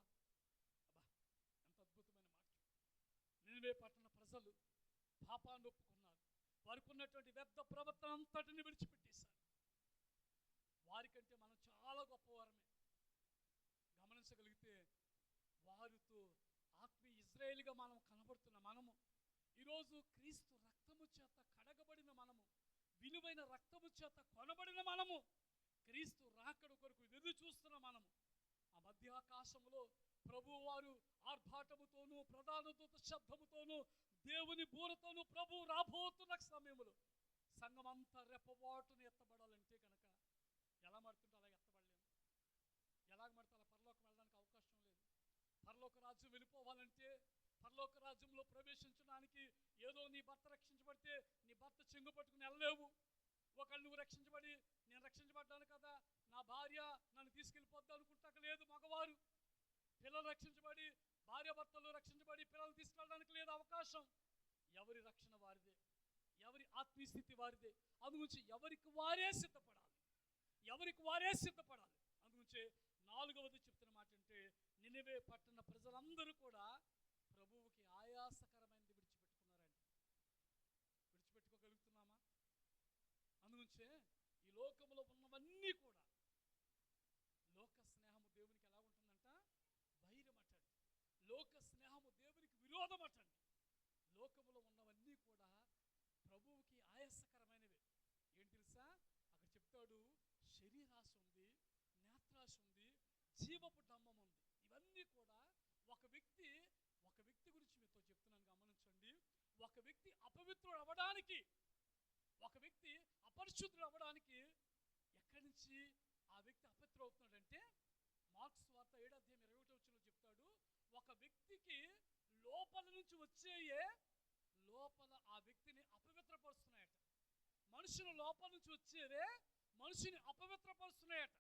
ఎంత అద్భుతమైన మాట. నినివే పట్టణ ప్రజలు పాపాన్ని ఒప్పుకున్నారు. వారికి ఉన్నటువంటి వ్యర్థ ప్రవర్తన అంతటిని విడిచిపెట్టేశారు. వారికంటే మనం చాలా గొప్పవారమే. గమనించగలిగితే వారితో ఆత్మీయ ఇజ్రాయేలుగా మనం కనబడుతున్న మనము, ఈరోజు క్రీస్తు రక్తము చేత కడగబడిన మనము, విలువైన రక్తము చేత కొనబడిన మనము, క్రీస్తు రాకడ కొరకు ఎదురు చూస్తున్న మనము, ఆ మధ్యాకాశములో ప్రభు వారు ఆర్భాటముతోనూ ప్రధాన దూత శబ్దముతోనూ దేవుని బూరతోనూ ప్రభు రాబోతున్న సమయంలో సంఘం అంతా రెప్పవాటును ఎత్తబడాలంటే కనుక ఎలా మడుతుంటే అలా ఎత్తబడలేము. ఎలాగ మడితే అలా పరలోకం వెళ్ళడానికి అవకాశం లేదు. పరలోక రాజ్యం వెళ్ళిపోవాలంటే, పరలోక రాజ్యంలో ప్రవేశించడానికి ఏదో నీ భర్త రక్షించబడితే నీ భర్త చెంగు పట్టుకుని వెళ్ళలేవు. ఒకళ్ళు నువ్వు రక్షించబడి నేను రక్షించబడ్డాను కదా, నా భార్య నన్ను తీసుకెళ్ళిపోద్దా అనుకుంటాక లేదు. మగవారు పిల్లలు రక్షించబడి, భార్య భర్తలు రక్షించబడి పిల్లలు తీసుకెళ్ళడానికి లేదు అవకాశం. ఎవరి రక్షణ వారిదే, ఎవరి ఆత్మీయ స్థితి వారిదే. అందుగురించి ఎవరికి వారే సిద్ధపడాలి, ఎవరికి వారే సిద్ధపడాలి. అందుగురించి 4వది చెప్తున్న మాట అంటే, నినివే పట్టణ ప్రజలందరూ కూడా ప్రభువుకి ఆయాసకరమైనది విడిచిపెట్టుకున్నారండి. విడిచిపెట్టుకోగలుగుతున్నామా? అందుగురించే ఈ లోకంలో ఉన్నవన్నీ కూడా, లోక స్నేహము దేవునికి ఎలా ఉంటుందంట? వైరం అటండి. లోక స్నేహము దేవునికి విరోధం అటండి. లోకములో ఉన్నవన్నీ కూడా ప్రభువుకి ఆయాసకరమైనవి. ఏంటి తెలుసా? అక్కడ చెప్తాడు, శరీరాశ ఉంది, నేత్రాశ ఉంది, జీవపు డంబం ఉంది. ఇవన్నీ కూడా ఒక వ్యక్తి గురించి మీతో చెప్తున్నాను, గమనించండి. ఒక వ్యక్తి అపవిత్రుడు అవ్వడానికి, ఒక వ్యక్తి అపరిశుద్ధుడు అవ్వడానికి ఎక్కడి నుంచి ఆ వ్యక్తి అపవిత్రుడు అవుతున్నాడంటే, మార్క్స్ వార్త 7:21 చెప్తాడు, ఒక వ్యక్తికి లోపల నుంచి వచ్చేయే లోపల ఆ వ్యక్తిని అపవిత్రపరుస్తున్నాయట. మనుషుల లోపల నుంచి వచ్చేవే మనిషిని అపవిత్రపరుస్తున్నాయట.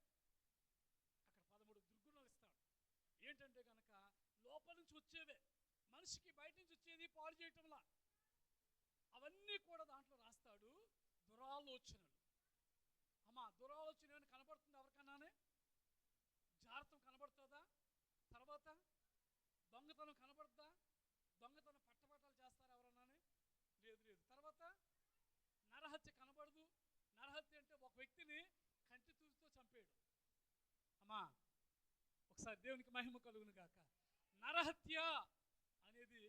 అక్కడ 13 దుర్గుణాలు ఇస్తాడు. ఏంటంటే కనుక లోపల నుంచి వచ్చేవే, మనిషికి బయట నుంచి వచ్చేది పాడు చేయటంలా, అవన్నీ కూడా దాంట్లో రాస్తాడు. దురాలోచనలు. దురాలోచన ఏమైనా కనబడుతుంది ఎవరికన్నానే? జాగ్రత్త కనబడుతుందా? తర్వాత దొంగతనం కనబడుతుందా? దొంగతనం పట్టబట్టాలు చేస్తారు ఎవరన్నాని? లేదు లేదు. తర్వాత నరహత్య కనబడదు. నరహత్య అంటే ఒక వ్యక్తిని కంటి తూచుతో చంపేయడం. అమ్మా ఒకసారి దేవునికి మహిమ కలుగును గాక. నరహత్య అనేది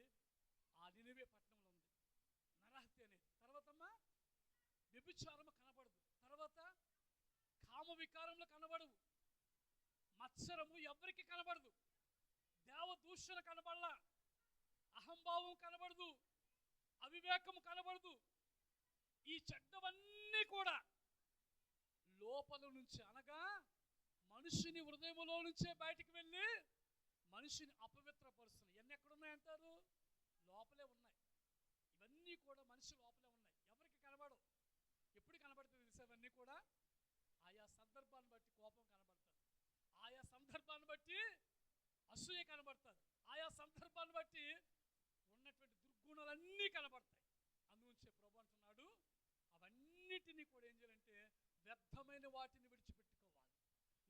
ఆ నినివే పట్టణంలో ఉంది, నరహత్య అనేది. తర్వాత అమ్మా వ్యభిచారము కనబడదు. తర్వాత కామ వికారంలో కనబడవు. మత్సరము ఎవరికి కనబడదు. దేవదూషణ కనబడలా. అహంభావం కనబడదు. అవివేకము కనబడదు. ఈ చెడ్డవన్నీ కూడా లోపల నుంచి, అనగా మనుషుని హృదయంలో నుంచే బయటికి వెళ్ళి మనిషిని అపవిత్రపరుస్తున్నాయి. ఇవన్నీ ఎక్కడున్నాయంటారు? లోపలే ఉన్నాయి. ఇవన్నీ కూడా మనిషి లోపలే ఉన్నాయి, ఎవరికి కనబడవు. ఎప్పుడు కనబడుతుంది తెలుసా? ఇవన్నీ కూడా ఆయా సందర్భాన్ని బట్టి కోపం కనబడుతుంది, ఆయా సందర్భాన్ని బట్టి అసూయ కనబడుతుంది, ఆయా సందర్భాన్ని బట్టి ఉన్నటువంటి దుర్గుణాలన్నీ కనబడతాయి. అందుగురించే ప్రభు అంటున్నాడు, అవన్నిటినీ కూడా ఏం చేయాలంటే వ్యర్థమైన వాటిని విడిచిపెట్టుకోవాలి.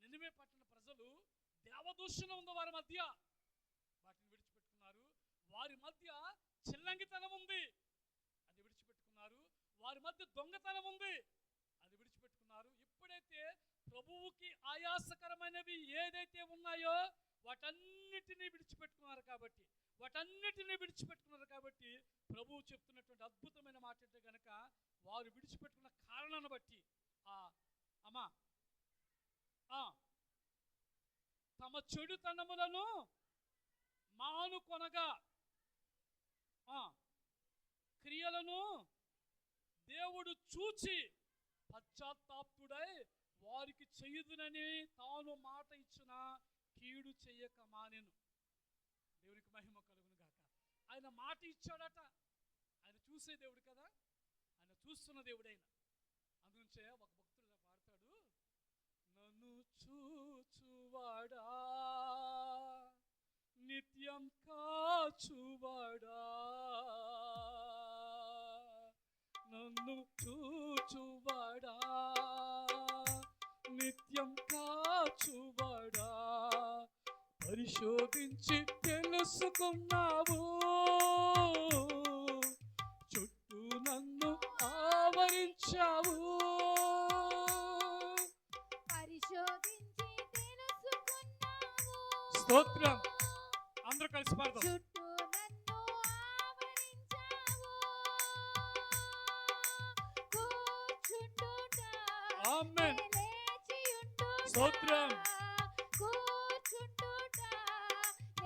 నినివే పట్టణ ప్రజలు దేవదూషణ ఉంది వారి మధ్య, వాటిని విడిచిపెట్టుకున్నారు. వారి మధ్య చిల్లంగితనం ఉంది, అది విడిచిపెట్టుకున్నారు. వారి మధ్య దొంగతనం ఉంది, అది విడిచిపెట్టుకున్నారు. ఎప్పుడైతే ప్రభువుకి ఆయాసకరమైనవి ఏదైతే ఉన్నాయో వాటన్నిటినీ విడిచిపెట్టుకున్నారు కాబట్టి ప్రభువు చెప్తున్నటువంటి అద్భుతమైన మాట అంటే గనక, వారు విడిచిపెట్టుకున్న కారణాన్ని బట్టి తమ చెడుతనములను మానుకొనగా క్రియలను దేవుడు చూచి పశ్చాత్తాప్తుడై వారికి చేయుదునని తాను మాట ఇచ్చిన కీడు చెయ్యక మానెను. దేవునికి మహిమ కలుగును గాక. ఆయన మాట ఇచ్చాడట. ఆయన చూసే దేవుడు కదా, ఆయన చూస్తున్న దేవుడైన. అందునుంచే ఒక భక్తుడు పాడతాడు, నన్ను చూచువాడా నిత్యం కాచువాడా, నన్ను చూచువాడా నిత్యం కాచువాడా, పరిశోధించి తెలుసుకున్నావు, చుట్టూ నన్ను ఆవరించావు, పరిశోధించి తెలుసుకున్నావు. స్తోత్రం. అందరూ కలిసి పాడదాం. చుట్టూ నన్ను ఆవరించావు, కూర్చుండుట ఆమేన్. లేచియుండుట, స్తోత్రం. కూర్చుండుట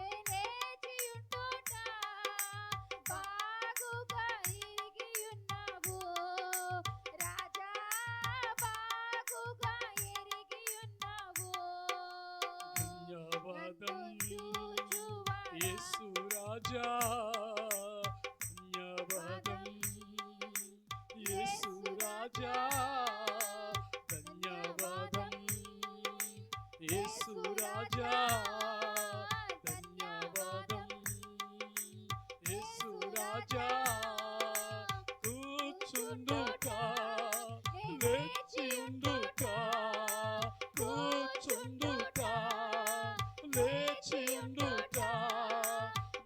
లేచియుండుట, బాగుగా ఎరిగియున్నావు రాజా, బాగుగా ఎరిగియున్నావు. ధన్యవాదం యేసు రాజా, ధన్యవాదం యేసు రాజా, ధన్యవాదం యేసు రాజా, ధన్యవాదం యేసు రాజా, కూర్చుండుట లేచియుండుట, కూర్చుండుట లేచియుండుట,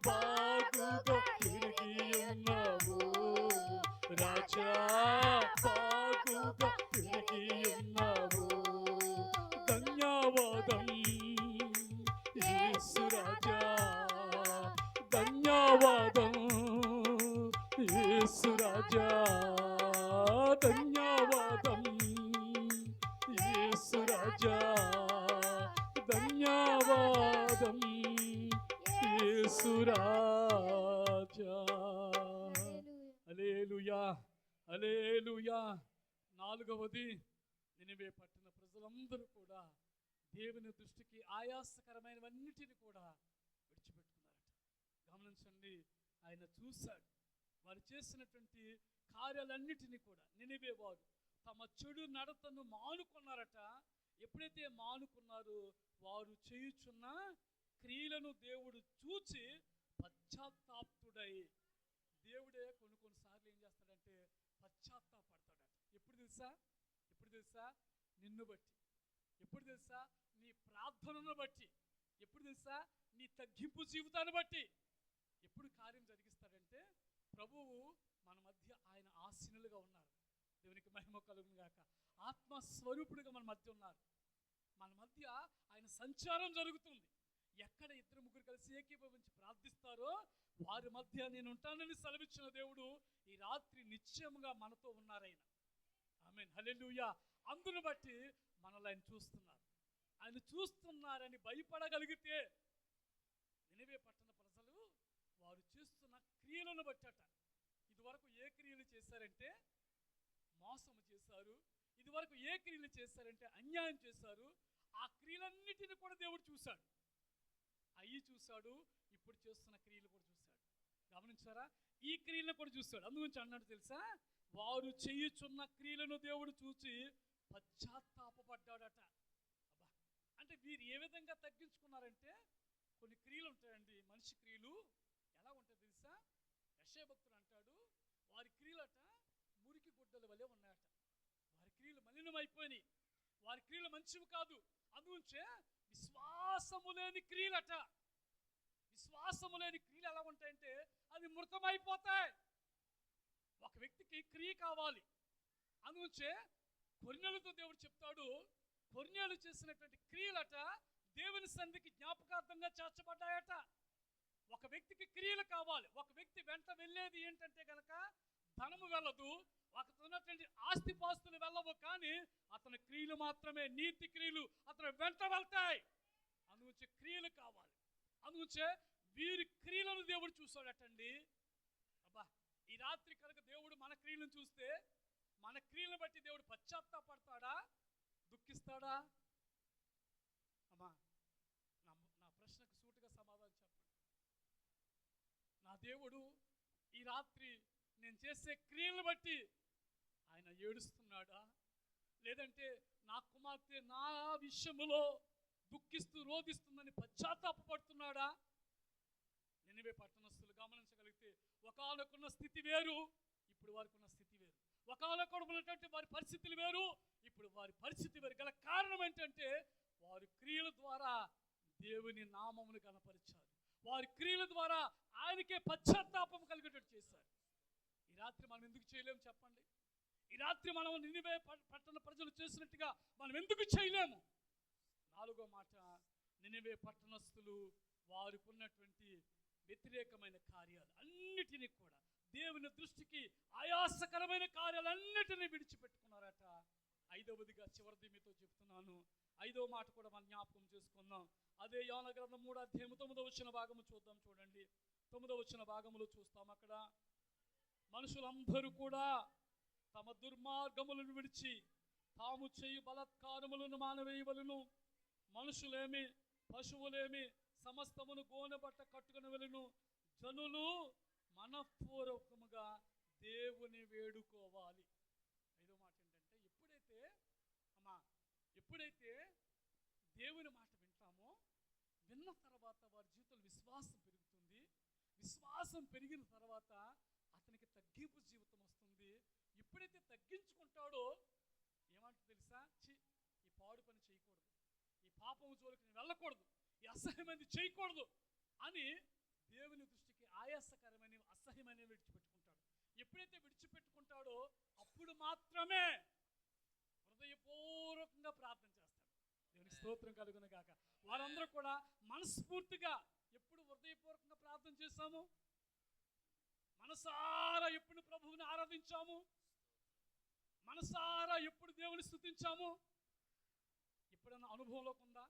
బాగుగా తిరిగియున్నావు రాజా, బాగుగా తిరిగియున్నావు. ధన్యవాదం యేసు రాజా, ధన్యవాదం యేసు రాజా, ధన్యవాదం యేసు రాజా, ధన్యవాదం యేసు రాజా. హల్లెలూయా, హల్లెలూయా. నాలుగవది, నినివే పట్టణ ప్రజలందరూ కూడా దేవుని దృష్టికి ఆయాసకరమైనవన్నిటిని కూడా విడిచిపెట్టుకున్నారట. గమనించండి, ఆయన చూశాడు వారు చేసినటువంటి కార్యాలన్నిటినీ కూడా. నినివే వారు తమ చెడు నడతను మానుకున్నారట. ఎప్పుడైతే మానుకున్నారో వారు చేయుచున్న క్రియలను దేవుడు చూచి పశ్చాత్తాప్తుడై, దేవుడే కొన్నిసార్లు ఏం చేస్తాడంటే పశ్చాత్తాపడతాడట. ఎప్పుడు తెలుసా? నిన్ను బట్టి. ఎప్పుడు తెలుసా? నీ ప్రార్థనను బట్టి. ఎప్పుడు తెలుసా? నీ తగ్గింపు జీవితాన్ని బట్టి. ఎప్పుడు కార్యం జరిగిస్తాడంటే ప్రభువు మన మధ్య ఆయన ఆసీనులుగా ఉన్నారు. దేవునికి మహిమ కలుగును గాక. ఆత్మస్వరూపుడుగా మన మధ్య ఉన్నారు. మన మధ్య ఆయన సంచారం జరుగుతుంది. ఎక్కడ ఇద్దరు ముగ్గురు కలిసి ఏకీభవించి ప్రార్థిస్తారో వారి మధ్య నేను ఉంటానని సెలవిచ్చిన దేవుడు ఈ రాత్రి నిశ్చయముగా మనతో ఉన్నారాయన. ఆమేన్, హల్లెలూయా. అందును బట్టి మనల్ని ఆయన చూస్తున్నారు. ఆయన చూస్తున్నారని భయపడగలిగితే నినివే పట్టణ ప్రజలు వారు చేస్తున్న క్రియలను బట్టట. ఇదివరకు ఏ క్రియలు చేశారంటే మోసం చేశారు. ఇదివరకు ఏ క్రియలు చేశారంటే అన్యాయం చేశారు. ఆ క్రియలన్నిటిని కూడా దేవుడు చూశాడు. అయ్యి చూశాడు, ఇప్పుడు చేస్తున్న క్రియలు కూడా చూశాడు. గమనించారా? ఈ క్రియలను కూడా చూశాడు. అందుగురించి అన్నాడు తెలుసా, వారు చేయుచున్న క్రియలను దేవుడు చూసి పశ్చాత్తాపడ్డాడట. అబ్బా, అంటే వీరు ఏ విధంగా తగ్గించుకున్నారంటే కొన్ని క్రియలు ఉంటాయండి. మనిషి క్రియలు ఎలా ఉంటాయి తెలుసా? యెషయా భక్తుడు అంటాడు, వారి క్రియలట మురికి గుడ్డల వలె ఉన్నాయట. వారి క్రియలు మలినమైపోయినాయి. వారి క్రియలు మంచివి కాదు. అందుగురించే విశ్వాసము లేని క్రియలట. విశ్వాసము లేని క్రియలు ఎలా ఉంటాయంటే అది మృతమైపోతాయి. ఒక వ్యక్తికి క్రియ కావాలి. అందుగురించే కొర్నేలుతో దేవుడు చెప్తాడు, కొర్నేలు చేసినటువంటి క్రియలట దేవుని సన్నిధికి జ్ఞాపకార్థంగా చేర్చబడ్డాయట. ఒక వ్యక్తికి క్రియలు కావాలి. ఒక వ్యక్తి వెంట వెళ్ళేది ఏంటంటే గనక ధనము వెళ్ళదు, అతనున్నటువంటి ఆస్తిపాస్తులు వెళ్ళవు, కానీ అతని క్రియలు మాత్రమే, నీతి క్రియలు అతను వెంట వెళ్తాయి. అందుగురించి క్రియలు కావాలి. అందుగురించే వీరి క్రియలను దేవుడు చూస్తాడటండి. అబ్బా, ఈ రాత్రి కనుక దేవుడు మన క్రియలను చూస్తే మన క్రియలను బట్టి దేవుడు పశ్చాత్తాపడతాడా, దుఃఖిస్తాడా? అమ్మా, నా ప్రశ్నకు సూటిగా సమాధానం చెప్పండి. నా దేవుడు ఈ రాత్రి నేను చేసే క్రియలను బట్టి ఆయన ఏడుస్తున్నాడా, లేదంటే నా కుమార్తె నా విషయములో దుఃఖిస్తూ రోధిస్తుందని పశ్చాత్తాపడుతున్నాడా? నినివే పట్టణస్థులు గమనించగలిగితే ఒకానొకున్న స్థితి వేరు, ఇప్పుడు వారికి ఉన్న స్థితి వేరు. ఒకానొకడు ఉన్నటువంటి వారి పరిస్థితులు వేరు, ఇప్పుడు వారి పరిస్థితి వేరు. గల కారణం ఏంటంటే వారి క్రియల ద్వారా దేవుని నామమును కనపరిచారు. వారి క్రియల ద్వారా ఆయనకే పశ్చాత్తాపం కలిగేటట్టు చేశారు. ఈ రాత్రి మనం ఎందుకు చేయలేము చెప్పండి? ఈ రాత్రి మనం నినివే పట్టణ ప్రజలు చేసినట్టుగా మనం ఎందుకు చేయలేము? నాలుగో మాట, నినివే పట్టణస్థులు వారికి ఉన్నటువంటి వ్యతిరేకమైన కార్యాలు అన్నిటినీ కూడా, దేవుని దృష్టికి ఆయాసకరమైన కార్యాలన్నిటినీ విడిచిపెట్టుకున్నారట. ఐదవదిగా చివరిది మీతో చెప్తున్నాను. ఐదో మాట కూడా మనం జ్ఞాపకం చేసుకుందాం. అదే యోనా గ్రంథం 3వ అధ్యాయం 9వ వచన భాగము చూద్దాం. చూడండి, 9వ వచన భాగములో చూస్తాం. అక్కడ మనుషులందరూ కూడా తమ దుర్మార్గములను విడిచి తాము చేయు బలత్కారములను మానవేయవలను. మనుషులేమి పశువులేమి సమస్తమును గోనె బట్ట కట్టుకుని వెళ్ళును. జనులు మనఃపూర్వకముగా దేవుని వేడుకోవాలి. ఐదో మాట ఏంటంటే, ఎప్పుడైతే దేవుని మాట వింటామో, విన్న తర్వాత వారి జీవితంలో విశ్వాసం పెరుగుతుంది. విశ్వాసం పెరిగిన తర్వాత అతనికి తగ్గింపు జీవితం వస్తుంది. ఎప్పుడైతే తగ్గించుకుంటాడో ఏమంటే తెలుసా, ఈ పాడు పని చేయకూడదు, ఈ పాపము జోలికి నేను వెళ్ళకూడదు, ఈ అసహ్యమైనది చేయకూడదు అని దేవుని దృష్టికి ఆయాసకరమైన అసహ్యమైన విడిచిపెట్టుకుంటాడు. ఎప్పుడైతే విడిచిపెట్టుకుంటాడో అప్పుడు మాత్రమే హృదయపూర్వకంగా ప్రార్థన చేస్తాడు. దేవునికి స్తోత్రం కలుగును గాక. వారందరూ కూడా మనస్ఫూర్తిగా ఎప్పుడు హృదయపూర్వకంగా ప్రార్థన చేశాము, మనసారా ఎప్పుడు ప్రభువుని ఆరాధించాము, మనసారా ఎప్పుడు దేవుని స్తుతించాము? ఎప్పుడైనా అనుభవంలోకి ఉందా?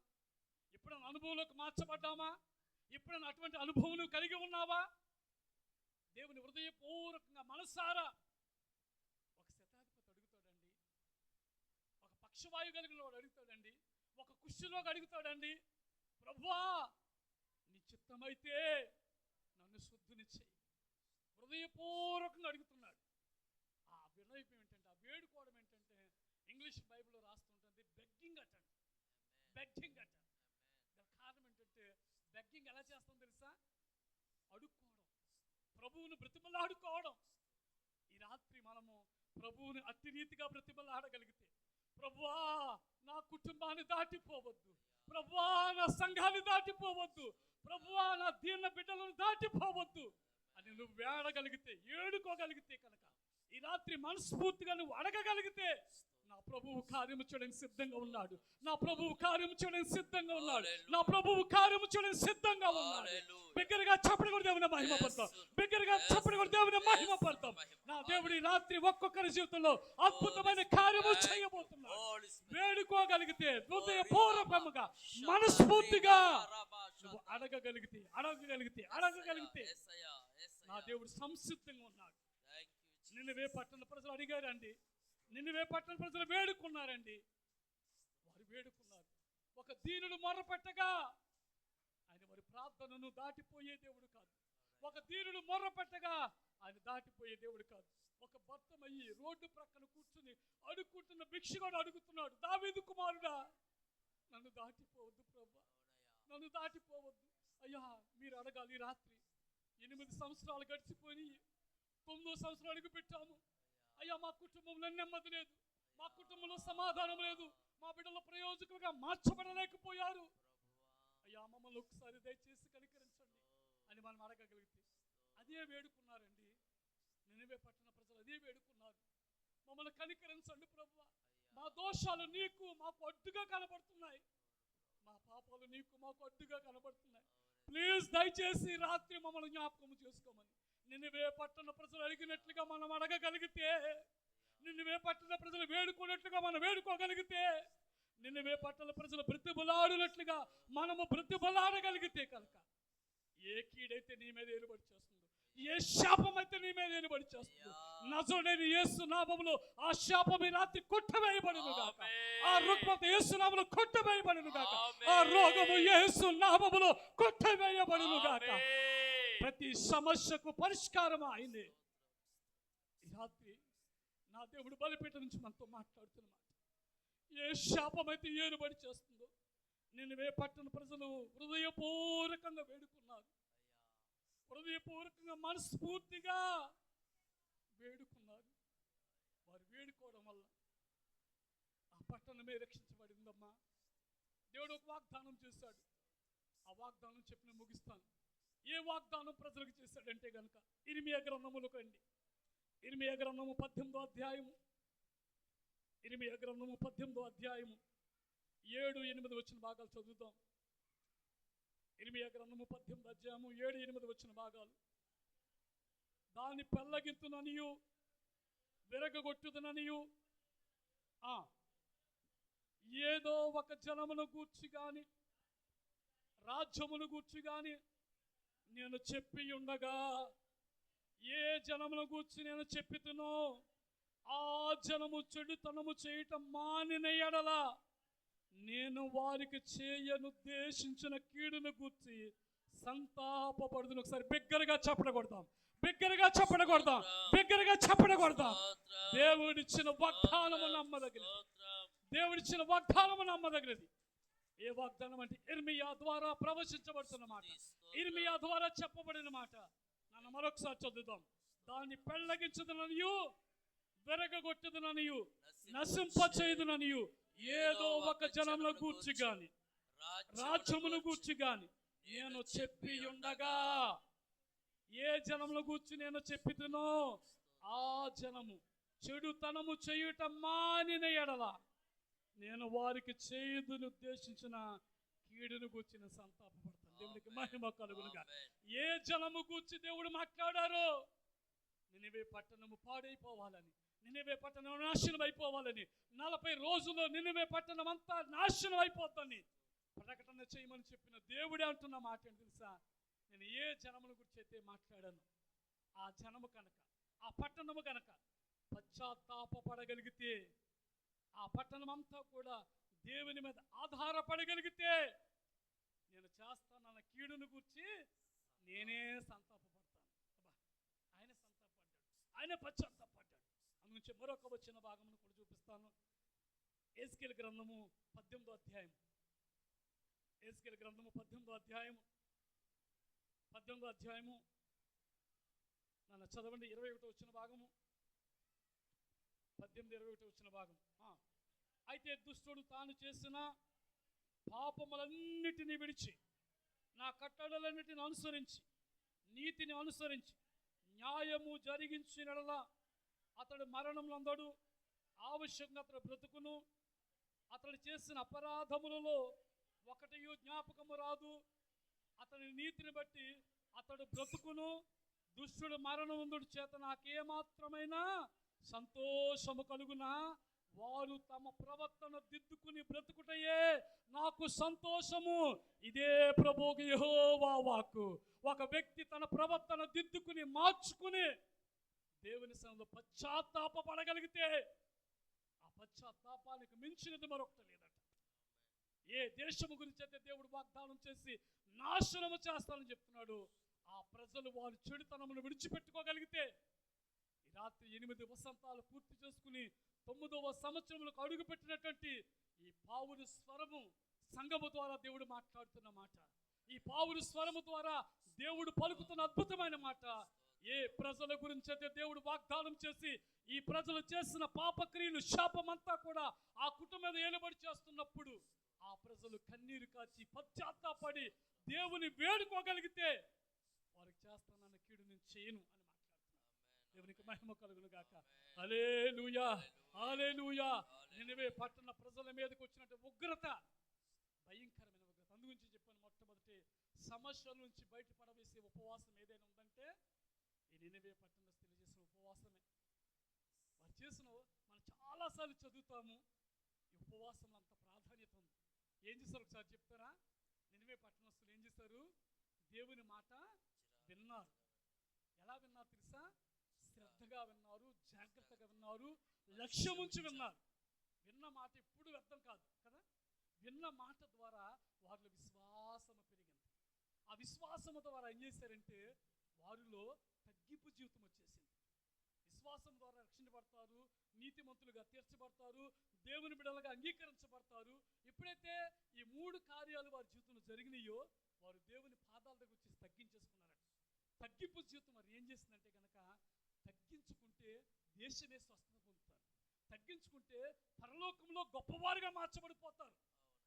ఎప్పుడైనా అనుభవంలోకి మార్చబడ్డామా? ఎప్పుడైనా అటువంటి అనుభవం కలిగి ఉన్నావా? దేవుని హృదయపూర్వకంగా మనసారా. ఒక శతాధిపతి అడుగుతాడండి, ఒక పక్షవాయు కలిగిన వాడు అడుగుతాడండి, ఒక కుష్ఠరోగి అడుగుతాడండి, ప్రభువా నీ చిత్తమైతే నన్ను శుద్ధిని చెయ్యి. హృదయపూర్వకంగా అడుగుతున్నాడు. ఆ వినయం ఏంటంటే, ఆ వేడుకోవడం ఏంటంటే, ఇంగ్లీష్ బైబిల్లో రాస్తుంటుంది బెగ్గింగ్ అటండి. బెగ్గింగ్ అట. దాని కారణం ఏంటంటే, బెగ్గింగ్ ఎలా చేస్తాం తెలుసా? అడుక్కోవడం, ప్రభువును బ్రతిమలాడుకోవడం. ఈ రాత్రి మనము ప్రభువుని అట్టి రీతిగా బ్రతిమలాడగలిగితే, ప్రభువా నా కుటుంబాన్ని దాటిపోవద్దు, ప్రభువా నా సంఘాన్ని దాటిపోవద్దు, ప్రభువా నా దీన బిడ్డలను దాటిపోవద్దు అని నువ్వు వేడగలిగితే, ఏడుకోగలిగితే కనుక, ఈ రాత్రి మనస్ఫూర్తిగా నువ్వు అడగగలిగితే, నా ప్రభువు కార్యము చేయడానికి సిద్ధంగా ఉన్నాడు. నా ప్రభువు కార్యము చేయడానికి సిద్ధంగా ఉన్నాడు. నా ప్రభువు కార్యము చేయడానికి సిద్ధంగా ఉన్నాడు. బిగ్గరగా చప్పటి కొట్టి దేవుని మహిమ పడతాం. బిగ్గరగా చప్పటి కొట్టి దేవుని మహిమ పడతాం. నా దేవుడి రాత్రి ఒక్కొక్కరి జీవితంలో అద్భుతమైన కార్యము చేయబోతున్నాడు. వేడుకోగలిగితే, హృదయపూర్వకముగా మనస్ఫూర్తిగా నువ్వు అడగగలిగితే నా దేవుడు సంసిద్ధంగా ఉన్నాడు. నిన్నవే పట్టణ ప్రజలు అడిగారండి, నిన్నవే పట్టణ ప్రజలు వేడుకున్నారండి. వారు వేడుకున్నారు. ఒక దీనుడు మొర్రపెట్టగా ఆయన వారి ప్రార్థనను దాటిపోయే దేవుడు కాదు. ఒక దీనుడు మొర్రపెట్టగా ఆయన దాటిపోయే దేవుడు కాదు. ఒక భర్తమయ్యి రోడ్డు ప్రక్కన కూర్చుని అడుక్కుంటున్న భిక్షగాడు అడుగుతున్నాడు, దావీదు కుమారుడా, నన్ను దాటిపోవద్దు ప్రభా, నన్ను దాటిపోవద్దు అయ్యా. మీరు అడగాలి. రాత్రి 8 సంవత్సరాలు గడిచిపోయి 9వ సంవత్సరం అడుగు పెట్టాము అయ్యా. మా కుటుంబంలో నెమ్మది లేదు, మా కుటుంబంలో సమాధానం లేదు, మా బిడ్డల ప్రయోజకులుగా మార్చబడలేకపోయారు అయ్యా. మమ్మల్ని ఒకసారి దయచేసి కనికరించండి అని మనం అడగగలిగితే, అదే వేడుకున్నారండి. నినివే పట్టణ ప్రజలు అదే వేడుకున్నారు, మమ్మల్ని కనికరించండి ప్రభువా, మా దోషాలు నీకు మాకు అడ్డుగా కనబడుతున్నాయి, మా పాపాలు నీకు మాకు అడ్డుగా కనబడుతున్నాయి, ప్లీజ్ దయచేసి రాత్రి మమ్మల్ని జ్ఞాపకం చేసుకోమని నినివే పట్టణ ప్రజలు అడిగినట్లుగా మనం అడగగలిగితే, నినివే పట్టణ ప్రజలు వేడుకున్నట్లుగా మనం వేడుకోగలిగితే, నినివే పట్టణ ప్రజలు బ్రతిబలాడినట్లుగా మనము బ్రతిబలాడగలిగితే కనుక, ఏ కీడైతే నీ మీద ఏలుబడి చేస్తుందో, ఏ శాపం అయితే నీ మీద ఏలుబడి చేస్తుందో, నజరుడైన యేసు నామములో ఆ శాపం ఈ రాత్రి కొట్టవేయబడును గాక, ఆ రుగ్మత యేసు నామములో కొట్టవేయబడును గాక, ఆ రోగము యేసు నామములో కొట్టవేయబడును గాక. ప్రతి సమస్యకు పరిష్కారం ఆయనే. ఈ రాత్రి నా దేవుడు బలిపీఠం నుంచి మనతో మాట్లాడుతున్నమాట. ఏ శాపం అయితే ఏలుబడి చేస్తుందో, నినివే పట్టణ ప్రజలు హృదయపూర్వకంగా వేడుకున్నారు, హృదయపూర్వకంగా మనస్ఫూర్తిగా వేడుకున్నారు. వారు వేడుకోవడం వల్ల ఆ పట్టణమే రక్షించబడిందమ్మా. దేవుడు ఒక వాగ్దానం చేశాడు. ఆ వాగ్దానం చెప్పి నేను ముగిస్తాను. ఏ వాగ్దానం ప్రజలకు చేశాడంటే గనుక, ఇర్మియా గ్రంథములకు రండి. ఇర్మియా గ్రంథము 18వ అధ్యాయము, ఇర్మియా గ్రంథము 18వ అధ్యాయము 7-8 వచ్చిన భాగాలు చదువుతాం. ఇర్మియా గ్రంథము 18వ అధ్యాయము 7-8 వచ్చిన భాగాలు. దాన్ని పెళ్ళగింతుననియు విరగగొట్టుదననియు, ఏదో ఒక జనమును గూర్చి గాని రాజ్యమును గూర్చి గాని నేను చెప్పి ఉండగా, ఏ జనమును గూర్చి నేను చెప్పితునో ఆ జనము చెడుతనము చేయటం మానిన ఎడల నేను వారికి చేయనుద్దేశించిన కీడును గూర్చి సంతాపపడుదును. ఒకసారి బిగ్గరగా చప్పడగొడతాం, బిగ్గరగా చప్పడగొడతాం, బిగ్గరగా చప్పడగొడతాం. దేవుడిచ్చిన వాగ్దానము నమ్మదగినది, దేవుడిచ్చిన వాగ్దానము నమ్మదగినది. ఏ వాగ్దానం అంటే ఇర్మియా ద్వారా ప్రవచించబడుతున్న మాట, ఇర్మియా ద్వారా చెప్పబడిన మాట. నన్ను మరొకసారి చదువుదాం. దాన్ని పెళ్ళగించదుననియు విరగగొట్టుదుననియు నశింపచేయుదుననియు ఏదో ఒక జనమును గూర్చి గాని రాజ్యమును గూర్చి గాని నేను చెప్పి ఉండగా, ఏ జనమును గూర్చి నేను చెప్పితునో ఆ జనము చెడుతనము చేయుట మానిన ఎడల నేను వారికి చేయుదును ఉద్దేశించిన కీడును గూర్చిన సంతాపపడతాను. దేవునికి మహిమ కలుగునుగా. ఏ జనము గూర్చి దేవుడు మాట్లాడారో, నినివే పట్టణము పాడైపోవాలని, నినివే పట్టణం నాశనం అయిపోవాలని, 40 రోజుల్లో నినివే పట్టణం అంతా నాశనం అయిపోద్దని ప్రకటన చేయమని చెప్పిన దేవుడే అంటున్న మాట ఏంటి తెలుసా? నేను ఏ జనముల గురించి అయితే మాట్లాడాను, ఆ జనము కనుక, ఆ పట్టణము కనుక పశ్చాత్తాపడగలిగితే, ఆ పట్టణం అంతా కూడా దేవుని మీద ఆధారపడగలిగితే, నేను చేస్తానన్న కీడును గురించి నేనే సంతాపపడతాను. ఆయన సంతాపడ్డాడు, ఆయన పశ్చాత్తాపడ్డాడు. అందుగురించి మరొక వచ్చిన భాగమును కూడా చూపిస్తాను. ఎస్కేల్ గ్రంథము 18వ అధ్యాయం, ఎస్కేల్ గ్రంథము 18వ అధ్యాయము, 18వ అధ్యాయము నన్ను చదవండి. 21 వచ్చిన భాగము, 18-21 వచ్చిన భాగం. అయితే దుష్టుడు తాను చేసిన పాపములన్నిటినీ విడిచి నా కట్టడలన్నిటిని అనుసరించి నీతిని అనుసరించి న్యాయము జరిగించినలా అతడు మరణం నందడు, ఆవశ్యంగా అతడు బ్రతుకును. అతడు చేసిన అపరాధములలో ఒకటియు జ్ఞాపకము రాదు. అతని నీతిని బట్టి అతడు బ్రతుకును. దుష్టుడు మరణముందుడు చేత నాకేమాత్రమైన సంతోషము కలుగునా? వారు తమ ప్రవర్తన దిద్దుకుని బ్రతుకుటయే నాకు సంతోషము. ఇదే ప్రభువుకి యెహోవా వాక్కు. ఒక వ్యక్తి తన ప్రవర్తన దిద్దుకుని మార్చుకుని దేవుని సన్నిధిలో పశ్చాత్తాపపడగలిగితే ఆ పశ్చాత్తాపానికి మించినది మరొకటి లేదట. ఏ దేశము గురించి అయితే దేవుడు వాగ్దానం చేసి నాశనము చేస్తానని చెప్తున్నాడు, ఆ ప్రజలు వారి చెడుతనమును విడిచిపెట్టుకోగలిగితే ఈ రాత్రి 8 వసంతాలు పూర్తి చేసుకుని 9వ సంవత్సరములకు అడుగు పెట్టినటువంటి ఈ పావులు స్వరము సంఘము ద్వారా దేవుడు మాట్లాడుతున్న మాట, ఈ పావులు స్వరము ద్వారా దేవుడు పలుకుతున్న అద్భుతమైన మాట. ఏ ప్రజల గురించి అయితే దేవుడు వాగ్దానం చేసి ఈ ప్రజలు చేసిన పాపక్రియలు శాపమంతా కూడా ఆ కుటుంబం మీద ఏలుబడి చేస్తున్నప్పుడు ఆ ప్రజలు కన్నీరు కాచి పశ్చాత్తాపడి దేవుని వేడుకోగలిగితే వారికి చేస్తానన్న కీడు నేను చేయను అని మాట్లాడుతున్నాను. దేవునికి మహిమ కలుగును గాక. హల్లెలూయా, హల్లెలూయా. నినవే పట్టణ ప్రజల మీదకి వచ్చినట్టు ఉగ్రత, భయంకరమైన ఉగ్రత. అందుగురించి చెప్పాను, మొట్టమొదటి సమస్యల నుంచి బయటపడవేసే ఉపవాసం ఏదైనా ఉందంటే ఈ నినవే పట్టణస్థులు చేసిన ఉపవాసమే. వారు చేసిన మనం చాలాసార్లు చదువుతాము, ఈ ఉపవాసంలో అంత ప్రాధాన్యత ఉంది. ఏం చేశారు ఒకసారి చెప్తారా? నినవే పట్టణస్థులు ఏం చేశారు? దేవుని మాట విన్నారు. ఎలా విన్నారు తెలుసా? శ్రద్ధగా విన్నారు, జాగ్రత్తగా విన్నారు, లక్ష్యం ఉంచి విన్నారు. విన్న మాట ఎప్పుడు వ్యర్థం కాదు కదా. విన్న మాట ద్వారా వారిలో విశ్వాసము పెరిగింది. ఆ విశ్వాసము ద్వారా ఏం చేశారంటే వారిలో తగ్గింపు జీవితం వచ్చేసింది. విశ్వాసం ద్వారా రక్షించబడతారు, నీతిమంతులుగా తీర్చబడతారు, దేవుని బిడ్డలుగా అంగీకరించబడతారు. ఎప్పుడైతే ఈ 3 కార్యాలు వారి జీవితంలో జరిగినాయో వారు దేవుని పాదాల దగ్గర వచ్చేసి తగ్గించేసుకున్నారట. తగ్గింపు జీవితం మరి ఏం చేసిందంటే కనుక, తగ్గించుకుంటే దేశమే స్వస్థత పొందుతారు, తగ్గించుకుంటే పరలోకంలో గొప్పవారుగా మార్చబడిపోతారు.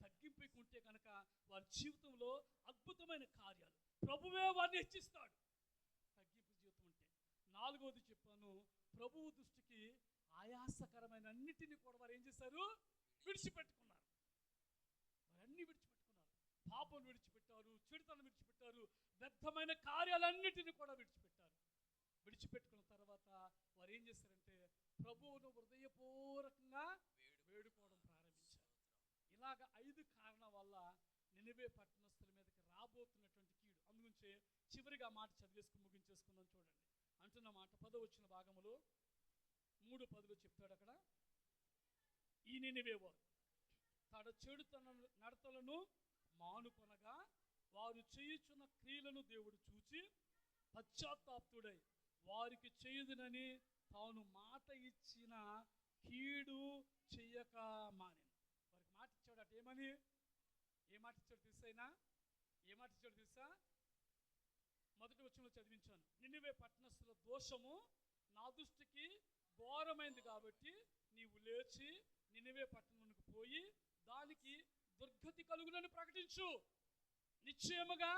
తగ్గింపుకుంటే కనుక వారి జీవితంలో అద్భుతమైన కార్యాలు ప్రభువే వారిని హెచ్చిస్తాడు. తగ్గింపు జీవితం ఉంటే. 4వది చెప్పాను, ప్రభువు దృష్టికి ఆయాసకరమైన అన్నిటినీ కూడా వారు ఏం చేశారు? విడిచిపెట్టుకున్నారు. వారన్నీ విడిచిపెట్టుకున్నారు. పాపం విడిచిపెట్టారు, చెడుతనం విడిచిపెట్టారు, వ్యర్థమైన కార్యాలన్నిటిని కూడా విడిచిపెట్టారు. విడిచిపెట్టుకున్న తర్వాత వారు ఏం చేశారంటే ప్రభువును హృదయపూర్వకంగా వేడుకోవడం ప్రారంభించారు. ఇలాగ 5 కారణాల వల్ల నినవే పట్టణస్థుల మీదకి రాబోతున్నటువంటి కీడు. అందుగురించే చివరిగా మాట చదివేసుకుని ముగించేసుకుందాం. చూడండి, అంటున్న మాట 10వ వచ్చిన భాగములో 3:10 చెప్తాడు అక్కడ, ఈ నినవే వారు తన చెడుతన నడతలను మానుకొనగా వారు చేయుచున్న క్రియలను దేవుడు చూచి పశ్చాత్తాపుడై వారికి చేయుదునని తాను మాట ఇచ్చిన కీడు చెయ్యక మానెను. వారికి మాట ఇచ్చాడు అట. ఏమని? ఏ మాట ఇచ్చాడు తెలుసైనా? ఏ మాట ఇచ్చాడు తెలుసా? మొదటి వచనంలో చదివించాను. నినవే పట్టణస్థుల దోషము నా దృష్టికి ఘోరమైంది కాబట్టి నీవు లేచి నినవే పట్టణానికి పోయి దానికి దుర్గతి కలుగునని ప్రకటించు. నిశ్చయముగా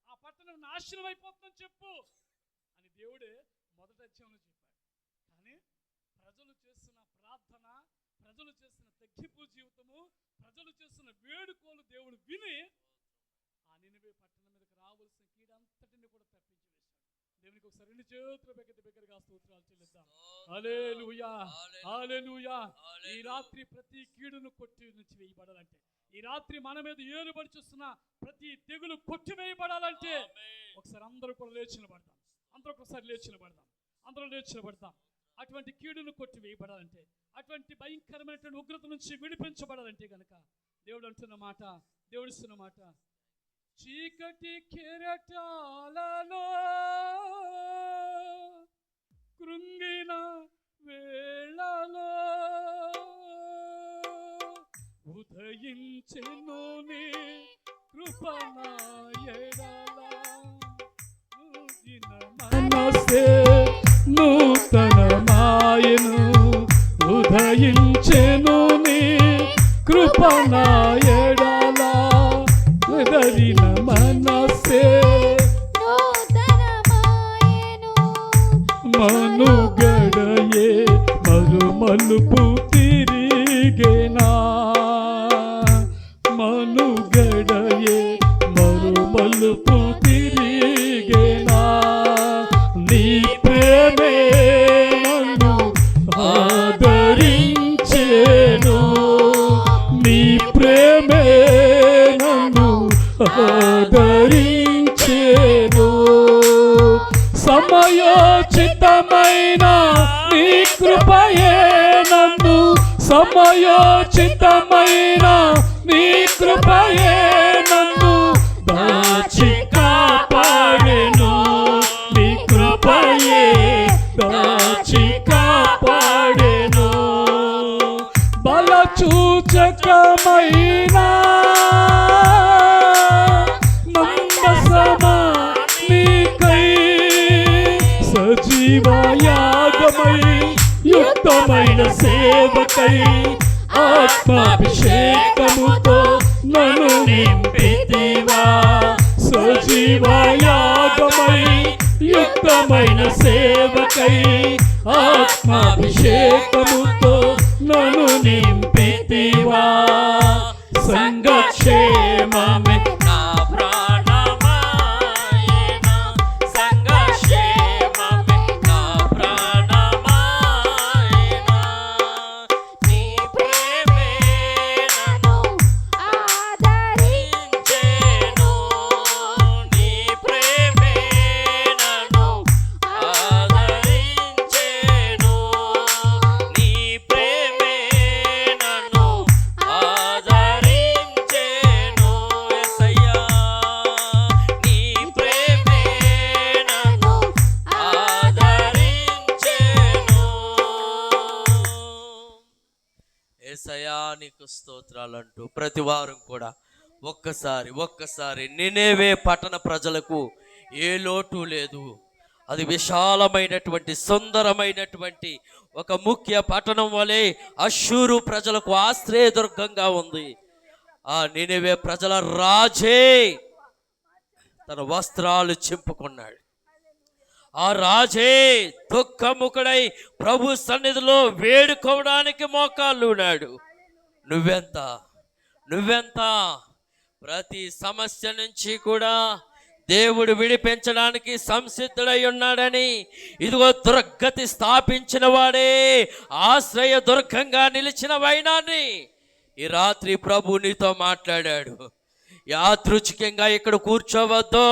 ఆ పట్టణం నాశనం అయిపోతుందని చెప్పు అని దేవుడే మొదటి అధ్యాయంలో చెప్పాడు. కానీ ప్రజలు చేసిన ప్రార్థన, ప్రజలు చేసిన తగ్గింపు జీవితము, ప్రజలు చేసిన వేడుకోలు దేవుడు విని ఆ నినవే పట్టణం మీదకి రావాల్సిన కీడంతటిని కూడా తప్పించి వేశాడు. దేవునికి ఒకసారి 2 చేతులు బిగ్గరగా స్తోత్రాలు చెల్లిద్దాం. హల్లెలూయా, హల్లెలూయా. ఈ రాత్రి ప్రతి కీడును కొట్టి నుంచి వేయబడాలంటే, ఈ రాత్రి మన మీద ఏలుబడి చూస్తున్న ప్రతి తెగులు కొట్టివేయబడాలంటే ఒకసారి అందరూ కూడా లేచి నిలబడదాం. అందరూ ఒకసారి లేచి నిలబడదాం. అందరూ లేచి నిలబడదాం. అటువంటి కీడును కొట్టివేయబడాలంటే, అటువంటి భయంకరమైనటువంటి ఉగ్రత నుంచి విడిపించబడాలంటే కనుక దేవుడు అంటున్న మాట, దేవుడు ఇస్తున్న మాట, చీకటి కెరటాలలో కృంగిన వేళలో ఉదయించెను నీ కృప నా ఎడల, మనసే నూతనమాయెను, ఉదయించెను నీ కృప నా ఎడల. ఆదరించేను. సమయోచితమైన నీ కృపయే నన్ను, సమయోచితమైన నీ కృపయే నన్ను దాచి కాపాడెను. నీ కృపయే దాచి కాపాడెను. బలచూచకమైన మందసమా నీకై సజీవయాగమై యుక్తమైన సేవకై ఆత్మాభిషేకముతో నన్ను నింపితివా. సజీవయాగమై యుక్తమైన సేవకై ఆత్మాభిషేకముతో నన్ను నింపితివా. సంఘక్షేమమే నా ప్రాణమాయన, సంఘక్షేమమే నా ప్రాణమాయన. నీ ప్రేమే నన్ను ఆదరించెను. నీ ప్రేమే నన్ను ఆదరించెను. నీ ప్రేమే నన్ను ఆదరించెను. యేసయ్యా, నీ ప్రేమే నన్ను ఆదరించెను. యేసయ్యా, నీకు స్తోత్రాలంటూ ప్రతి వారం కూడా ఒక్కసారి నినేవే పట్టణ ప్రజలకు ఏ లోటు లేదు. అది విశాలమైనటువంటి సుందరమైనటువంటి ఒక ముఖ్య పట్టణం వలె అష్షూరు ప్రజలకు ఆశ్రయదుర్గంగా ఉంది. ఆ నినేవే ప్రజల రాజే తన వస్త్రాలు చింపుకున్నాడు. ఆ రాజే దుఃఖముఖుడై ప్రభు సన్నిధిలో వేడుకోవడానికి మోకాళ్ళున్నాడు. నువ్వెంత ప్రతి సమస్య నుంచి కూడా దేవుడు విడిపించడానికి సంసిద్ధుడై ఉన్నాడని, ఇదిగో దుర్గతి స్థాపించిన వాడే ఆశ్రయ దుర్గంగా నిలిచిన వైనాన్ని ఈ రాత్రి ప్రభు నీతో మాట్లాడాడు. యాదృచ్ఛికంగా ఇక్కడ కూర్చోవద్దు,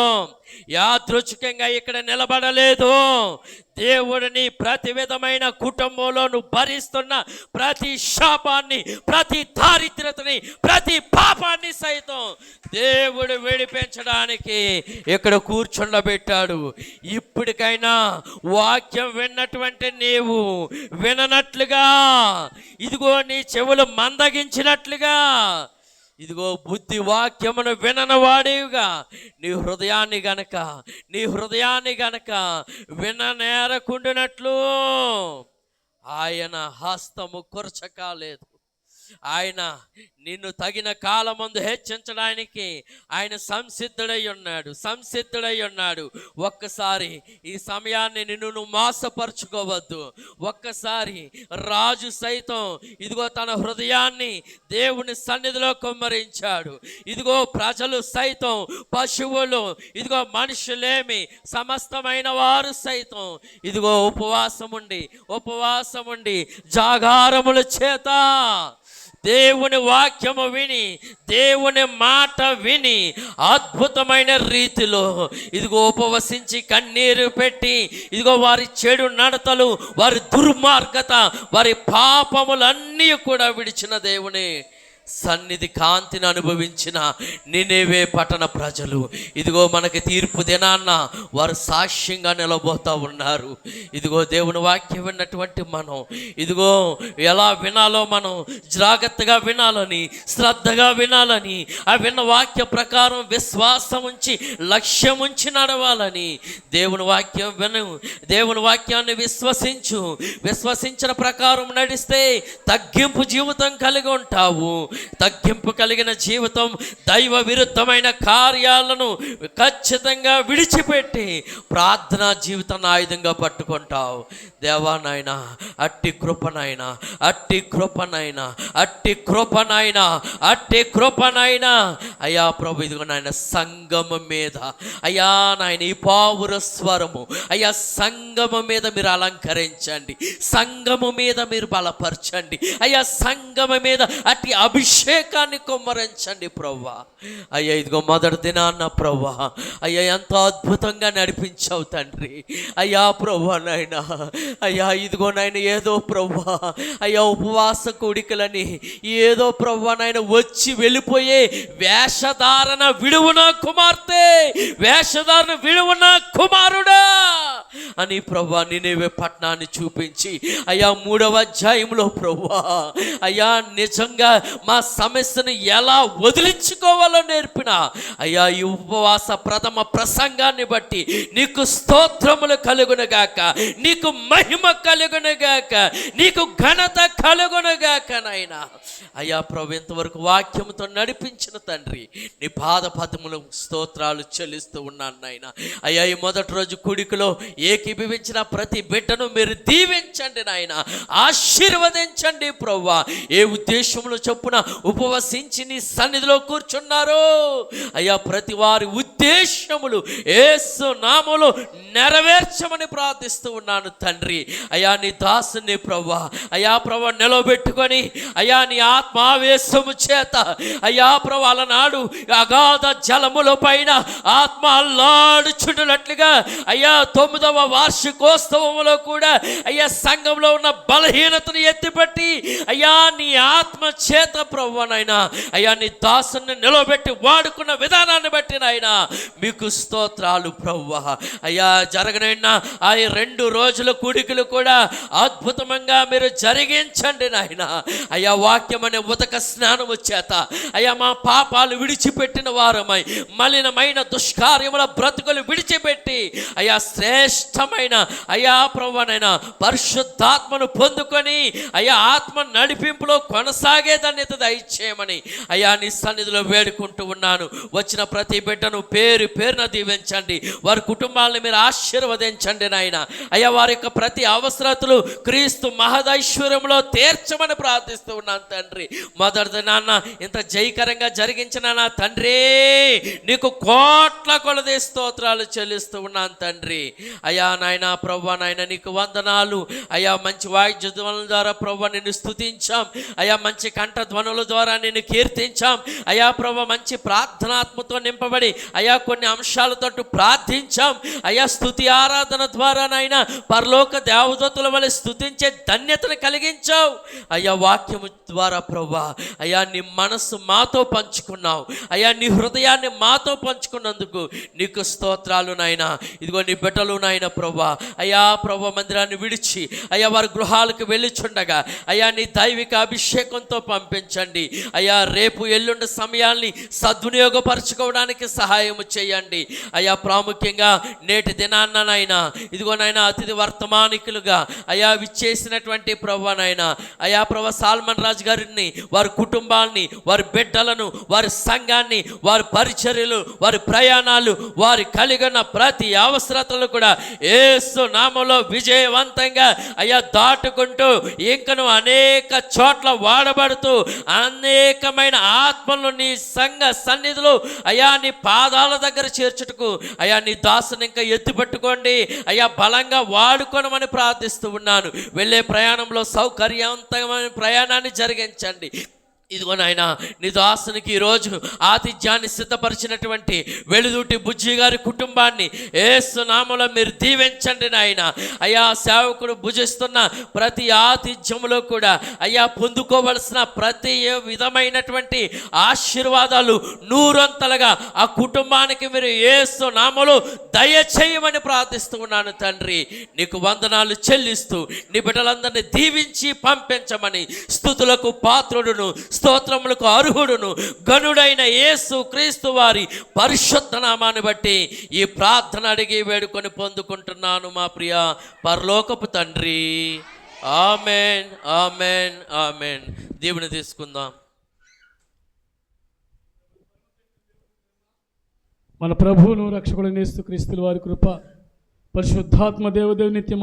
యాదృచ్ఛికంగా ఇక్కడ నిలబడలేదు. దేవుడిని ప్రతి విధమైన కుటుంబంలో నువ్వు భరిస్తున్న ప్రతి శాపాన్ని, ప్రతి దారిద్రతని, ప్రతి పాపాన్ని సైతం దేవుడు విడిపించడానికి ఇక్కడ కూర్చుండబెట్టాడు. ఇప్పటికైనా వాక్యం విన్నటువంటి నీవు విననట్లుగా, ఇదిగో నీ చెవులు మందగించినట్లుగా, ఇదిగో బుద్ధి వాక్యమును వినని వాడివిగా నీ హృదయాన్ని గనక విననేరకుండినట్లు ఆయన హస్తము కొరచకాలేదు. ఆయన నిన్ను తగిన కాలమందు హెచ్చించడానికి ఆయన సంసిద్ధుడై ఉన్నాడు. ఒక్కసారి ఈ సమయాన్ని నువ్వు మోసపరుచుకోవద్దు. ఒక్కసారి రాజు సైతం ఇదిగో తన హృదయాన్ని దేవుని సన్నిధిలో కుమ్మరించాడు. ఇదిగో ప్రజలు సైతం, పశువులు, ఇదిగో మనుషులేమి, సమస్తమైన వారు సైతం ఇదిగో ఉపవాసం ఉండి జాగారముల చేత దేవుని వాక్యము విని, దేవుని మాట విని అద్భుతమైన రీతిలో ఇదిగో ఉపవసించి కన్నీరు పెట్టి, ఇదిగో వారి చెడు నడతలు, వారి దుర్మార్గత, వారి పాపములన్నీ కూడా విడిచిన దేవుని సన్నిధి కాంతిని అనుభవించిన నినేవే పట్టణ ప్రజలు ఇదిగో మనకి తీర్పు దినాన్న వారు సాక్ష్యంగా నిలబోతూ ఉన్నారు. ఇదిగో దేవుని వాక్యం విన్నటువంటి మనం ఇదిగో ఎలా వినాలో మనం జాగ్రత్తగా వినాలని, శ్రద్ధగా వినాలని, ఆ విన్న వాక్య ప్రకారం విశ్వాసం ఉంచి లక్ష్యం ఉంచి నడవాలని దేవుని వాక్యం విను. దేవుని వాక్యాన్ని విశ్వసించిన ప్రకారం నడిస్తే తగ్గింపు జీవితం కలిగి ఉంటావు. తగ్గింపు కలిగిన జీవితం దైవ విరుద్ధమైన కార్యాలను ఖచ్చితంగా విడిచిపెట్టి ప్రార్థనా జీవితాన్ని ఆయుధంగా పట్టుకుంటావు. దేవా నాయనా, అట్టి కృపనైనా అయ్యా ప్రభు, ఇదిగో నాయన సంగము మీద అయ్యా నాయన ఈ పావుర స్వరము అయ్యా సంగము మీద మీరు అలంకరించండి, సంగము మీద మీరు బలపరచండి అయ్యా, సంగము మీద అట్టి అభిషేకాన్ని కుమ్మరించండి ప్రవ్వా. అయ్యా ఇదిగో మొదటి దినాన్న ప్రవ్వా అయ్యా ఎంతో అద్భుతంగా నడిపించావు తండ్రి. అయ్యా ప్రవ్వా నాయనా, అయ్యా ఇదిగో నాయన ఏదో ప్రవ్వా అయ్యా ఉపవాస కూడికలని ఏదో ప్రవ్వా నాయన వచ్చి వెళ్ళిపోయే వేషధారణ విడువున కుమార్తె, వేషధారణ విడువున కుమారుడా అని ప్రవ్వా నినేవే పట్టణాన్ని చూపించి అయ్యా 3వ అధ్యాయంలో ప్రవ్వా అయ్యా నిజంగా మా సమస్యను ఎలా వదిలించుకోవాలో నేర్పిన అయ్యా ఈ ఉపవాస ప్రథమ ప్రసంగాన్ని బట్టి నీకు స్తోత్రములు కలుగునుగాక, నీకు మహిమ కలుగునుగాక, నీకు ఘనత కలుగునుగాక నాయనా. అయ్యా ప్రభు ఇంతవరకు వాక్యముతో నడిపించిన తండ్రి నీ పాద పదములు స్తోత్రాలు చెల్లిస్తూ ఉన్నాను నాయన. అయ్యా ఈ మొదటి రోజు కూడికలో ఏకీభవించిన ప్రతి బిడ్డను మీరు దీవించండి నాయన, ఆశీర్వదించండి ప్రవ్వా. ఏ ఉద్దేశములు చొప్పున ఉపవసించి నీ సన్నిధిలో కూర్చున్నారో అయ్యా ప్రతి వారి ఉద్దేశములు యేసు నామములో నెరవేర్చమని ప్రార్థిస్తూ ఉన్నాను తండ్రి. అయ్యా నీ దాసుని ప్రవ్వా అయ్యా ప్రభు నిలబెట్టుకొని అయ్యా నీ ఆత్మావేశము చేత అయ్యా ప్రభు అలనాడు అగాధ జలముల పైన ఆత్మ అల్లాడుచున్నట్లుగా అయ్యా 9వ వార్షికోత్సవములో కూడా అయ్యా సంఘంలో ఉన్న బలహీనతను ఎత్తిపట్టి అయ్యా నీ ఆత్మ చేత ప్రభువనైనా అయ్యా నీ దాసుని నిలబెట్టి వాడుకున్న విధానాన్ని బట్టి నాయనా మీకు స్తోత్రాలు ప్రభువా. అయ్యా జరగనైనా ఆ 2 రోజుల కూడికలు కూడా అద్భుతంగా మీరు జరిగించండి నాయన. అయ్యా వాక్యం అనే ఉదక స్నానము చేత అయ్యా మా పాపాలు విడిచిపెట్టిన వారమై మలినమైన దుష్కార్యముల బ్రతుకులు విడిచిపెట్టి అయ్యా శ్రేష్టమైన అయ్యా ప్రభువనైనా పరిశుద్ధాత్మను పొందుకొని అయ్యా ఆత్మ నడిపింపులో కొనసాగే ధన్యత దయచేయమని అయ్యా నీ సన్నిధిలో వేడుకుంటూ ఉన్నాను. వచ్చిన ప్రతి బిడ్డను పేరు పేరున దీవించండి, వారి కుటుంబాలను మీరు ఆశీర్వదించండి నాయన. అయ్యా వారి యొక్క ప్రతి అవసరతలు క్రీస్తు మహదైశ్వర్యంలో తీర్చమని ప్రార్థిస్తూ ఉన్నాను తండ్రి. మొదటి నాన్న ఇంత జయకరంగా జరిగించిన నా తండ్రి నీకు కోట్ల కొలది స్తోత్రాలు చెల్లిస్తూ ఉన్నాను తండ్రి. అయ్యా నాయన ప్రభువా నాయన నీకు వందనాలు. అయ్యా మంచి వాయిద్య ధ్వనుల ద్వారా ప్రభువా నిన్ను స్తుతించాం, అయ్యా మంచి కంఠ ధ్వనుల ద్వారా నిన్ను కీర్తించాం. అయ్యా ప్రభువా మంచి ప్రార్థనాత్మతో నింపబడి అయ్యా కొన్ని అంశాలతో ప్రార్థించాం. అయ్యా స్తుతి ఆరాధన ద్వారా నాయన పరలోక దేవదూతల వలె స్తుతించే ధన్యతను కలిగించావు. అయ్యా వాక్యము ద్వారా ప్రభువా అయ్యా నీ మనస్సు మాతో పంచుకున్నావు, అయ్యా నీ హృదయాన్ని మాతో పంచుకున్నందుకు నీకు స్తోత్రాలు నాయన. ఇదిగో నీ బిడ్డలు నాయన ప్రభువా అయ్యా ప్రభు మందిరాన్ని విడిచి అయ్యా వారి గృహాలకు వెళ్ళిచుండగా అయ్యా నీ దైవిక అభిషేకంతో పంపించండి. అయ్యా రేపు ఎల్లుండి సమయాల్ని సద్వినియోగపరచుకోవడానికి సహాయం చేయండి. అయ్యా ప్రాముఖ్యంగా నేటి దినాన్న నాయన ఇదిగో నాయన అతిథి వర్తమానికులుగా అయ్యా విచ్చేసినటువంటి ప్రభువా నాయన అయ్యా ప్రభు సాల్మన్ రాజు గారిని, వారి కుటుంబాన్ని, వారి బిడ్డలను, వారి సంఘాన్ని, వారి పరిచర్యలు, వారి ప్రయాణాలు, వారి కలిగిన ప్రతి అవసరతలు కూడా యేసు నామములో విజయవంతంగా అయ్యా దాటుకుంటూ ఇంకను అనేక చోట్ల వాడబడుతూ అనేకమైన ఆత్మలు నీ సంఘ సన్నిధిలో అయ్యా నీ పాదాల దగ్గర చేర్చుటకు అయ్యా నీ దాసుని ఇంకా ఎత్తిపట్టుకోండి అయ్యా, బలంగా వాడుకోనమని ప్రార్థిస్తూ ఉన్నాను. వెళ్ళే ప్రయాణంలో సౌకర్యవంతమైన ప్రయాణాన్ని జరిగించండి. ఇదిగో నాయన నీ దాసునికి ఈరోజు ఆతిథ్యాన్ని సిద్ధపరిచినటువంటి వెలుదుటి బుజ్జి గారి కుటుంబాన్ని యేసు నామములో మీరు దీవించండి నాయన. అయ్యా సేవకుడు భుజిస్తున్న ప్రతి ఆతిథ్యములో కూడా అయ్యా పొందుకోవలసిన ప్రతి విధమైనటువంటి ఆశీర్వాదాలు నూరంతలుగా ఆ కుటుంబానికి మీరు యేసు నామములో దయచేయమని ప్రార్థిస్తూ ఉన్నాను తండ్రి. నీకు వందనాలు చెల్లిస్తూ నీ బిడ్డలందరినీ దీవించి పంపించమని స్తుతులకు పాత్రుడును స్తోత్రములకు అర్హుడును గనుడైన యేసు క్రీస్తు వారి పరిశుద్ధ నామాన్ని బట్టి ఈ ప్రార్థన అడిగి వేడుకొని పొందుకుంటున్నాను మా ప్రియ పరలోకపు తండ్రి. Amen, amen, amen. దేవుని తీసుకుందాం. మన ప్రభువును రక్షకుడైన యేసు క్రీస్తు వారి కృప పరిశుద్ధాత్మ దేవదేవుని నిత్యము